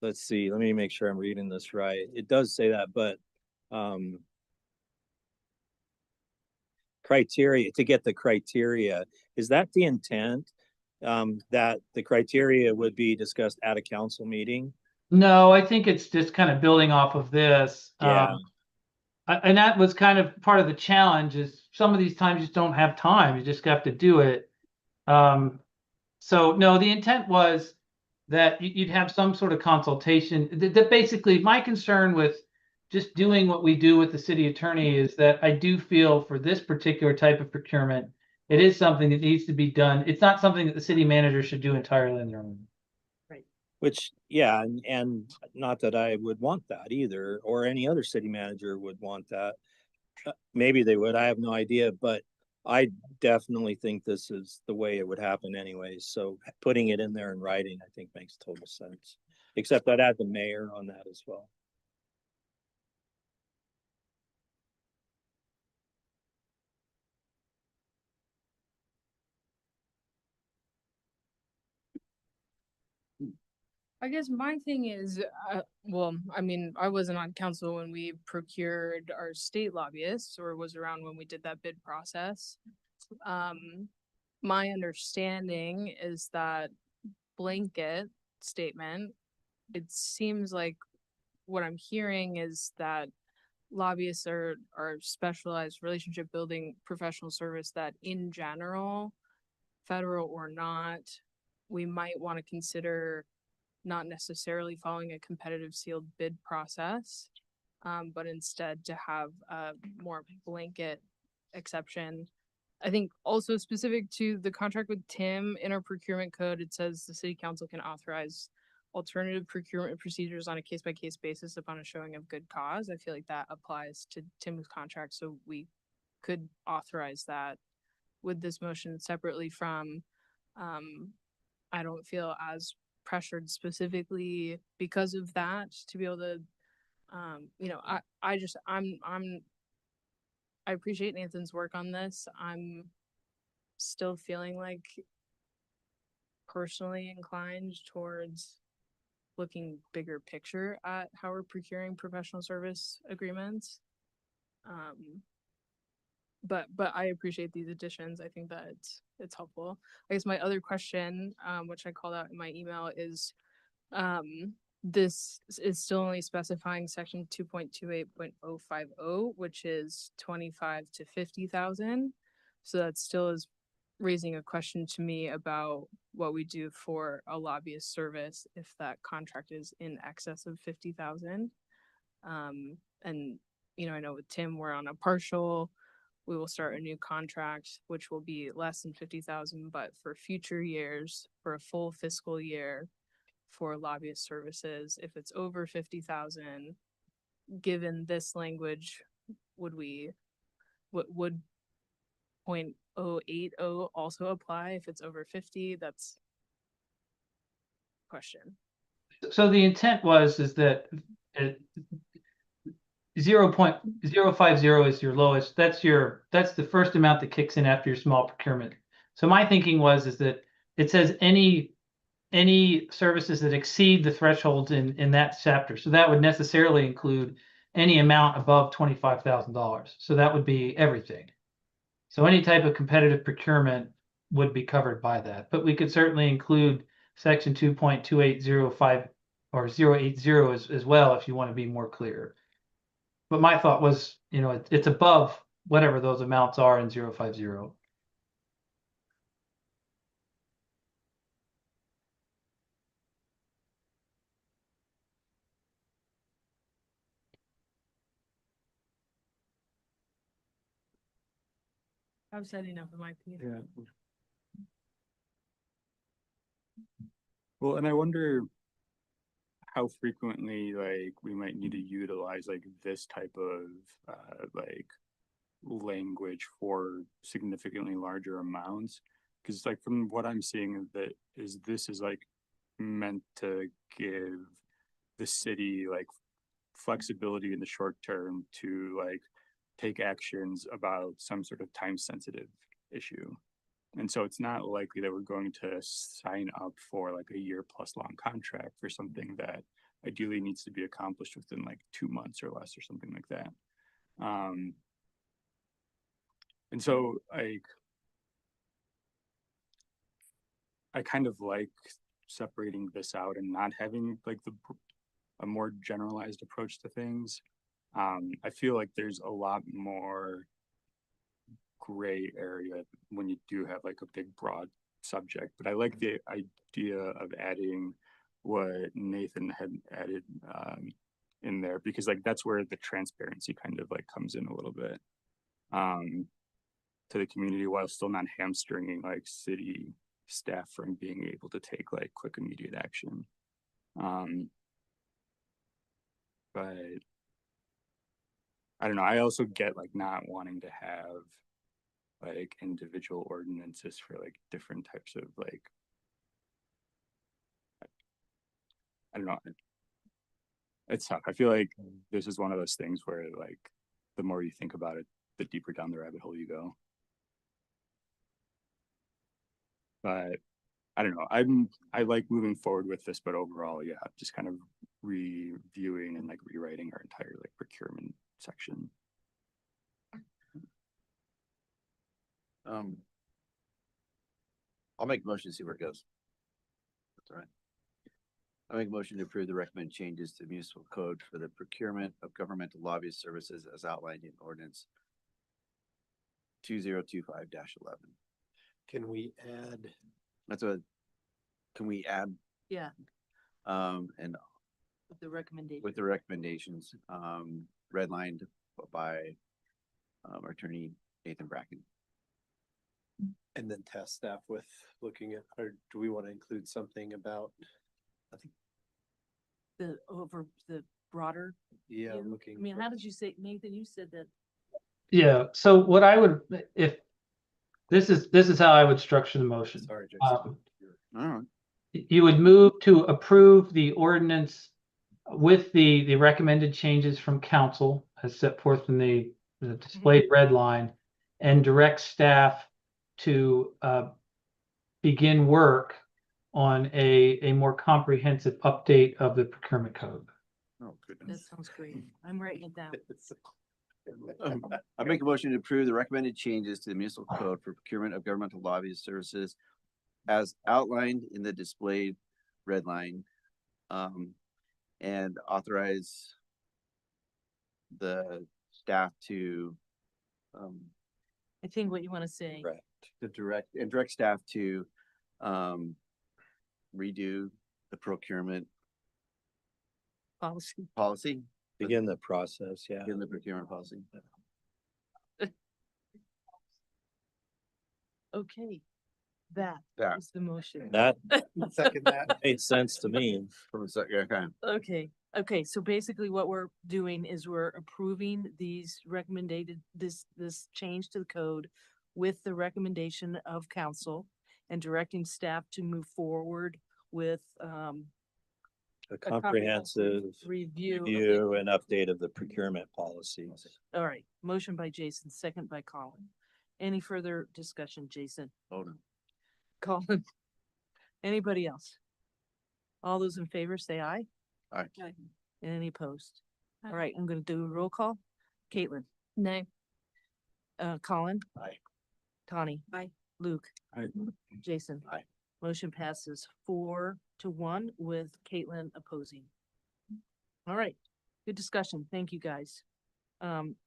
Let's see, let me make sure I'm reading this right. It does say that, but criteria, to get the criteria, is that the intent? That the criteria would be discussed at a council meeting? No, I think it's just kind of building off of this. Yeah. And that was kind of part of the challenge is some of these times you just don't have time. You just have to do it. So no, the intent was that you'd have some sort of consultation. That basically my concern with just doing what we do with the city attorney is that I do feel for this particular type of procurement, it is something that needs to be done. It's not something that the city manager should do entirely on their own. Right. Which, yeah, and not that I would want that either, or any other city manager would want that. maybe they would, I have no idea, but I definitely think this is the way it would happen anyways. So putting it in there in writing, I think makes total sense. Except I'd add the mayor on that as well. I guess my thing is, well, I mean, I wasn't on council when we procured our state lobbyists or was around when we did that bid process. My understanding is that blanket statement, it seems like what I'm hearing is that lobbyists are specialized relationship building professional service that in general, federal or not, we might want to consider not necessarily following a competitive sealed bid process, but instead to have a more blanket exception. I think also specific to the contract with Tim in our procurement code, it says the city council can authorize alternative procurement procedures on a case-by-case basis upon a showing of good cause. I feel like that applies to Tim's contract, so we could authorize that with this motion separately from, I don't feel as pressured specifically because of that to be able to, I appreciate Nathan's work on this. I'm still feeling like personally inclined towards looking bigger picture at how we're procuring professional service agreements. But I appreciate these additions. I think that it's helpful. I guess my other question, which I called out in my email, is this is still only specifying section 2.28.050, which is 25 to 50,000. So that still is raising a question to me about what we do for a lobbyist service if that contract is in excess of 50,000. And I know with Tim, we're on a partial. We will start a new contract, which will be less than 50,000, but for future years, for a full fiscal year for lobbyist services, if it's over 50,000, given this language, would 0.080 also apply if it's over 50? That's question. So the intent is that 0.050 is your lowest. That's the first amount that kicks in after your small procurement. So my thinking is that it says any services that exceed the thresholds in that chapter. So that would necessarily include any amount above $25,000. So that would be everything. So any type of competitive procurement would be covered by that. But we could certainly include section 2.2805 or 080 as well if you want to be more clear. But my thought was, it's above whatever those amounts are in 050. I've said enough of my piece. Yeah. Well, and I wonder how frequently we might need to utilize this type of language for significantly larger amounts, because from what I'm seeing this is meant to give the city flexibility in the short term to take actions about some sort of time sensitive issue. And so it's not likely that we're going to sign up for a year plus long contract for something that ideally needs to be accomplished within 2 months or less or something like that. And so I kind of like separating this out and not having a more generalized approach to things. I feel like there's a lot more gray area when you do have a big broad subject, but I like the idea of adding what Nathan had added in there, because that's where the transparency kind of comes in a little bit to the community, while still not hamstringing city staff from being able to take quick immediate action. But I don't know, I also get like not wanting to have like individual ordinances for like different types of like, I don't know. It's tough. I feel like this is one of those things where like the more you think about it, the deeper down the rabbit hole you go. But I don't know. I like moving forward with this, but overall, yeah, just kind of reviewing and like rewriting our entire like procurement section. I'll make a motion to see where it goes. That's all right. I make a motion to approve the recommended changes to municipal code for the procurement of governmental lobbyist services as outlined in ordinance 2025-11. Can we add, Can we add, Yeah, and with the recommendation. with the recommendations, redlined by our attorney Nathan Bracken. and then task staff with looking at, or do we want to include something about, I think, The broader. yeah, view? looking. I mean, for- how did you say, Nathan, you said that, Yeah, so what I would, if, this is how I would structure the motion. Sorry, Jason. All right. You would move to approve the ordinance with the recommended changes from council as set forth in the displayed red line, and direct staff to begin work on a more comprehensive update of the procurement code. Oh, that goodness. sounds great. I'm writing it down. I make a motion to approve the recommended changes to the municipal code for procurement of governmental lobbyist services as outlined in the displayed red line, and authorize the staff to, I think what you want to say. Right. to direct staff to, redo the procurement Policy. policy, Begin the process, yeah. in the procurement policy. Okay, that That. is the motion. That Second that. made sense to me. From a second, okay. Okay, so basically what we're doing is we're approving these recommended, this change to the code with the recommendation of council and directing staff to move forward with A comprehensive review. of the- review and update of the procurement policies. All right, motion by Jason, second by Colin. Any further discussion, Jason? Hold on. Colin? Anybody else? All those in favor say aye. Aye. Any opposed? All right, I'm gonna do a roll call. Caitlin, Nay. Colin? Aye. Tawny? Aye. Luke? Aye. Jason? Aye. Motion passes 4-1 with Caitlin opposing. All right, good discussion. Thank you, guys.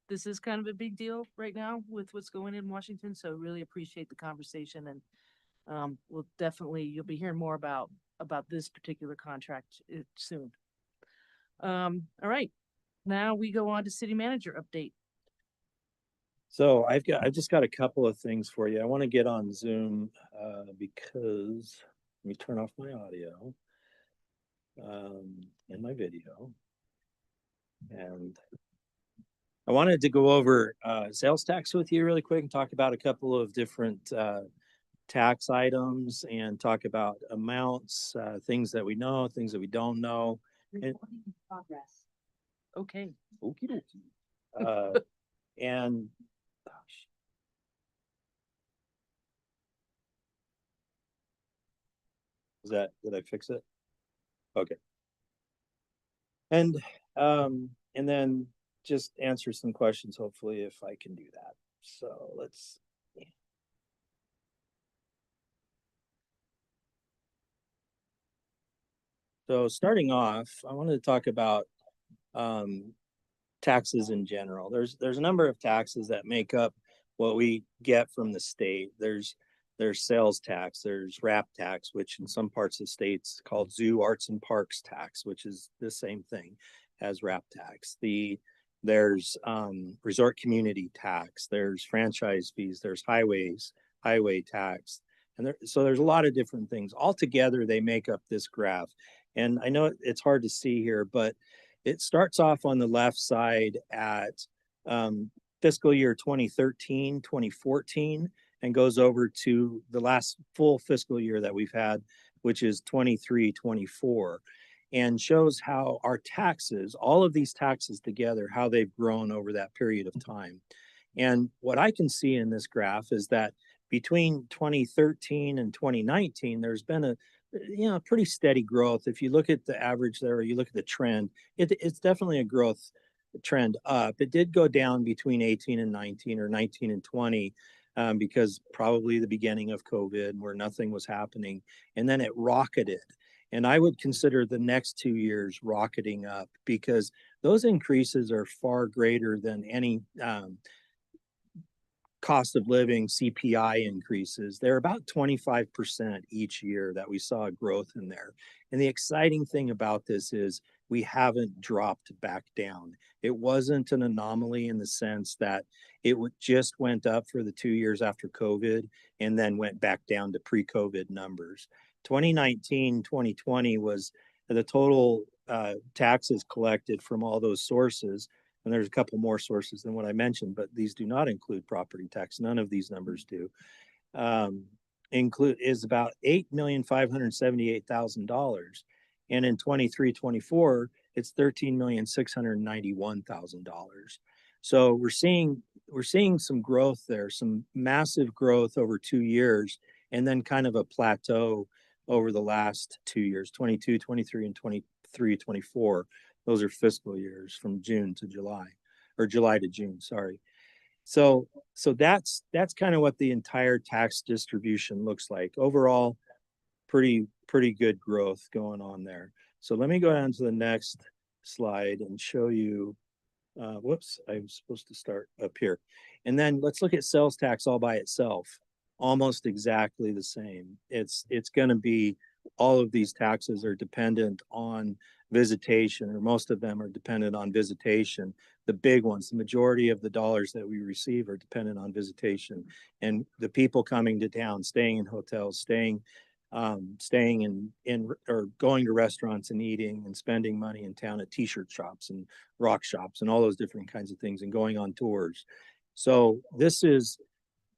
This is kind of a big deal right now with what's going in Washington, so really appreciate the conversation and we'll definitely, you'll be hearing more about this particular contract soon. All right, now we go on to city manager update. So I've just got a couple of things for you. I want to get on Zoom because let me turn off my audio and my video. And I wanted to go over sales tax with you really quick and talk about a couple of different tax items and talk about amounts, things that we know, things that we don't know. Recording in progress. Okay. Okie dokie. And did I fix it? Okay. And then just answer some questions, hopefully, if I can do that. So let's. So starting off, I wanted to talk about taxes in general. There's a number of taxes that make up what we get from the state. There's sales tax, there's RAP tax, which in some parts of the states called Zoo Arts and Parks tax, which is the same thing as RAP tax. There's resort community tax, there's franchise fees, there's highway tax. And so there's a lot of different things. Altogether, they make up this graph. And I know it's hard to see here, but it starts off on the left side at fiscal year 2013, 2014, and goes over to the last full fiscal year that we've had, which is 23, 24, and shows how our taxes, all of these taxes together, how they've grown over that period of time. And what I can see in this graph is that between 2013 and 2019, there's been a pretty steady growth. If you look at the average there, or you look at the trend, it's definitely a growth trend up. It did go down between 18 and 19, or 19 and 20, because probably the beginning of COVID, where nothing was happening, and then it rocketed. And I would consider the next 2 years rocketing up, because those increases are far greater than any cost of living CPI increases. They're about 25% each year that we saw growth in there. And the exciting thing about this is we haven't dropped back down. It wasn't an anomaly in the sense that it just went up for the 2 years after COVID and then went back down to pre-COVID numbers. 2019, 2020 was the total taxes collected from all those sources. And there's a couple more sources than what I mentioned, but these do not include property tax. None of these numbers do. Is about $8,578,000. And in 23-24, it's $13,691,000. So we're seeing some growth there, some massive growth over 2 years, and then kind of a plateau over the last 2 years, 22, 23, and 23, 24. Those are fiscal years from June to July, or July to June, sorry. So that's kind of what the entire tax distribution looks like. Overall, pretty good growth going on there. So let me go down to the next slide and show you, whoops, I was supposed to start up here. And then let's look at sales tax all by itself. Almost exactly the same. It's going to be, all of these taxes are dependent on visitation, or most of them are dependent on visitation. The big ones, the majority of the dollars that we receive are dependent on visitation, and the people coming to town, staying in hotels, staying in or going to restaurants and eating and spending money in town at t-shirt shops and rock shops and all those different kinds of things, and going on tours. So this is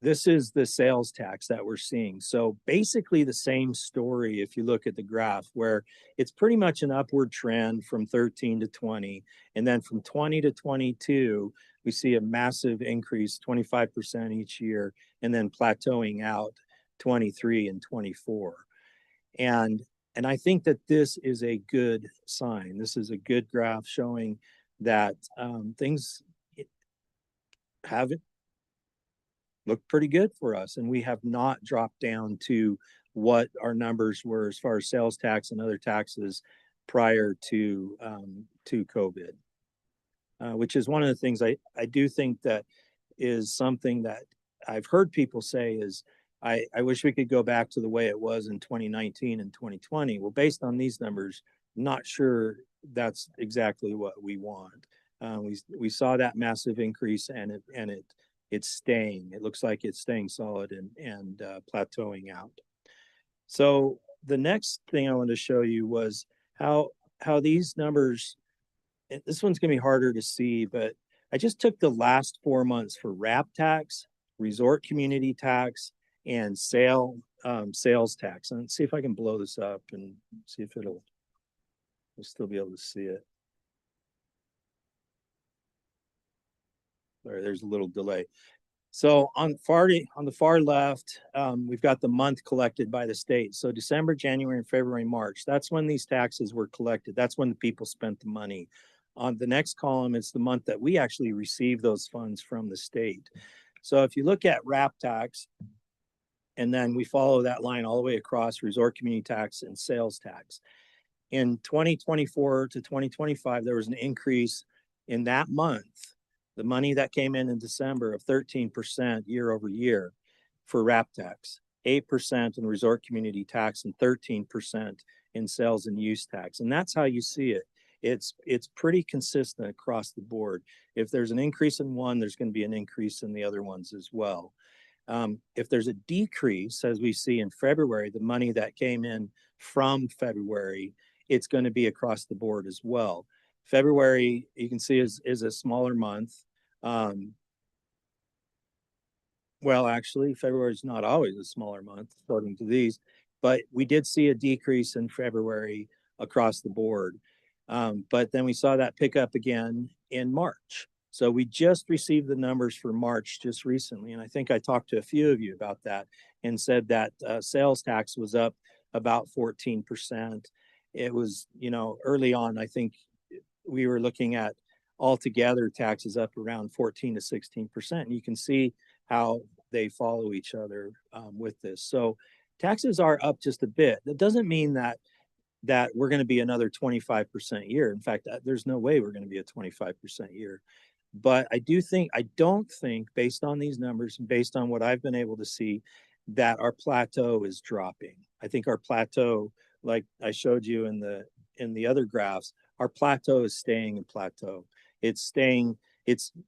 the sales tax that we're seeing. So basically the same story if you look at the graph, where it's pretty much an upward trend from 13 to 20. And then from 20 to 22, we see a massive increase, 25% each year, and then plateauing out 23 and 24. And I think that this is a good sign. This is a good graph showing that things haven't looked pretty good for us, and we have not dropped down to what our numbers were as far as sales tax and other taxes prior to COVID, which is one of the things I do think that is something that I've heard people say is, I wish we could go back to the way it was in 2019 and 2020. Well, based on these numbers, not sure that's exactly what we want. We saw that massive increase, and it's staying. It looks like it's staying solid and plateauing out. So the next thing I wanted to show you was how these numbers, this one's gonna be harder to see, but I just took the last 4 months for wrap tax, resort community tax, and sales tax. And let's see if I can blow this up and see if we'll still be able to see it. Sorry, there's a little delay. So on the far left, we've got the month collected by the state. So December, January, and February, March, that's when these taxes were collected. That's when the people spent the money. On the next column, it's the month that we actually received those funds from the state. So if you look at wrap tax, and then we follow that line all the way across, resort community tax and sales tax. In 2024 to 2025, there was an increase in that month, the money that came in December, of 13% year over year for wrap tax, 8% in resort community tax, and 13% in sales and use tax. And that's how you see it. It's pretty consistent across the board. If there's an increase in one, there's going to be an increase in the other ones as well. If there's a decrease, as we see in February, the money that came in from February, it's going to be across the board as well. February, you can see, is a smaller month. Um, well, actually, February is not always a smaller month according to these, but we did see a decrease in February across the board. But then we saw that pick up again in March. So we just received the numbers for March just recently. And I think I talked to a few of you about that and said that sales tax was up about 14%. It was, early on, I think we were looking at altogether taxes up around 14 to 16%. You can see how they follow each other with this. So taxes are up just a bit. That doesn't mean that we're going to be another 25% year. In fact, there's no way we're going to be a 25% year. But I don't think based on these numbers and based on what I've been able to see, that our plateau is dropping. I think our plateau, like I showed you in the other graphs, our plateau is staying in plateau. It's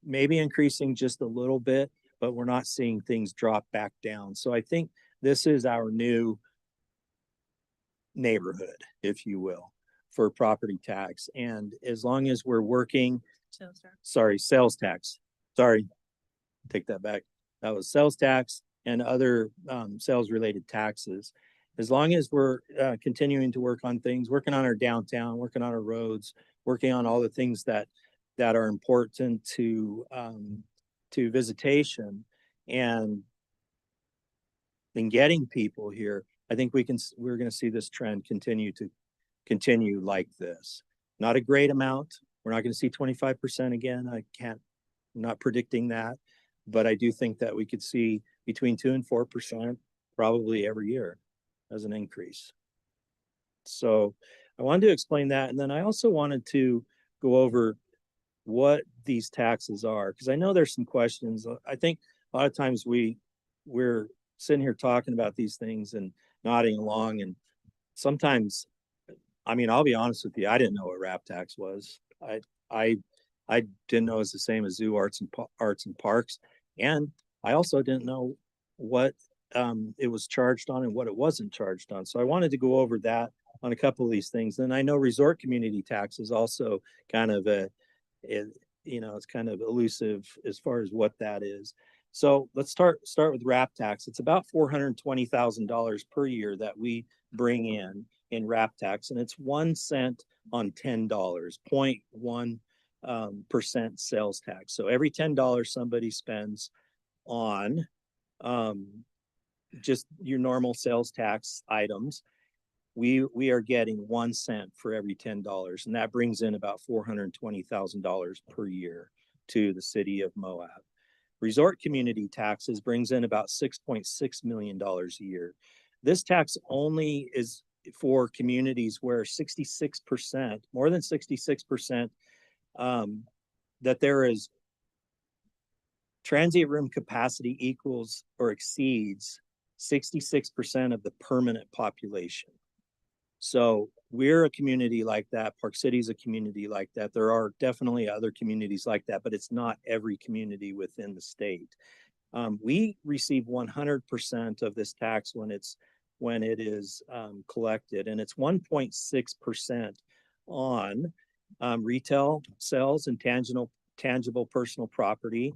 maybe increasing just a little bit, but we're not seeing things drop back down. So I think this is our new neighborhood, if you will, for property tax. And as long as we're working, sales tax, sorry, take that back. That was sales tax and other sales related taxes. As long as we're continuing to work on things, working on our downtown, working on our roads, working on all the things that are important to visitation and getting people here, I think we're going to see this trend continue like this. Not a great amount. We're not going to see 25% again. I'm not predicting that, but I do think that we could see between 2 and 4% probably every year as an increase. So I wanted to explain that. And then I also wanted to go over what these taxes are, because I know there's some questions. I think a lot of times we're sitting here talking about these things and nodding along. And sometimes, I'll be honest with you, I didn't know what RAP tax was. I didn't know it was the same as zoo arts and parks. And I also didn't know what it was charged on and what it wasn't charged on. So I wanted to go over that on a couple of these things. And I know resort community tax is also kind of it's kind of elusive as far as what that is. So let's start with RAP tax. It's about $420,000 per year that we bring in RAP tax, and it's 1 cent on $10, 0.1% sales tax. So every $10 somebody spends on just your normal sales tax items, we are getting 1 cent for every $10, and that brings in about $420,000 per year to the city of Moab. Resort community taxes brings in about $6.6 million a year. This tax only is for communities where 66%, more than 66%, that there is transient room capacity equals or exceeds 66% of the permanent population. So we're a community like that. Park City is a community like that. There are definitely other communities like that, but it's not every community within the state. We receive 100% of this tax when it is collected, and it's 1.6% on retail sales and tangible personal property,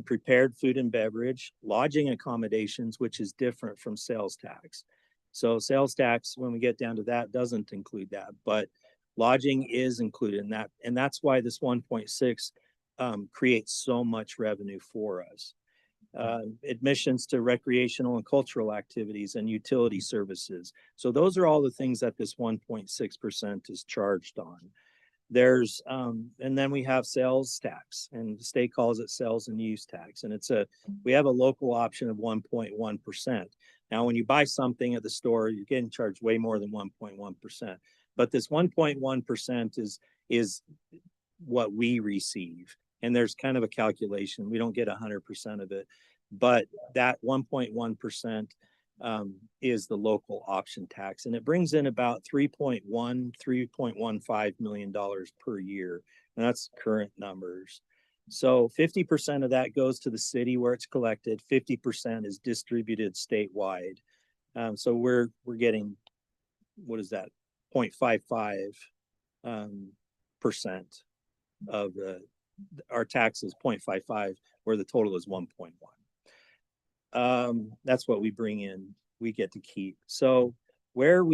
prepared food and beverage, lodging accommodations, which is different from sales tax. So sales tax, when we get down to that, doesn't include that, but lodging is included in that. And that's why this 1.6 creates so much revenue for us. Admissions to recreational and cultural activities and utility services. So those are all the things that this 1.6% is charged on. There's, and then we have sales tax, and the state calls it sales and use tax. And we have a local option of 1.1%. Now, when you buy something at the store, you're getting charged way more than 1.1%. But this 1.1% is what we receive. And there's kind of a calculation. We don't get 100% of it, but that 1.1% is the local option tax. And it brings in about $3.15 million per year. And that's current numbers. So 50% of that goes to the city where it's collected. 50% is distributed statewide. So we're getting, what is that? 0.55% of our tax is 0.55, where the total is 1.1. That's what we bring in, we get to keep. So where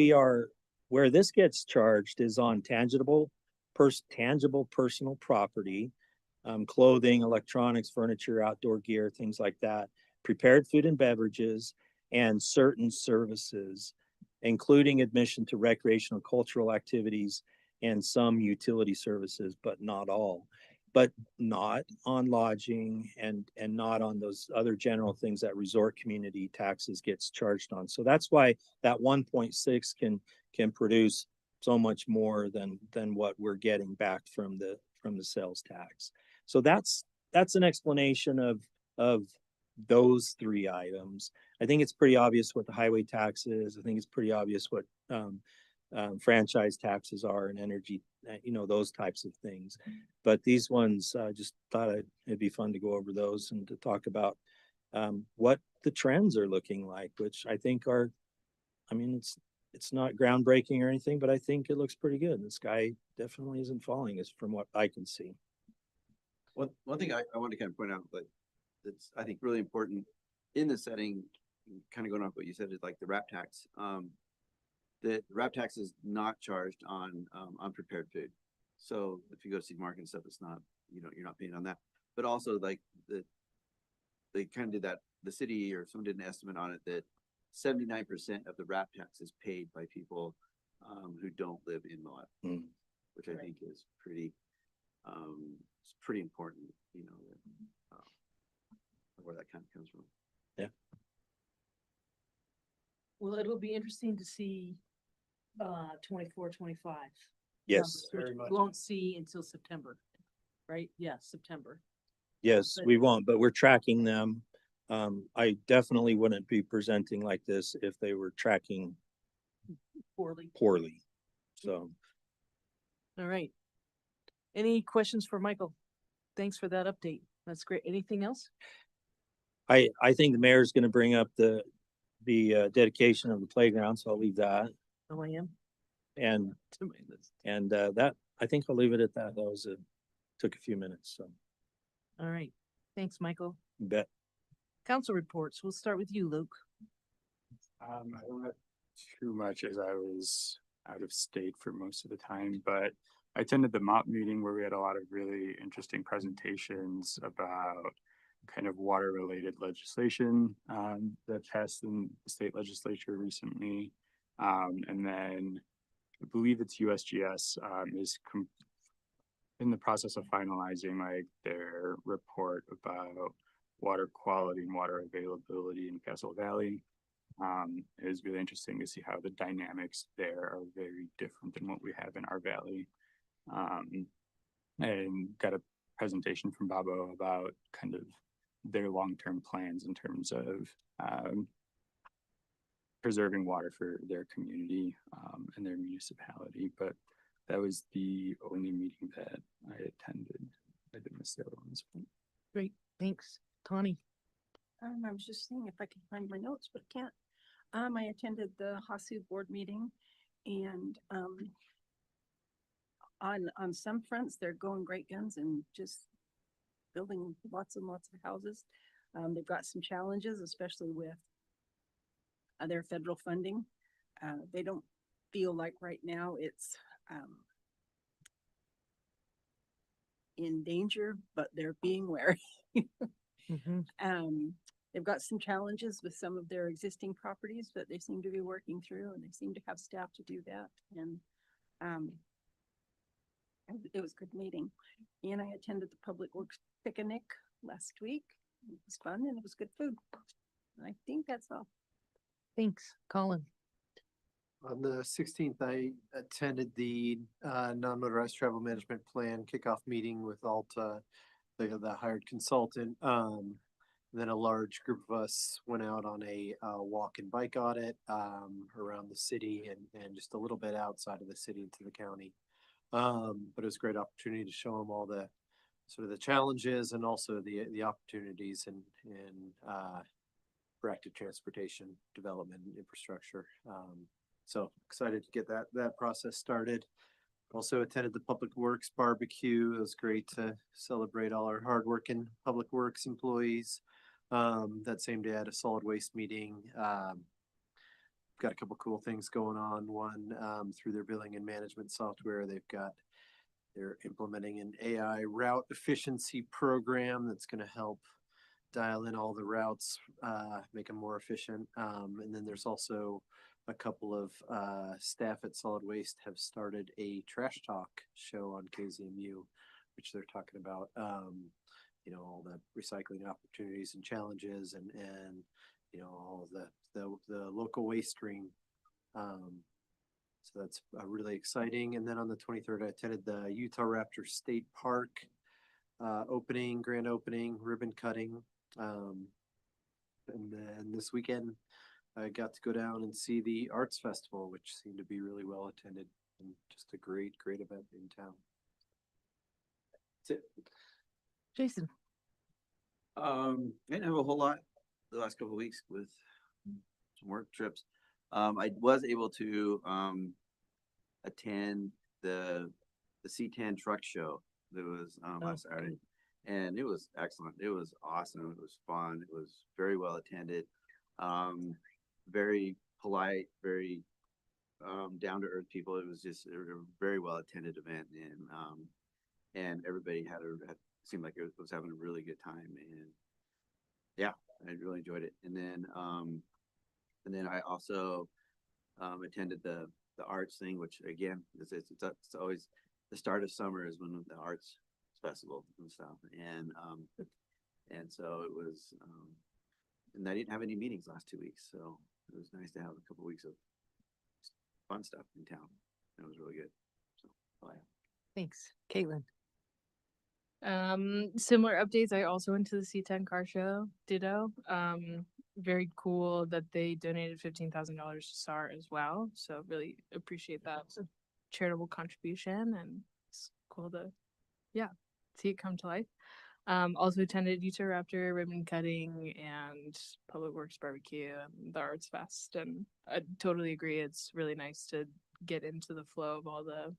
this gets charged is on tangible personal property, clothing, electronics, furniture, outdoor gear, things like that, prepared food and beverages, and certain services, including admission to recreational cultural activities and some utility services, but not all. But not on lodging and not on those other general things that resort community taxes gets charged on. So that's why that 1.6 can produce so much more than what we're getting back from the sales tax. So that's an explanation of those three items. I think it's pretty obvious what the highway tax is. I think it's pretty obvious what franchise taxes are and energy, those types of things. But these ones, just thought it'd be fun to go over those and to talk about what the trends are looking like, which I think are, it's not groundbreaking or anything, but I think it looks pretty good. The sky definitely isn't falling, as from what I can see. One thing I want to kind of point out, but it's, I think, really important in the setting, kind of going off what you said, is like the wrap tax. The wrap tax is not charged on unprepared food. So if you go to see market and stuff, it's not, you're not paying on that. But also, like, they kind of did that, the city or someone did an estimate on it that 79% of the wrap tax is paid by people who don't live in Moab, which I think is pretty, it's pretty important, where that kind of comes from. Yeah. Well, it'll be interesting to see 24, 25. Yes. Which we won't see until September, right? Yeah, September. Yes, we won't, but we're tracking them. I definitely wouldn't be presenting like this if they were tracking poorly. So. All right. Any questions for Michael? Thanks for that update. That's great. Anything else? I think the mayor's going to bring up the dedication of the playground, so I'll leave that. Oh, I am. And that, I think I'll leave it at that. That was took a few minutes, so. All right. Thanks, Michael. You bet. Council reports. We'll start with you, Luke. I don't have too much, as I was out of state for most of the time, but I attended the MOP meeting where we had a lot of really interesting presentations about kind of water related legislation that passed in the state legislature recently. And then I believe it's USGS is in the process of finalizing like their report about water quality and water availability in Castle Valley. It was really interesting to see how the dynamics there are very different than what we have in our valley. And got a presentation from Babo about kind of their long-term plans in terms of preserving water for their community and their municipality. But that was the only meeting that I attended. I didn't miss the other ones. Great, thanks. Tawny. I was just seeing if I can find my notes, but I can't. I attended the HASU board meeting, and on some fronts, they're going great guns and just building lots and lots of houses. They've got some challenges, especially with their federal funding. They don't feel like right now it's in danger, but they're being wary. They've got some challenges with some of their existing properties, but they seem to be working through, and they seem to have staff to do that. And it was a good meeting. And I attended the Public Works picnic last week. It was fun and it was good food. I think that's all. Thanks, Colin. On the 16th, I attended the non-motorized travel management plan kickoff meeting with Alta, the hired consultant. Then a large group of us went out on a walk and bike audit around the city and just a little bit outside of the city into the county. But it was a great opportunity to show them all the sort of the challenges and also the opportunities and for active transportation development and infrastructure. So excited to get that process started. Also attended the Public Works barbecue. It was great to celebrate all our hardworking Public Works employees. That same day I had a solid waste meeting. Got a couple cool things going on. One, through their billing and management software, they're implementing an AI route efficiency program that's going to help dial in all the routes, make them more efficient. And then there's also a couple of staff at Solid Waste have started a trash talk show on KZMU, which they're talking about, all the recycling opportunities and challenges and all the local waste stream. So that's really exciting. And then on the 23rd, I attended the Utah Raptor State Park grand opening, ribbon cutting. And then this weekend, I got to go down and see the Arts Festival, which seemed to be really well attended and just a great event in town. That's it. Jason. I didn't have a whole lot the last couple of weeks with some work trips. I was able to attend the C10 truck show that was last Saturday, and it was excellent. It was awesome. It was fun. It was very well attended. Very polite, very down to earth people. It was just a very well attended event, and everybody seemed like it was having a really good time, and yeah, I really enjoyed it. And then I also attended the arts thing, which again, it's always the start of summer is when the arts festival and stuff, and so it was, and I didn't have any meetings last 2 weeks, so it was nice to have a couple weeks of fun stuff in town. It was really good. So, yeah. Thanks. Caitlin. Similar updates. I also went to the C10 car show. Ditto. Very cool that they donated $15,000 to SAR as well. So really appreciate that. It's a charitable contribution, and it's cool to, see it come to life. Also attended Utah Raptor ribbon cutting and Public Works barbecue and the Arts Fest, and I totally agree. It's really nice to get into the flow of all the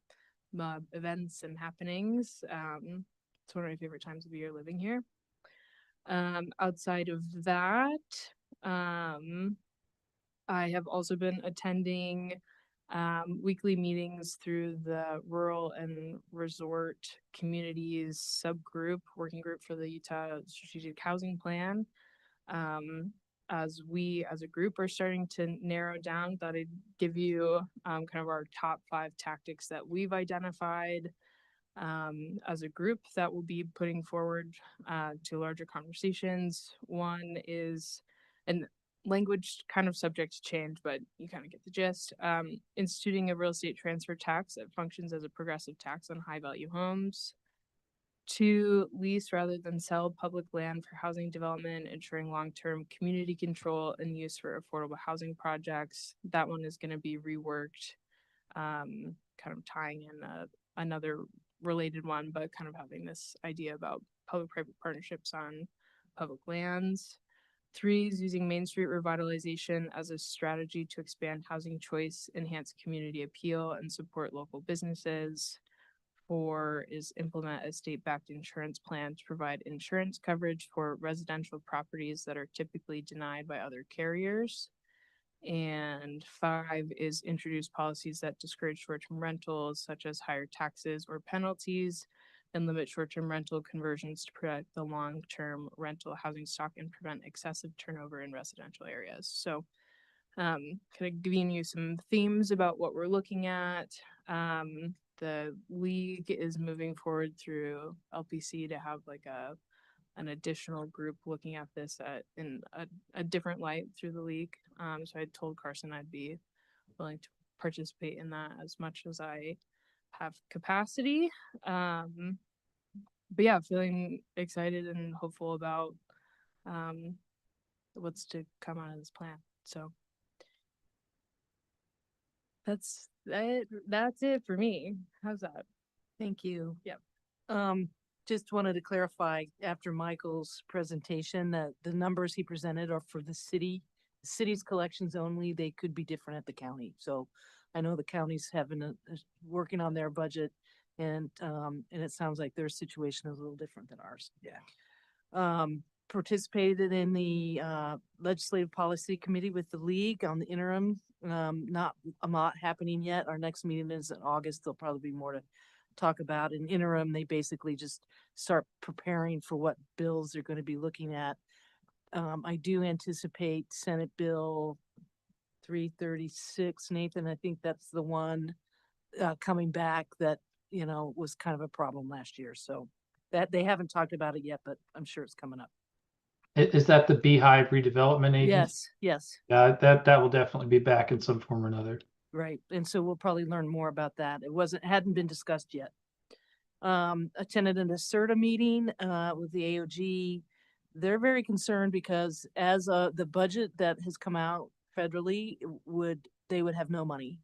events and happenings. It's one of my favorite times of year living here. Outside of that, I have also been attending weekly meetings through the Rural and Resort Communities subgroup, working group for the Utah Strategic Housing Plan. As we as a group are starting to narrow down, thought I'd give you kind of our top 5 tactics that we've identified as a group that we'll be putting forward to larger conversations. One is, and language kind of subject to change, but you kind of get the gist. Instituting a real estate transfer tax that functions as a progressive tax on high value homes. 2, lease rather than sell public land for housing development, ensuring long-term community control and use for affordable housing projects. That one is going to be reworked, kind of tying in another related one, but kind of having this idea about public-private partnerships on public lands. 3 is using Main Street revitalization as a strategy to expand housing choice, enhance community appeal, and support local businesses. 4 is implement a state-backed insurance plan to provide insurance coverage for residential properties that are typically denied by other carriers. And 5 is introduce policies that discourage short-term rentals, such as higher taxes or penalties, and limit short-term rental conversions to protect the long-term rental housing stock and prevent excessive turnover in residential areas. So kind of giving you some themes about what we're looking at. The league is moving forward through LPC to have like an additional group looking at this in a different light through the league. So I told Carson I'd be willing to participate in that as much as I have capacity. But yeah, feeling excited and hopeful about what's to come out of this plan. So that's it for me. How's that? Thank you. Yep. Just wanted to clarify after Michael's presentation that the numbers he presented are for the city's collections only. They could be different at the county. So I know the county's working on their budget and it sounds like their situation is a little different than ours. Yeah. Participated in the legislative policy committee with the league on the interim. Not a lot happening yet. Our next meeting is in August. There'll probably be more to talk about. In interim, they basically just start preparing for what bills they're going to be looking at. I do anticipate Senate Bill 336, Nathan. I think that's the one coming back that, was kind of a problem last year. So that they haven't talked about it yet, but I'm sure it's coming up. Is that the Beehive redevelopment agency? Yes, yes, Yeah, that will definitely be back in some form or another. right. And so we'll probably learn more about that. Hadn't been discussed yet. Attended an ASERTA meeting with the AOG. They're very concerned because as the budget that has come out federally they would have no money.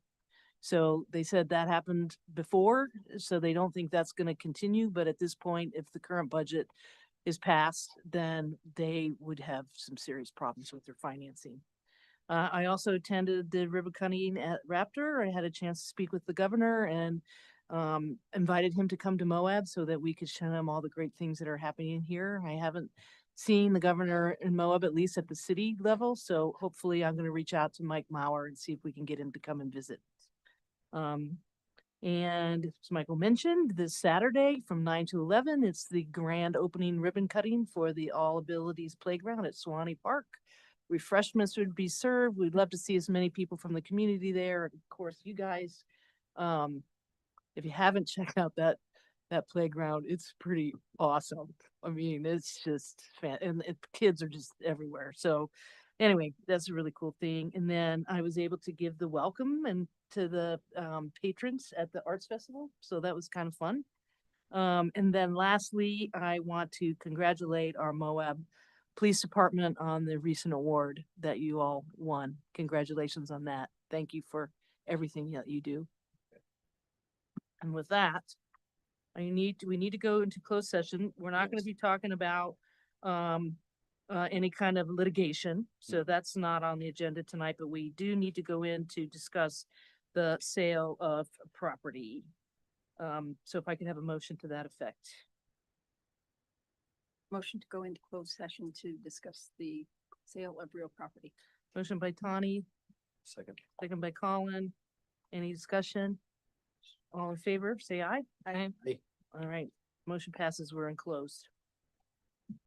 So they said that happened before, so they don't think that's going to continue. But at this point, if the current budget is passed, then they would have some serious problems with their financing. I also attended the ribbon cutting at Raptor. I had a chance to speak with the governor and invited him to come to Moab so that we could show him all the great things that are happening here. I haven't seen the governor in Moab, at least at the city level. So hopefully I'm going to reach out to Mike Mauer and see if we can get him to come and visit. And as Michael mentioned, this Saturday from 9 to 11, it's the grand opening ribbon cutting for the All Abilities Playground at Suwannee Park. Refreshments would be served. We'd love to see as many people from the community there. Of course, you guys, if you haven't checked out that playground, it's pretty awesome. I mean, it's just and kids are just everywhere. So anyway, that's a really cool thing. And then I was able to give the welcome and to the patrons at the arts festival. So that was kind of fun. And then lastly, I want to congratulate our Moab Police Department on the recent award that you all won. Congratulations on that. Thank you for everything that you do. And with that, we need to go into closed session. We're not going to be talking about any kind of litigation. So that's not on the agenda tonight, but we do need to go in to discuss the sale of property. So if I can have a motion to that effect. Motion to go into closed session to discuss the sale of real property. Motion by Tawny, Second. second by Colin. Any discussion? All in favor, say aye. Aye. All right, motion passes. We're enclosed.